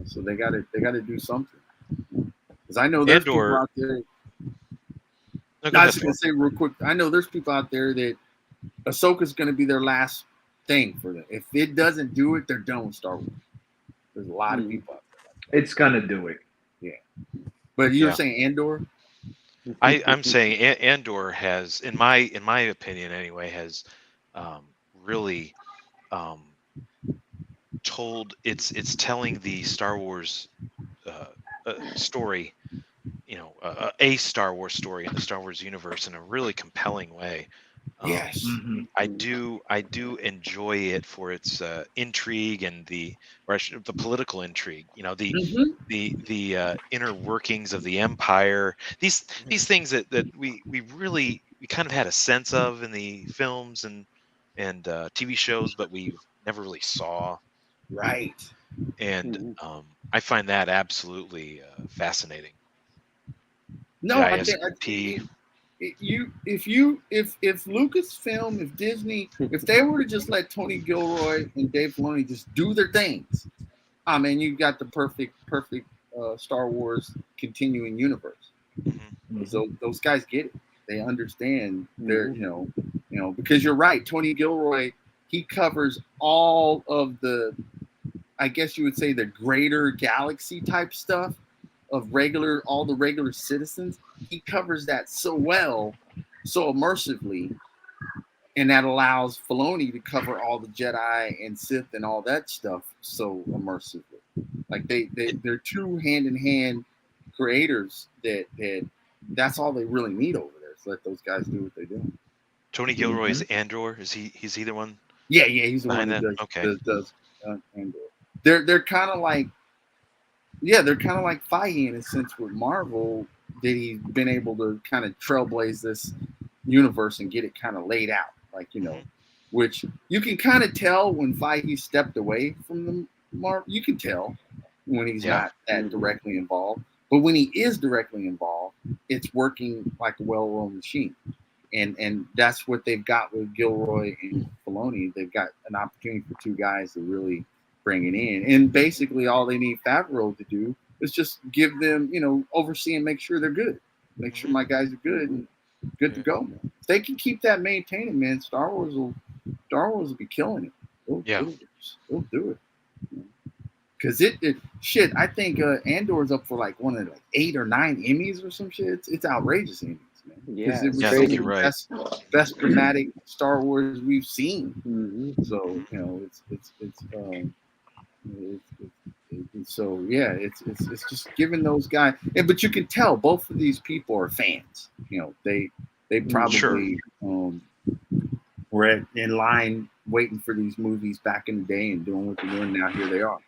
So they got to do something. Because I know there's people out there. I was going to say real quick. I know there's people out there that Ahsoka's going to be their last thing for them. If it doesn't do it, they're done with Star Wars. There's a lot of people out there. It's gonna do it. But you were saying Andor? I'm saying Andor has, in my opinion anyway, has really told it's telling the Star Wars story, a Star Wars story in the Star Wars universe in a really compelling way. Yes. I do enjoy it for its intrigue and the political intrigue. The inner workings of the empire. These things that we kind of had a sense of in the films and TV shows, but we never really saw. Right. And I find that absolutely fascinating. No, I think if Lucasfilm, if Disney, if they were to just let Tony Gilroy and Dave Filoni just do their things, I mean, you got the perfect Star Wars continuing universe. So those guys get it. They understand. They're because you're right. Tony Gilroy, he covers all of the, I guess you would say, the greater galaxy type stuff of all the regular citizens. He covers that so well, so immersively, and that allows Filoni to cover all the Jedi and Sith and all that stuff so immersively. Like they're two hand-in-hand creators that's all they really need over there. So let those guys do what they do. Tony Gilroy's Andor, is he the one? Yeah, he's the one that does Andor. They're kind of like Feige in a sense with Marvel, that he's been able to kind of trailblaze this universe and get it kind of laid out, which you can kind of tell when Feige stepped away from the Marvel. You can tell when he's not that directly involved, but when he is directly involved, it's working like a well-oiled machine. And that's what they've got with Gilroy and Filoni. They've got an opportunity for two guys to really bring it in. And basically all they need Favreau to do is just give them, oversee and make sure they're good. Make sure my guys are good and good to go. If they can keep that maintaining, man, Star Wars will be killing it. They'll do it. Because shit, I think Andor's up for like one of the 8 or 9 Emmys or some shit. It's outrageous Emmys. Yeah, I think you're right. Best dramatic Star Wars we've seen. So it's just giving those guys. But you can tell both of these people are fans. They probably were in line waiting for these movies back in the day and doing what they're doing now. Here they are.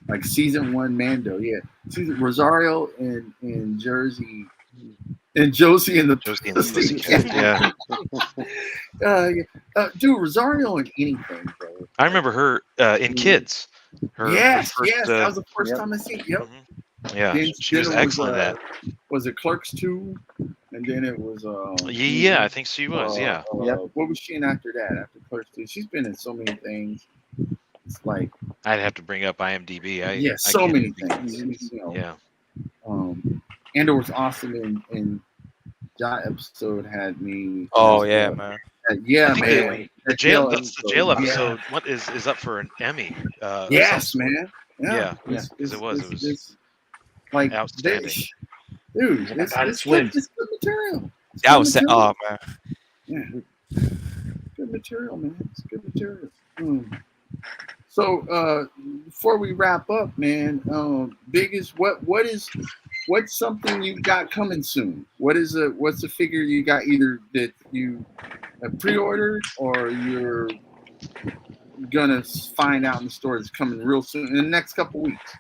Like season 1 Mando, Rosario and Jersey and Josie and the Pussycat. Dude, Rosario in anything, bro. I remember her in Kids. Yes, that was the first time I seen it. Yep. Yeah, she was excellent at that. Was it Clerks 2? And then it was I think she was. What was she in after that? After Clerks 2, she's been in so many things. It's like I'd have to bring up IMDb. So many things. Andor was awesome, and that episode had me. Oh yeah, man. Man. The jail episode. What is up for an Emmy? Yes, man. Yeah, it was like outstanding. Dude, it's good material. That was man. Yeah, good material, man. It's good material. So before we wrap up, man, what's something you got coming soon? What's the figure you got either that you have pre-ordered or you're gonna find out in the store that's coming real soon in the next couple weeks?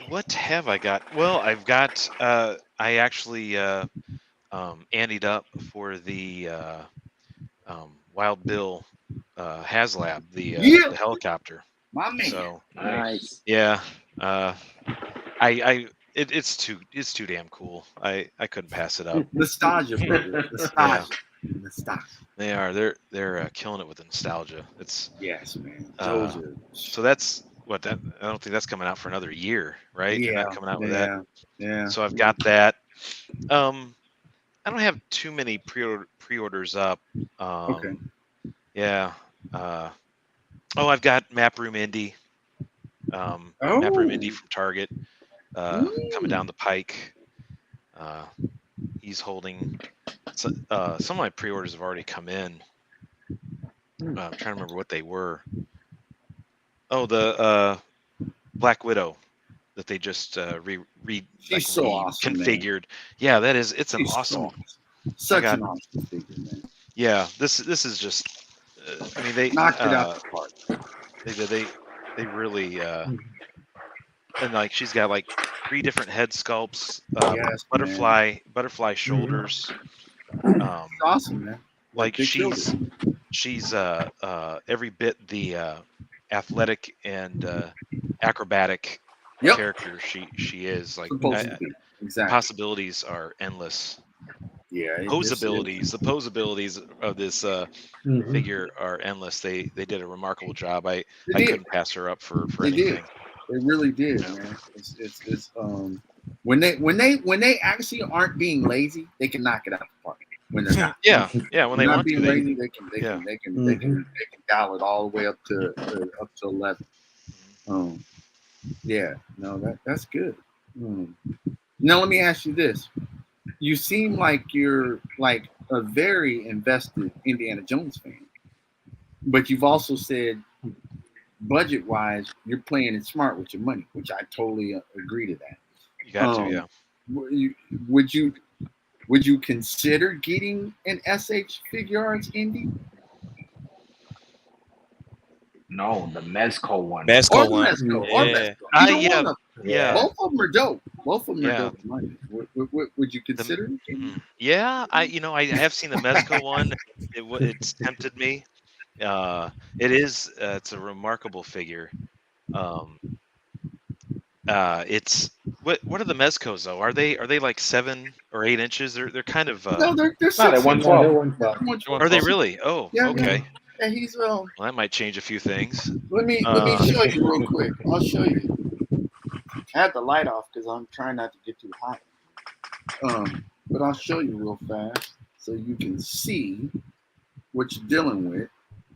What have I got? Well, I've got I actually anteed up for the Wild Bill HasLab, the helicopter. My man. So nice. Yeah. It's too damn cool. I couldn't pass it up. Nostalgia, brother. Nostalgia. They are. They're killing it with the nostalgia. It's man. So that's what that. I don't think that's coming out for another year, right? Yeah. They're not coming out with that. Yeah. So I've got that. I don't have too many pre-orders up. Okay. Yeah. I've got Map Room Indie. Map Room Indie from Target. Coming down the pike. He's holding. Some of my pre-orders have already come in. I'm trying to remember what they were. Oh, the Black Widow that they just She's so awesome, configured. Man. Yeah, it's an awesome. Such an awesome figure, man. Yeah, this is just. I mean, they knocked it out the park. They really and like she's got like 3 different head sculpts, Yes, butterfly shoulders. Awesome, man. Like she's every bit the athletic and acrobatic character she is. Like exactly. Possibilities are endless. Yeah, the pose abilities of this figure are endless. They did a remarkable job. I couldn't pass her up for anything. They really did, man. It's when they actually aren't being lazy, they can knock it out the park. When they're not, when they want being to, lazy, they can dial it all the way up to 11. That's good. Now let me ask you this: you seem like you're like a very invested Indiana Jones fan, but you've also said, budget-wise, you're playing it smart with your money, which I totally agree to that. You got to, yeah. Would you consider getting an SH Figure Arts Indie? No, the Mezco one. Mezco one. Yeah. Both of them are dope. Both of them are dope. Would you consider it? Yeah, I have seen the Mezco one. It's tempted me. It's a remarkable figure. It's what are the Mezcos though? Are they like 7 or 8 inches? They're kind of no, they're 6. They're 112. Are they really? Oh, yeah, okay. Yeah, he's well, that might change a few things. Let me show you real quick. I'll show you. I had the light off because I'm trying not to get too hot. But I'll show you real fast so you can see what you're dealing with.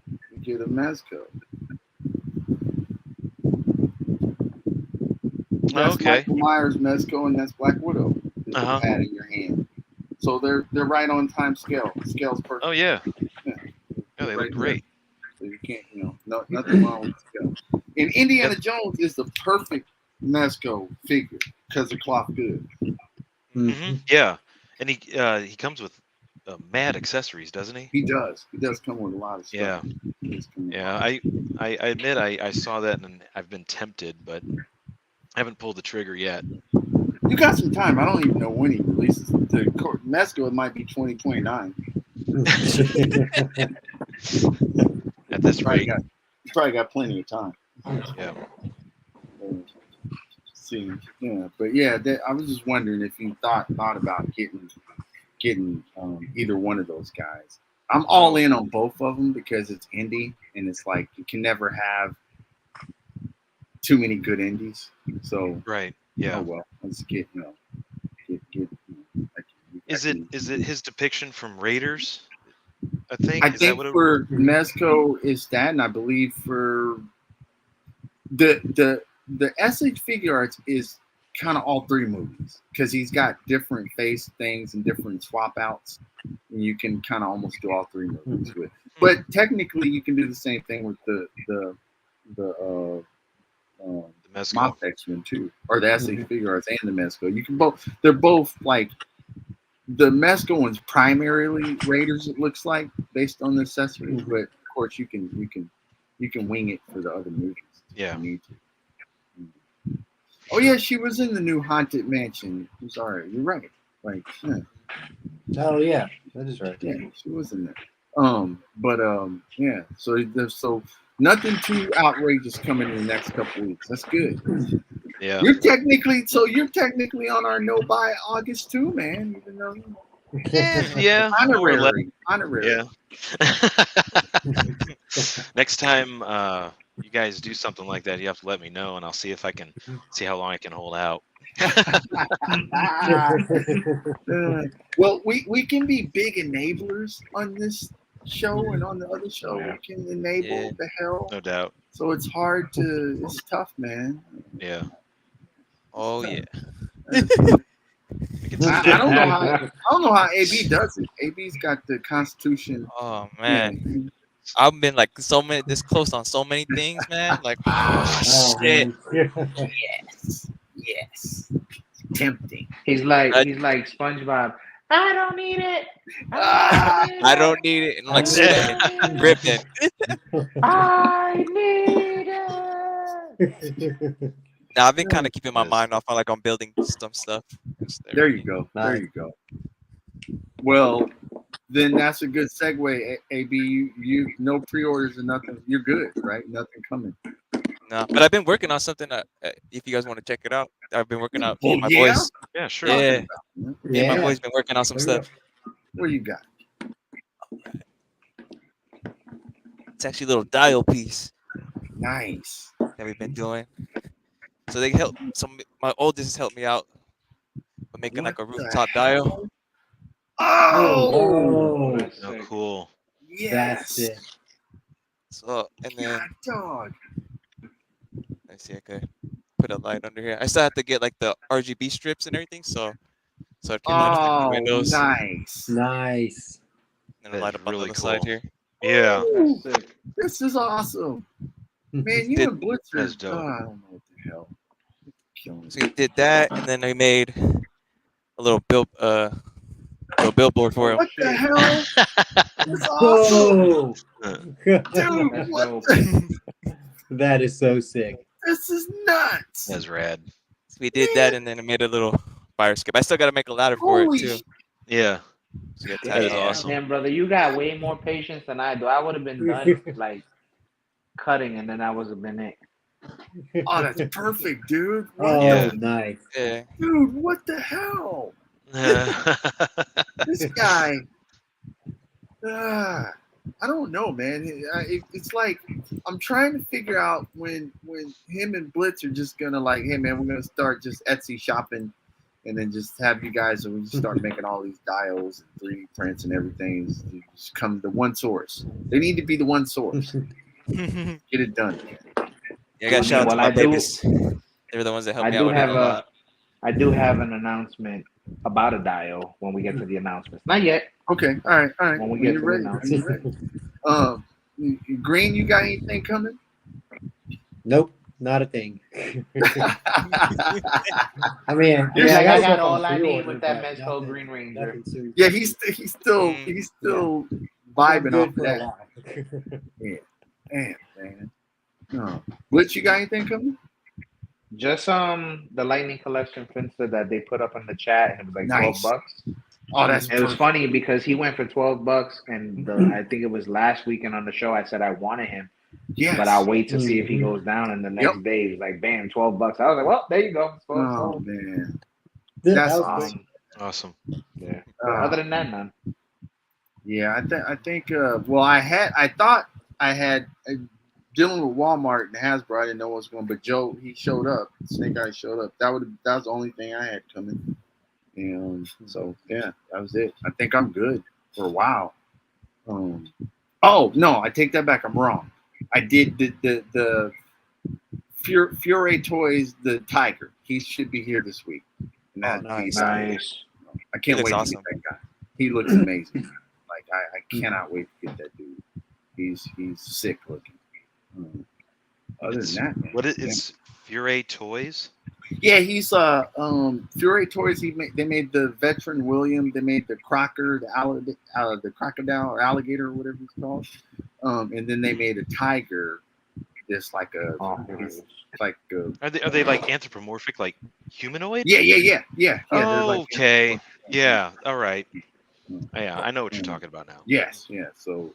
You get a Mezco. That's Michael Myers Mezco, and that's Black Widow that you had in your hand. So they're right on time scale. The scale's perfect. Oh yeah. Yeah, they look great. So you can't, nothing wrong with the scale. And Indiana Jones is the perfect Mezco figure because of cloth goods. Mm-hmm. Yeah, and he comes with mad accessories, doesn't he? He does. He does come with a lot of stuff. Yeah. I admit I saw that and I've been tempted, but I haven't pulled the trigger yet. You got some time. I don't even know when he releases. The Mezco might be 2029. At this rate, you probably got plenty of time. Yeah. But yeah, I was just wondering if you thought about getting either one of those guys. I'm all in on both of them because it's indie, and it's like you can never have too many good indies. So right, yeah. Oh well, let's get. Is it his depiction from Raiders? I think for Mezco is that, and I believe for the SH Figure Arts is kind of all 3 movies because he's got different face things and different swap outs, and you can kind of almost do all 3 movies with. But technically, you can do the same thing with the Mezco X-Men too, or the SH Figure Arts and the Mezco. You can both. They're both like. The Mezco one's primarily Raiders, it looks like, based on the accessories, but of course you can wing it for the other movies. Yeah. If you need to. Oh yeah, she was in the new Haunted Mansion. I'm sorry, you're right. Like, oh yeah, that is right. Yeah, she was in there. Yeah. So nothing too outrageous coming in the next couple weeks. That's good. Yeah. You're technically on our no buy August too, man. Even though honorary. Yeah. Next time you guys do something like that, you have to let me know, and I'll see if I can see how long I can hold out. Well, we can be big enablers on this show and on the other show. Yeah. We can enable the hell. No doubt. So it's hard to. It's tough, man. Yeah. Oh yeah. I can see I that. don't know how. I don't know how AB does it. AB's got the Constitution. Oh man. Yeah. I've been like this close on so many things, man. Like Oh, shit. man. Yes. Tempting. He's like SpongeBob. I don't need it. I don't need it. And I'm like sweating, ripping. I need it. Now I've been kind of keeping my mind off on like on building some stuff. There you go. There you go. Well, then that's a good segue. AB, you no pre-orders and nothing. You're good, right? Nothing coming. No, but I've been working on something. If you guys want to check it out, I've been working out. Oh, My yeah? boys. Yeah, sure. Yeah. Me and my Yeah. boys been working on some stuff. What you got? It's actually a little dial piece Nice. that we've been doing. So they help. My oldest helped me out with making like a What the rooftop hell? dial. Oh, Oh, Oh, cool. yes. that's it. So and then God, dog. let's see, I could put a light under here. I still have to get like the RGB strips and everything. So it can light up like the Oh, windows nice. Nice. and it'll light That's up on really the other side cool. here. Yeah. Ooh, That's sick. this is awesome. Man, you Did- and Blitzer. That's dope. I don't know what the hell. Killing So we did that, and then I made a little billboard for him. What the hell? That's awesome. Whoa. Dude, That's what dope. That is so sick. this is nuts. That's rad. So we did that, and then I made a little fire skip. I still got to make a ladder for Holy it too. sh- Yeah. So we gotta That tie is it off. awesome. Damn, brother, you got way more patience than I do. I would have been done like cutting, and then that would have been it. Oh, that's perfect, dude. What Oh, Yeah. nice. Yeah. Dude, what the hell? This guy. I don't know, man. It's like I'm trying to figure out when him and Blitz are just gonna like, hey man, we're gonna start just Etsy shopping, and then just have you guys and we just start making all these dials and 3D prints and everything. Just come to one source. They need to be the one source. Yeah, Get it done. I got shout out to Well, my I do- babies. They're the ones that help I me do out with it have a lot. I do have an announcement about a dial when we get to the announcements. Not yet. Okay, all right. When we get you're to ready. the When you're ready. Green, you got anything coming? Nope, not a thing. I mean, Yeah, I got stuff all on I need pre-order, with that but Mezco nothing- Green Ranger. nothing too- Yeah, he's still vibing good off of for a that. while. Damn, man. No. Blitz, you got anything coming? Just the Lightning Collection Finsta that they put up in the chat, and it was like Nice. $12. Oh, that's It was perfect. funny because he went for $12, and I think it was last weekend on the show. I said I wanted him, Yes. but I'll wait to see if he Mhm. goes down. And the next day, he was like, "Bam, $12." I was like, "Well, there you go." It's Oh sold. man. That That's was awesome. Awesome. Yeah. But other than that, none. Yeah, I think. Well, I thought I had dealing with Walmart and Hasbro. I didn't know what was going, but Joe he showed up. Snake Eyes showed up. That was the only thing I had coming. And so yeah, that was it. I think I'm good for a while. Oh no, I take that back. I'm wrong. I did the Fury Toys, the Tiger. He should be here this week. And Oh, nice. Nice. I can't He wait looks to awesome. get that guy. He looks amazing. Like I cannot wait to get that dude. He's sick looking. Other It's- than that, man, What is it's Fury Toys? yeah, he's Fury Toys. They made the Veteran William. They made the Crocker, the crocodile or alligator or whatever it's called. And then they made a tiger. This like a it's like a, Are they like anthropomorphic, like humanoid? yeah. Oh, like okay. Yeah. All right. Yeah, I know what you're talking about now. Yes. So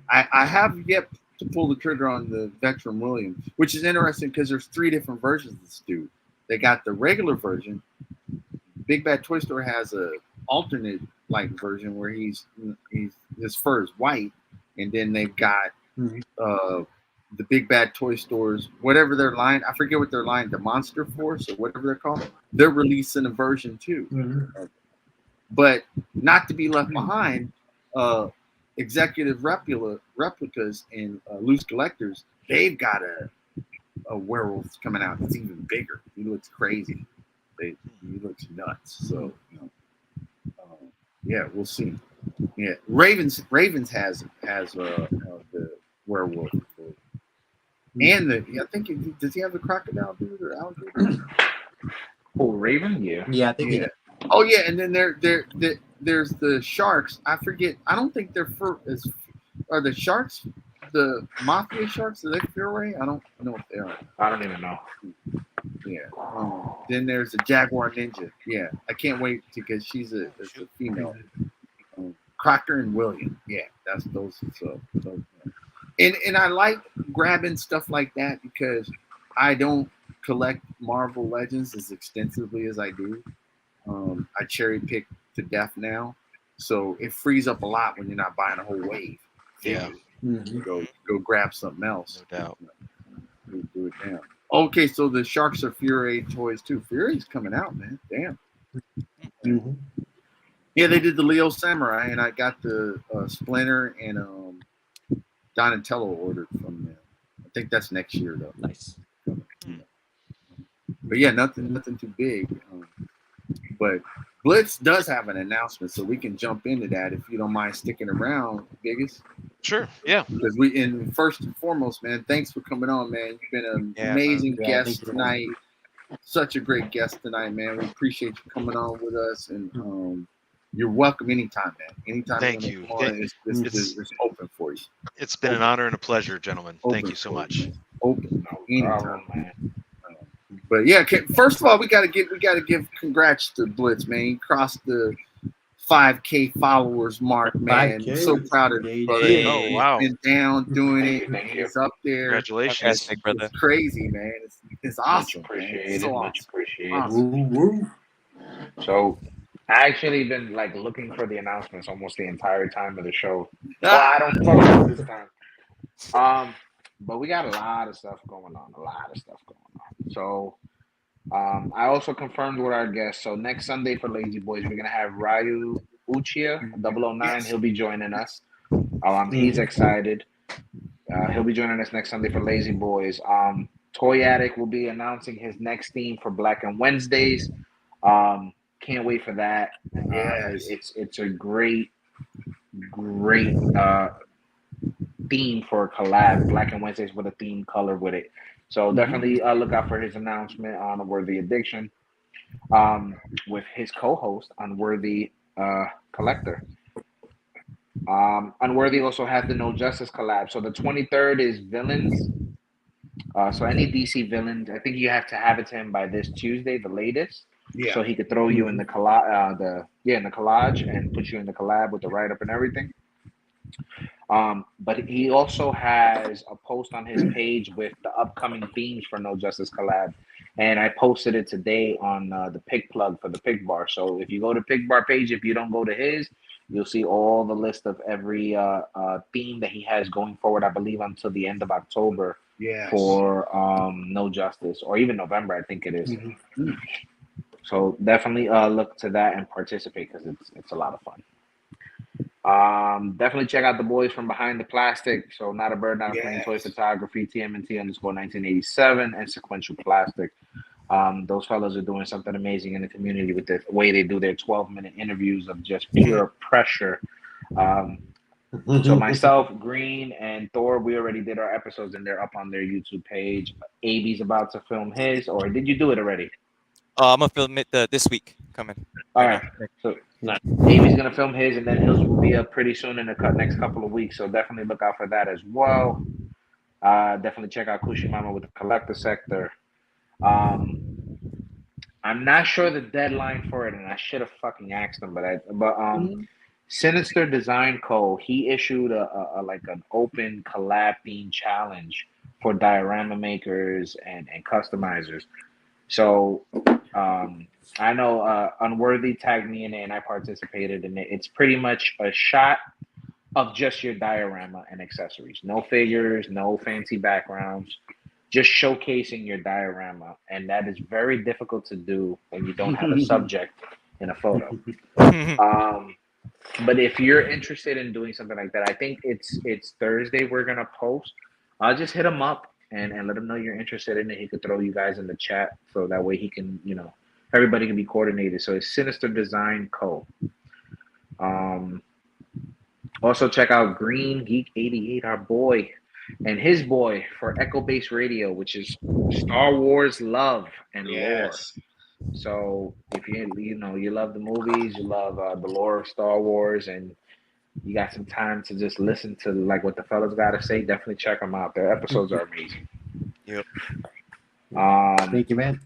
I have yet to pull the trigger on the Veteran William, which is interesting because there's 3 different versions of this dude. They got the regular version. Big Bad Toy Store has a alternate like version where he's his fur is white, and then they've got the big bad toy stores, whatever their line, I forget what their line, the Monster Force or whatever they're called, they're releasing a version too. Mhm. But not to be left behind, executive replicas and loose collectors, they've got a werewolf coming out that's even bigger. He looks crazy. He looks nuts. So, yeah, we'll see. Yeah, Ravens has the werewolf, and I think does he have the crocodile dude or alligator? Oh, Raven, yeah. Yeah, I think Yeah. Oh yeah, and then there's the sharks. I forget. I don't think they're are the sharks the mafia sharks? Are they Fury? I don't know if they are. I don't even know. Yeah. Then there's the Jaguar Ninja. Yeah, I can't wait because she's a female. Crocker and William. Yeah, that's those. So and I like grabbing stuff like that because I don't collect Marvel Legends as extensively as I do. I cherry pick to death now, so it frees up a lot when you're not buying a whole wave. Yeah. Go grab something else. No doubt. Do it now. Okay, so the Sharks are Fury toys too. Fury's coming out, man. Damn. Mm-hmm. Yeah, they did the Leo Samurai, and I got the Splinter and Donatello ordered from them. I think that's next year though. Nice. But yeah, nothing too big. But Blitz does have an announcement, so we can jump into that if you don't mind sticking around, Biggest. Sure. Yeah. Because first and foremost, man, thanks for coming on, man. You've been an amazing guest tonight. Such a great guest tonight, man. We appreciate you coming on with us, and you're welcome anytime, man. Anytime. Thank you. It's open for you. It's been an honor and a pleasure, gentlemen. Thank you so much. Open anytime, man. But yeah, first of all, we gotta give congrats to Blitz, man. He crossed the 5K followers mark, man. 5K. I'm so proud of him, brother. Oh wow! He's been down doing it. He's up there. Congratulations, big brother. It's crazy, man. It's awesome. Much appreciated. It's so Much awesome. appreciated. Awesome. So I actually been like looking for the announcements almost the entire time of the show. Well, I don't fuck with this time. But we got a lot of stuff going on. So I also confirmed with our guests. So next Sunday for Lazy Boys, we're gonna have Ryu Uchiha 009. Yes. He'll be joining us. He's excited. He'll be joining us next Sunday for Lazy Boys. Toy Addict will be announcing his next theme for Black and Wednesdays. Can't wait for that. Yes. It's a great theme for a collab. Black and Wednesdays with a theme color with it. So definitely look out for his announcement on Unworthy Addiction with his co-host Unworthy Collector. Unworthy also has the No Justice collab. So the 23rd is villains. So any DC villains, I think you have to have it to him by this Tuesday, the latest. Yeah. So he could throw you in the collage, in the collage, and put you in the collab with the write-up and everything. But he also has a post on his page with the upcoming themes for No Justice collab, and I posted it today on the pick plug for the pick bar. So if you go to pick bar page, if you don't go to his, you'll see all the list of every theme that he has going forward. I believe until the end of October for No Justice, or even November, I think it is. Mm-hmm. So definitely look to that and participate because it's a lot of fun. Definitely check out the boys from Behind the Plastic. So Not a Bird, Not a Plane, Toy Photography, TMNT_1987, and Sequential Plastic. Those fellows are doing something amazing in the community with the way they do their 12-minute interviews of just pure pressure. So myself, Green, and Thor, we already did our episodes, and they're up on their YouTube page. AB's about to film his, or did you do it already? I'm gonna film it this week coming. All right. So Amy's gonna film his, and then his will be up pretty soon in the next couple of weeks. So definitely look out for that as well. Definitely check out Kushimama with the Collector Sector. I'm not sure the deadline for it, and I should have fucking asked him, but Sinister Design Co. He issued a like an open collab theme challenge for diorama makers and customizers. So I know Unworthy tagged me in it, and I participated in it. It's pretty much a shot of just your diorama and accessories. No figures, no fancy backgrounds, just showcasing your diorama. And that is very difficult to do when you don't have a subject in a photo. But if you're interested in doing something like that, I think it's Thursday we're gonna post. I'll just hit him up and let him know you're interested in it. He could throw you guys in the chat so that way he can, everybody can be coordinated. So it's Sinister Design Co. Also check out Green Geek 88, our boy, and his boy for Echo Base Radio, which is Star Wars love and lore. So if you love the movies, you love the lore of Star Wars, and you got some time to just listen to like what the fellas got to say, definitely check them out. Their episodes are amazing. Yep. Thank you, man.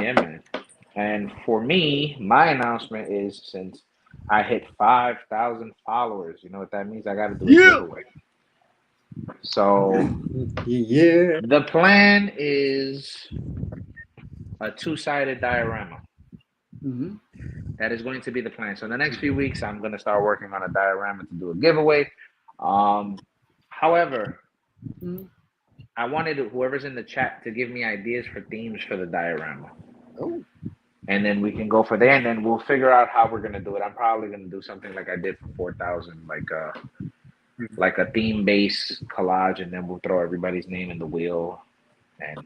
Yeah, man. And for me, my announcement is since I hit 5,000 followers, you know what that means? I got to do a giveaway. So Yeah. the plan is a two-sided diorama. Mm-hmm. That is going to be the plan. So in the next few weeks, I'm going to start working on a diorama to do a giveaway. However, I wanted whoever's in the chat to give me ideas for themes for the diorama. Oh. And then we can go for there, and then we'll figure out how we're going to do it. I'm probably going to do something like I did for 4,000, like a theme-based collage, and then we'll throw everybody's name in the wheel, and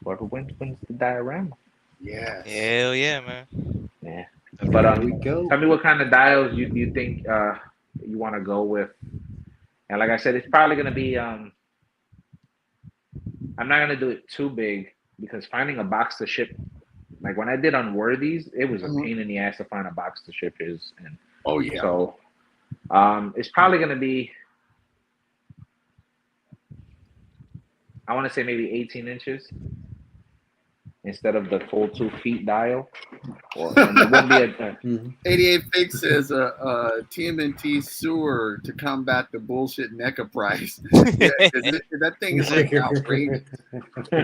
whoever wins the diorama. Yeah. Hell yeah, man. Yeah. But But we go. tell me what kind of dials you think you want to go with. And like I said, it's probably going to be I'm not going to do it too big because finding a box to ship, like when I did Unworthies, it was a pain in the ass to find a box to ship his. And Oh yeah. so it's probably going to be, I want to say maybe 18 inches instead of the full 2 feet dial. And it won't be 88 Fig says TMNT sewer to combat the bullshit NECA price. Yeah, that thing is like outrageous.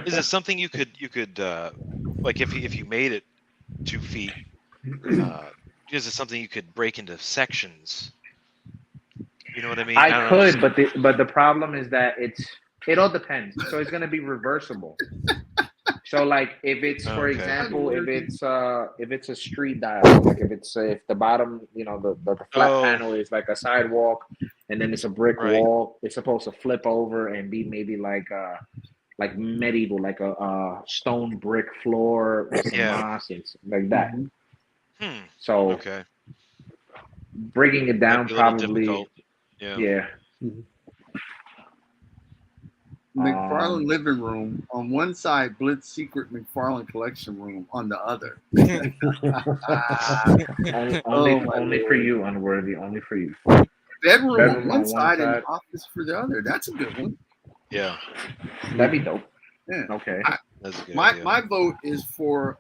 Is it something you could like if you made it 2 feet? Is it something you could break into sections? You know what I mean? I could, but the problem is that it all depends. So it's gonna be reversible. So like if it's for example, if it's a street dial, like if the bottom, the flat panel is like a sidewalk and then it's a brick wall, it's supposed to flip over and be maybe like medieval, like a stone brick floor with some moss and like that. So breaking it down probably McFarlane living room on one side, Blitz secret McFarlane collection room on the other. only for you, Unworthy. Only for you. Bedroom on one side and office for the other. That's a good one. Yeah, that'd be dope. Yeah. Okay. That's a good My idea. my vote is for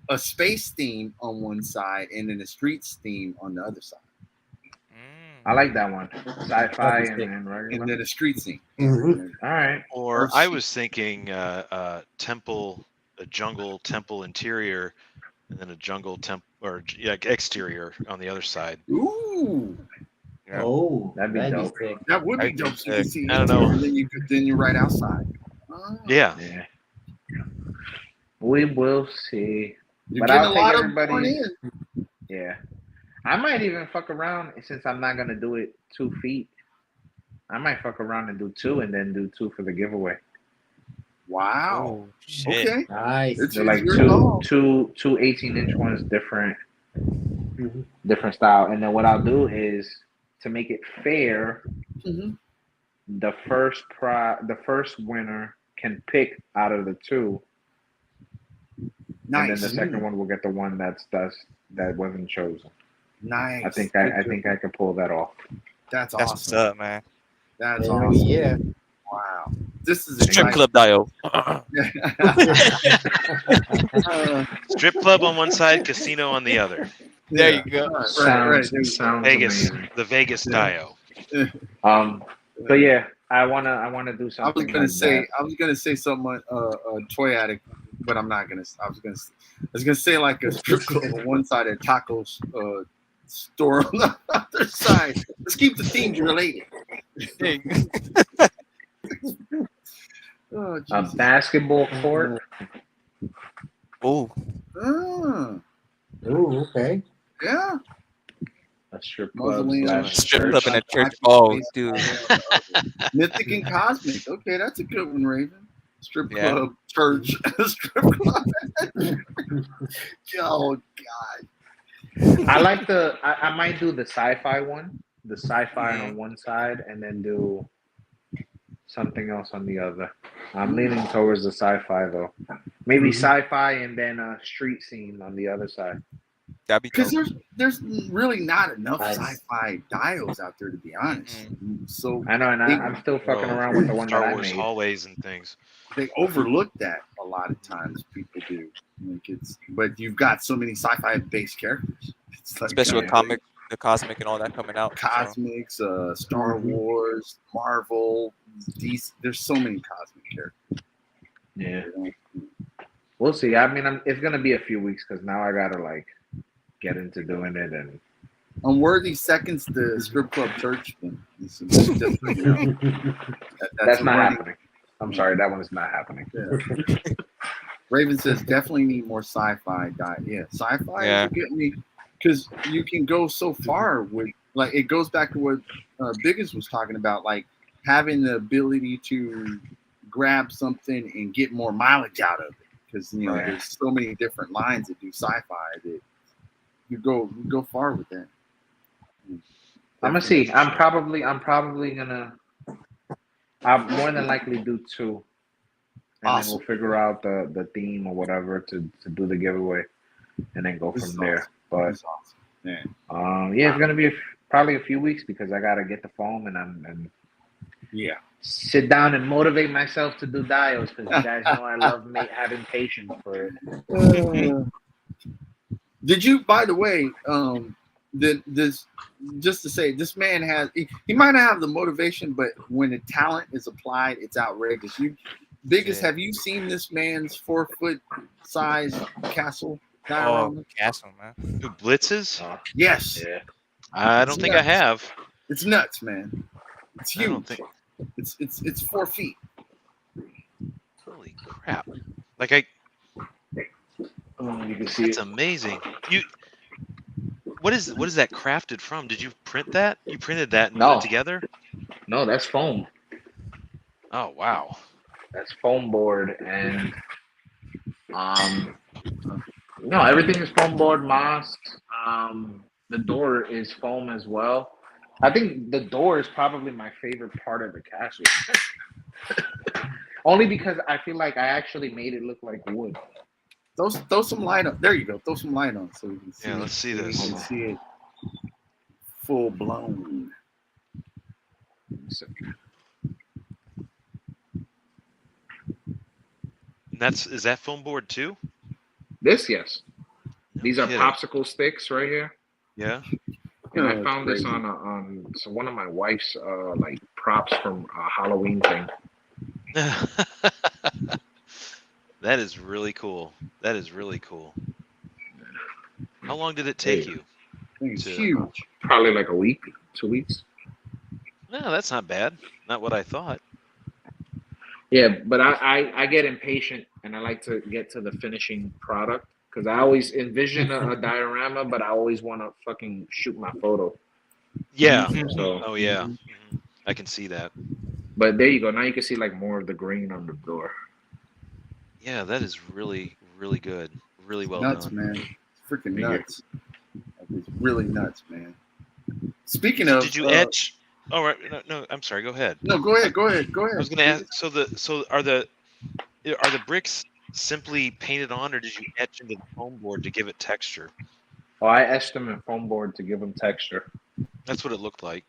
a space theme on one side and then a streets theme on the other side. I like that one. Sci-fi and regular. And then a street scene. All right. Or I was thinking temple, a jungle temple interior, and then a jungle temple or exterior on the other side. Ooh. Yeah. Oh, that'd be dope. sick. That would be I'd be dope. So you can see I don't know. and then you're right outside. Yeah. We will see. You're But getting I'll a lot take of everybody. in. Yeah. I might even fuck around since I'm not gonna do it 2 feet. I might fuck around and do 2 and then do 2 for the giveaway. Wow. Oh, shit. Okay. Nice. It's They're like your two call. 18-inch ones, different style. And then what I'll do is to make it fair, the first winner can pick out of the 2. Nice. And then the second one will get the one that wasn't chosen. Nice. I think I can pull that off. That's That's awesome. what's up, man. That's Hell awesome. yeah. Wow. This is Strip exciting. club dial. Strip club on one side, casino on the other. There you go. Right. Sounds Vegas, amazing. the Vegas Dio. But yeah, I wanna do something. I was gonna say something toy addict, but I'm not gonna. I was gonna say like a strip club on one side and tacos store on the other side. Let's keep the themes related. Oh, A Jesus. basketball court. Oh, Ah, Oh, okay. yeah. A strip club Mausoleum. / strip church. club in a church. Actually, Oh, based dude. on the other. Mythic and Cosmic. Okay, that's a good one, Raven. Strip Yeah. club, church, strip club. Oh God. I like I might do the sci-fi one. The sci-fi on one side, and then do something else on the other. I'm leaning towards the sci-fi though. Maybe sci-fi and then a street scene on the other side. That'd be Because dope. there's really not enough Nice. sci-fi dials out there, to be honest. So I know, and I'm still fucking around with the one that Star I Wars made. hallways and things. they overlook that a lot of times. People do. Like but you've got so many sci-fi based characters. It's like, Especially with the cosmic and all that coming out. So. Cosmics, Star Wars, Marvel, DC. There's so many cosmic characters. Yeah, You know? we'll see. I mean, it's gonna be a few weeks because now I gotta like get into doing it, and Unworthy seconds the strip club church thing. That's that's a not running- happening. I'm sorry, that one is not happening. Yeah. Raven says definitely need more sci-fi diet. Yeah, sci-fi Yeah. is getting me because you can go so far with like it goes back to what Biggest was talking about, like having the ability to grab something and get more mileage out of it. Because there's so many different lines that do sci-fi that you go far with that. I'm gonna see. I'm probably gonna. I'll more than likely do 2, and Awesome. then we'll figure out the theme or whatever to do the giveaway, and then go This from is there. awesome. But That's awesome. Man. yeah, it's gonna be probably a few weeks because I gotta get the foam and Yeah. sit down and motivate myself to do dials because you guys know I love having patience for it. Did you, by the way, this just to say, this man has he might not have the motivation, but when the talent is applied, it's outrageous. Biggest, have you seen this man's 4-foot size castle diorama? Oh, castle, man. Who blitzes? Yes, Yeah. I don't think I have. it's nuts, man. It's I huge. don't think. It's 4 feet. Holy crap! Like You can see it's it. amazing. What is that crafted from? Did you print that? You printed that and put No. it together? No, that's foam. Oh wow. That's foam board and no, everything is foam board, moss. The door is foam as well. I think the door is probably my favorite part of the castle. Only because I feel like I actually made it look like wood. Throw some light on. There you go. Throw some light on so we can see. Yeah, let's see so this. We can see it full blown. And is that foam board too? This, yes. No These are kidding. popsicle sticks right here. Yeah. And I Oh, found this crazy. on so one of my wife's like props from a Halloween thing. That is really cool. That is really cool. How long did it take you? It's huge. Probably like a week, 2 weeks. No, that's not bad. Not what I thought. Yeah, but I get impatient and I like to get to the finishing product because I always envision a diorama, but I always want to fucking shoot my photo. Yeah. So, Oh yeah. I can see that. but there you go. Now you can see like more of the green on the door. Yeah, that is really, really good. Really well Nuts, done. man. Freaking Yeah. nuts. It's really nuts, man. Speaking So of, did you etch? Oh, right. No, I'm sorry. Go ahead. No, go ahead. I was gonna ask. So are the bricks simply painted on, or did you etch into the foam board to give it texture? Oh, I etched them in foam board to give them texture. That's what it looked like.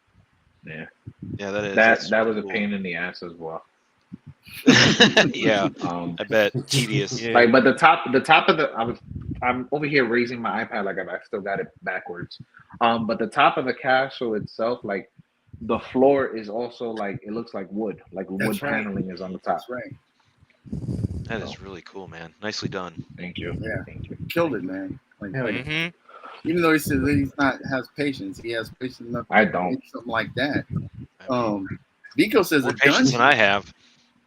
Yeah, Yeah, that is. that was a cool. pain in the ass as well. Yeah, I bet tedious. Yeah. Like, but the top of the I'm over here raising my iPad like I still got it backwards. But the top of the castle itself, like the floor is also like it looks like wood, like wood That's right. paneling is on the top. That's right. That is really cool, man. Nicely done. Thank you. Yeah. Thank you. Killed it, man. Like, Hell like, yeah. Even though he says that he's not has patience, he has patience enough I to don't. make something like that. I mean, Vico says more a patience than dungeon, I have.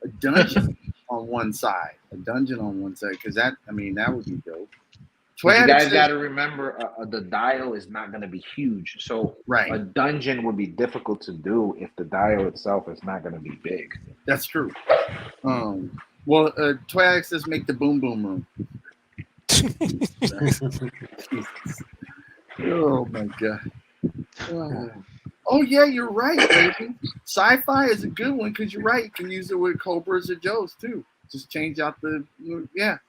a dungeon on one side, because that would be dope. But you Twadic guys says got to remember, the dial is not going to be huge. So a right. dungeon would be difficult to do if the dial itself is not going to be big. That's true. Well, Twadic says make the boom boom room. Oh my god. Oh yeah, you're right, Raven. Sci-fi is a good one because you're right. You can use it with Cobras or Joes too. Just change out the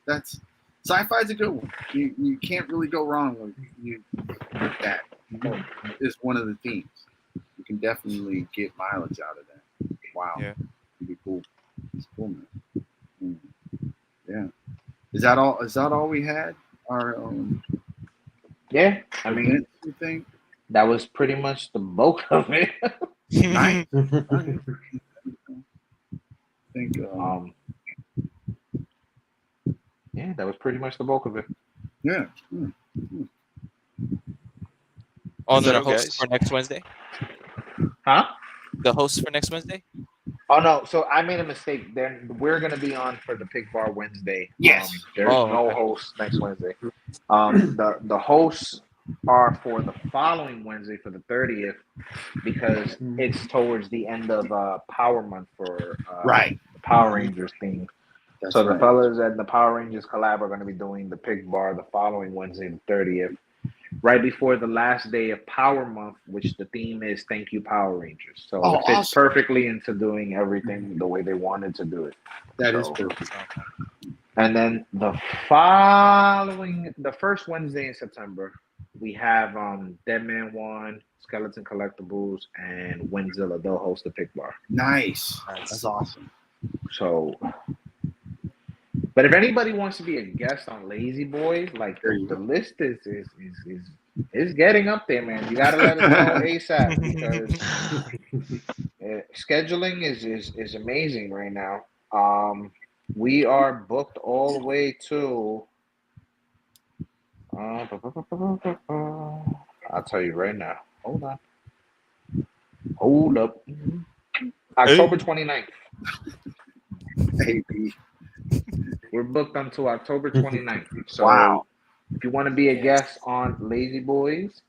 that's sci-fi is a good one. You can't really go wrong with that. It's one of the themes. You can definitely get mileage out of that. Wow. Yeah. It'd be cool. It's cool, man. Yeah. Is that all we had? Our Yeah, I mean, events, you think? that was pretty much the bulk of it. Nice. I think Yeah, that was pretty much the bulk of it. yeah. On Is the that host guys? for next Wednesday. Huh? The host for next Wednesday. Oh no! So I made a mistake. Then we're gonna be on for the Pig Bar Wednesday. Yes. There's no Okay. host next Wednesday. The hosts are for the following Wednesday for the 30th because it's towards the end of Power Month for Right. the Power Rangers theme. That's So the right. fellas at the Power Rangers collab are going to be doing the Pig Bar the following Wednesday, the 30th, right before the last day of Power Month, which the theme is Thank You Power Rangers. So Oh, it fits awesome. perfectly into doing everything the way they wanted to do it. That is So- perfect. And then the first Wednesday in September, we have Dead Man One, Skeleton Collectibles, and Wenzilla. They'll host the Pig Bar. Nice. Nice. That's awesome. So, but if anybody wants to be a guest on Lazy Boys, like There you the go. list is getting up there, man. You got to let us know ASAP because scheduling is amazing right now. We are booked all the way to. I'll tell you right now. Hold on. Hold up. October 29th. Maybe. We're booked until October 29th. So Wow. if you want to be a guest on Lazy Boys,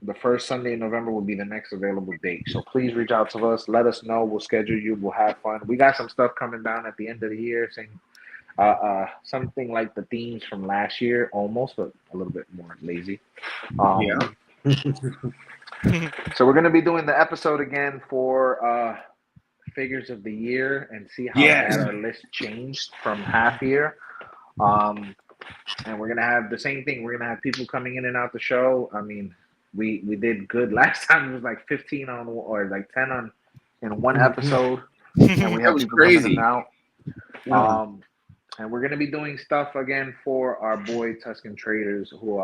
the first Sunday in November will be the next available date. So please reach out to us. Let us know. We'll schedule you. We'll have fun. We got some stuff coming down at the end of the year, saying something like the themes from last year, almost, but a little bit more lazy. Yeah. So we're gonna be doing the episode again for figures of the year and see how Yes. bad our list changed from half year. And we're gonna have the same thing. We're gonna have people coming in and out the show. I mean, we did good last time. It was like 15 on or like 10 on in one episode, and we That have was people coming in crazy. and out. Yeah. And we're gonna be doing stuff again for our boy Tuscan Traders, who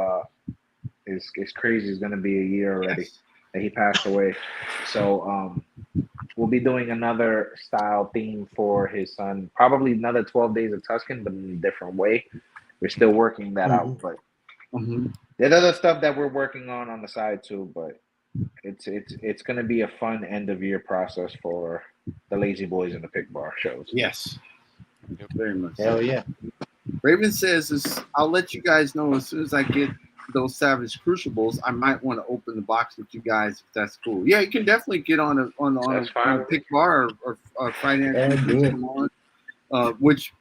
is crazy. It's gonna be a year already Yes. that he passed away. So we'll be doing another style theme for his son. Probably another 12 Days of Tuscan, but in a different way. We're still working that out, but there's other stuff that we're working on the side too. But it's gonna be a fun end of year process for the Lazy Boys and the Pig Bar shows. Yes. Very much. Hell yeah. Raven says, I'll let you guys know as soon as I get those Savage Crucibles. I might want to open the box with you guys if that's cool. Yeah, you can definitely get on That's fine. a Pick Bar or Friday Night Yeah, Features do it. come on. Which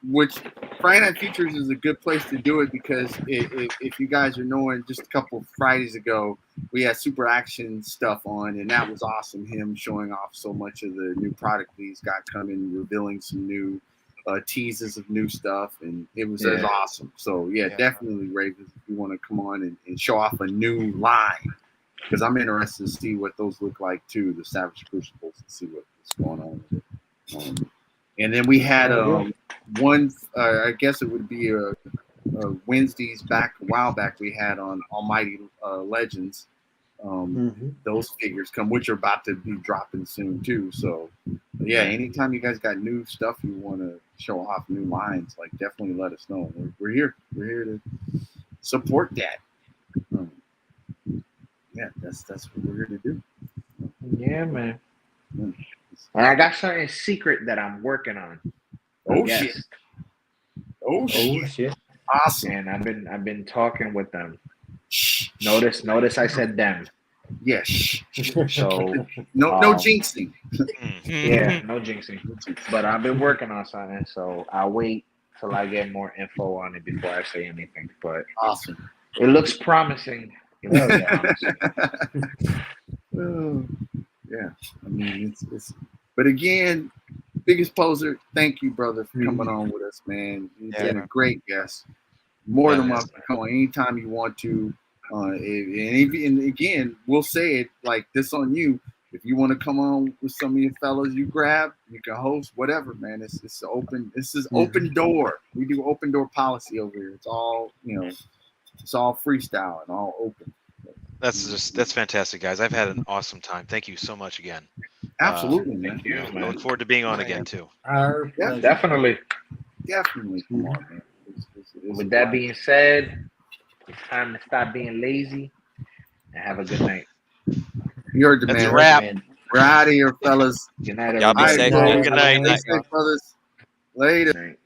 Friday Night Features is a good place to do it because if you guys are knowing, just a couple Fridays ago we had Super Action stuff on, and that was awesome. Him showing off so much of the new product he's got coming, revealing some new teases of new stuff, and it was awesome. So yeah, definitely, Ravens, if you want to come on and show off a new line, because I'm interested to see what those look like too, the Savage Crucibles, and see what's going on with it. And then we had one, I guess it would be a Wednesdays back a while back. We had on Almighty Legends. Those figures come, which are about to be dropping soon too. So yeah, anytime you guys got new stuff you want to show off, new lines, like definitely let us know. We're here to support that. yeah, that's what we're here to do. Yeah, man. Mm. And I got something secret that I'm working on. Oh Yes. shit! Oh Oh shit! shit. Awesome. And I've been talking with them. Shh. Notice I said them. Yes. So No jinxing. yeah, no jinxing. But I've been working on something, so I'll wait till I get more info on it before I say anything. But Awesome. it looks promising. It Oh, looks yeah. promising. Oh, yeah. I mean, it's. But again, biggest poser. Thank you, brother, for coming on with us, man. You've Yeah, been a man. great guest. More than Yeah, welcome to come on anytime you want to. And again, we'll say it like this on you. If you want to come on with some of your fellows, you grab, you can host, whatever, man. It's open. This is open door. We do open door policy over here. It's all it's all freestyle and all open. That's fantastic, guys. I've had an awesome time. Thank you so much again. Absolutely, man. Thank you, I man. look forward to being on again too. Our Yeah, pleasure. Definitely. Definitely. Come on, man. It's With that being said, it's time to stop being lazy and have a good night. you heard the That's a man. wrap. Man. We're out of here, fellas. Good night, Y'all be everybody. safe, bro. man. Good night. Stay safe, brothers. Later. Good night.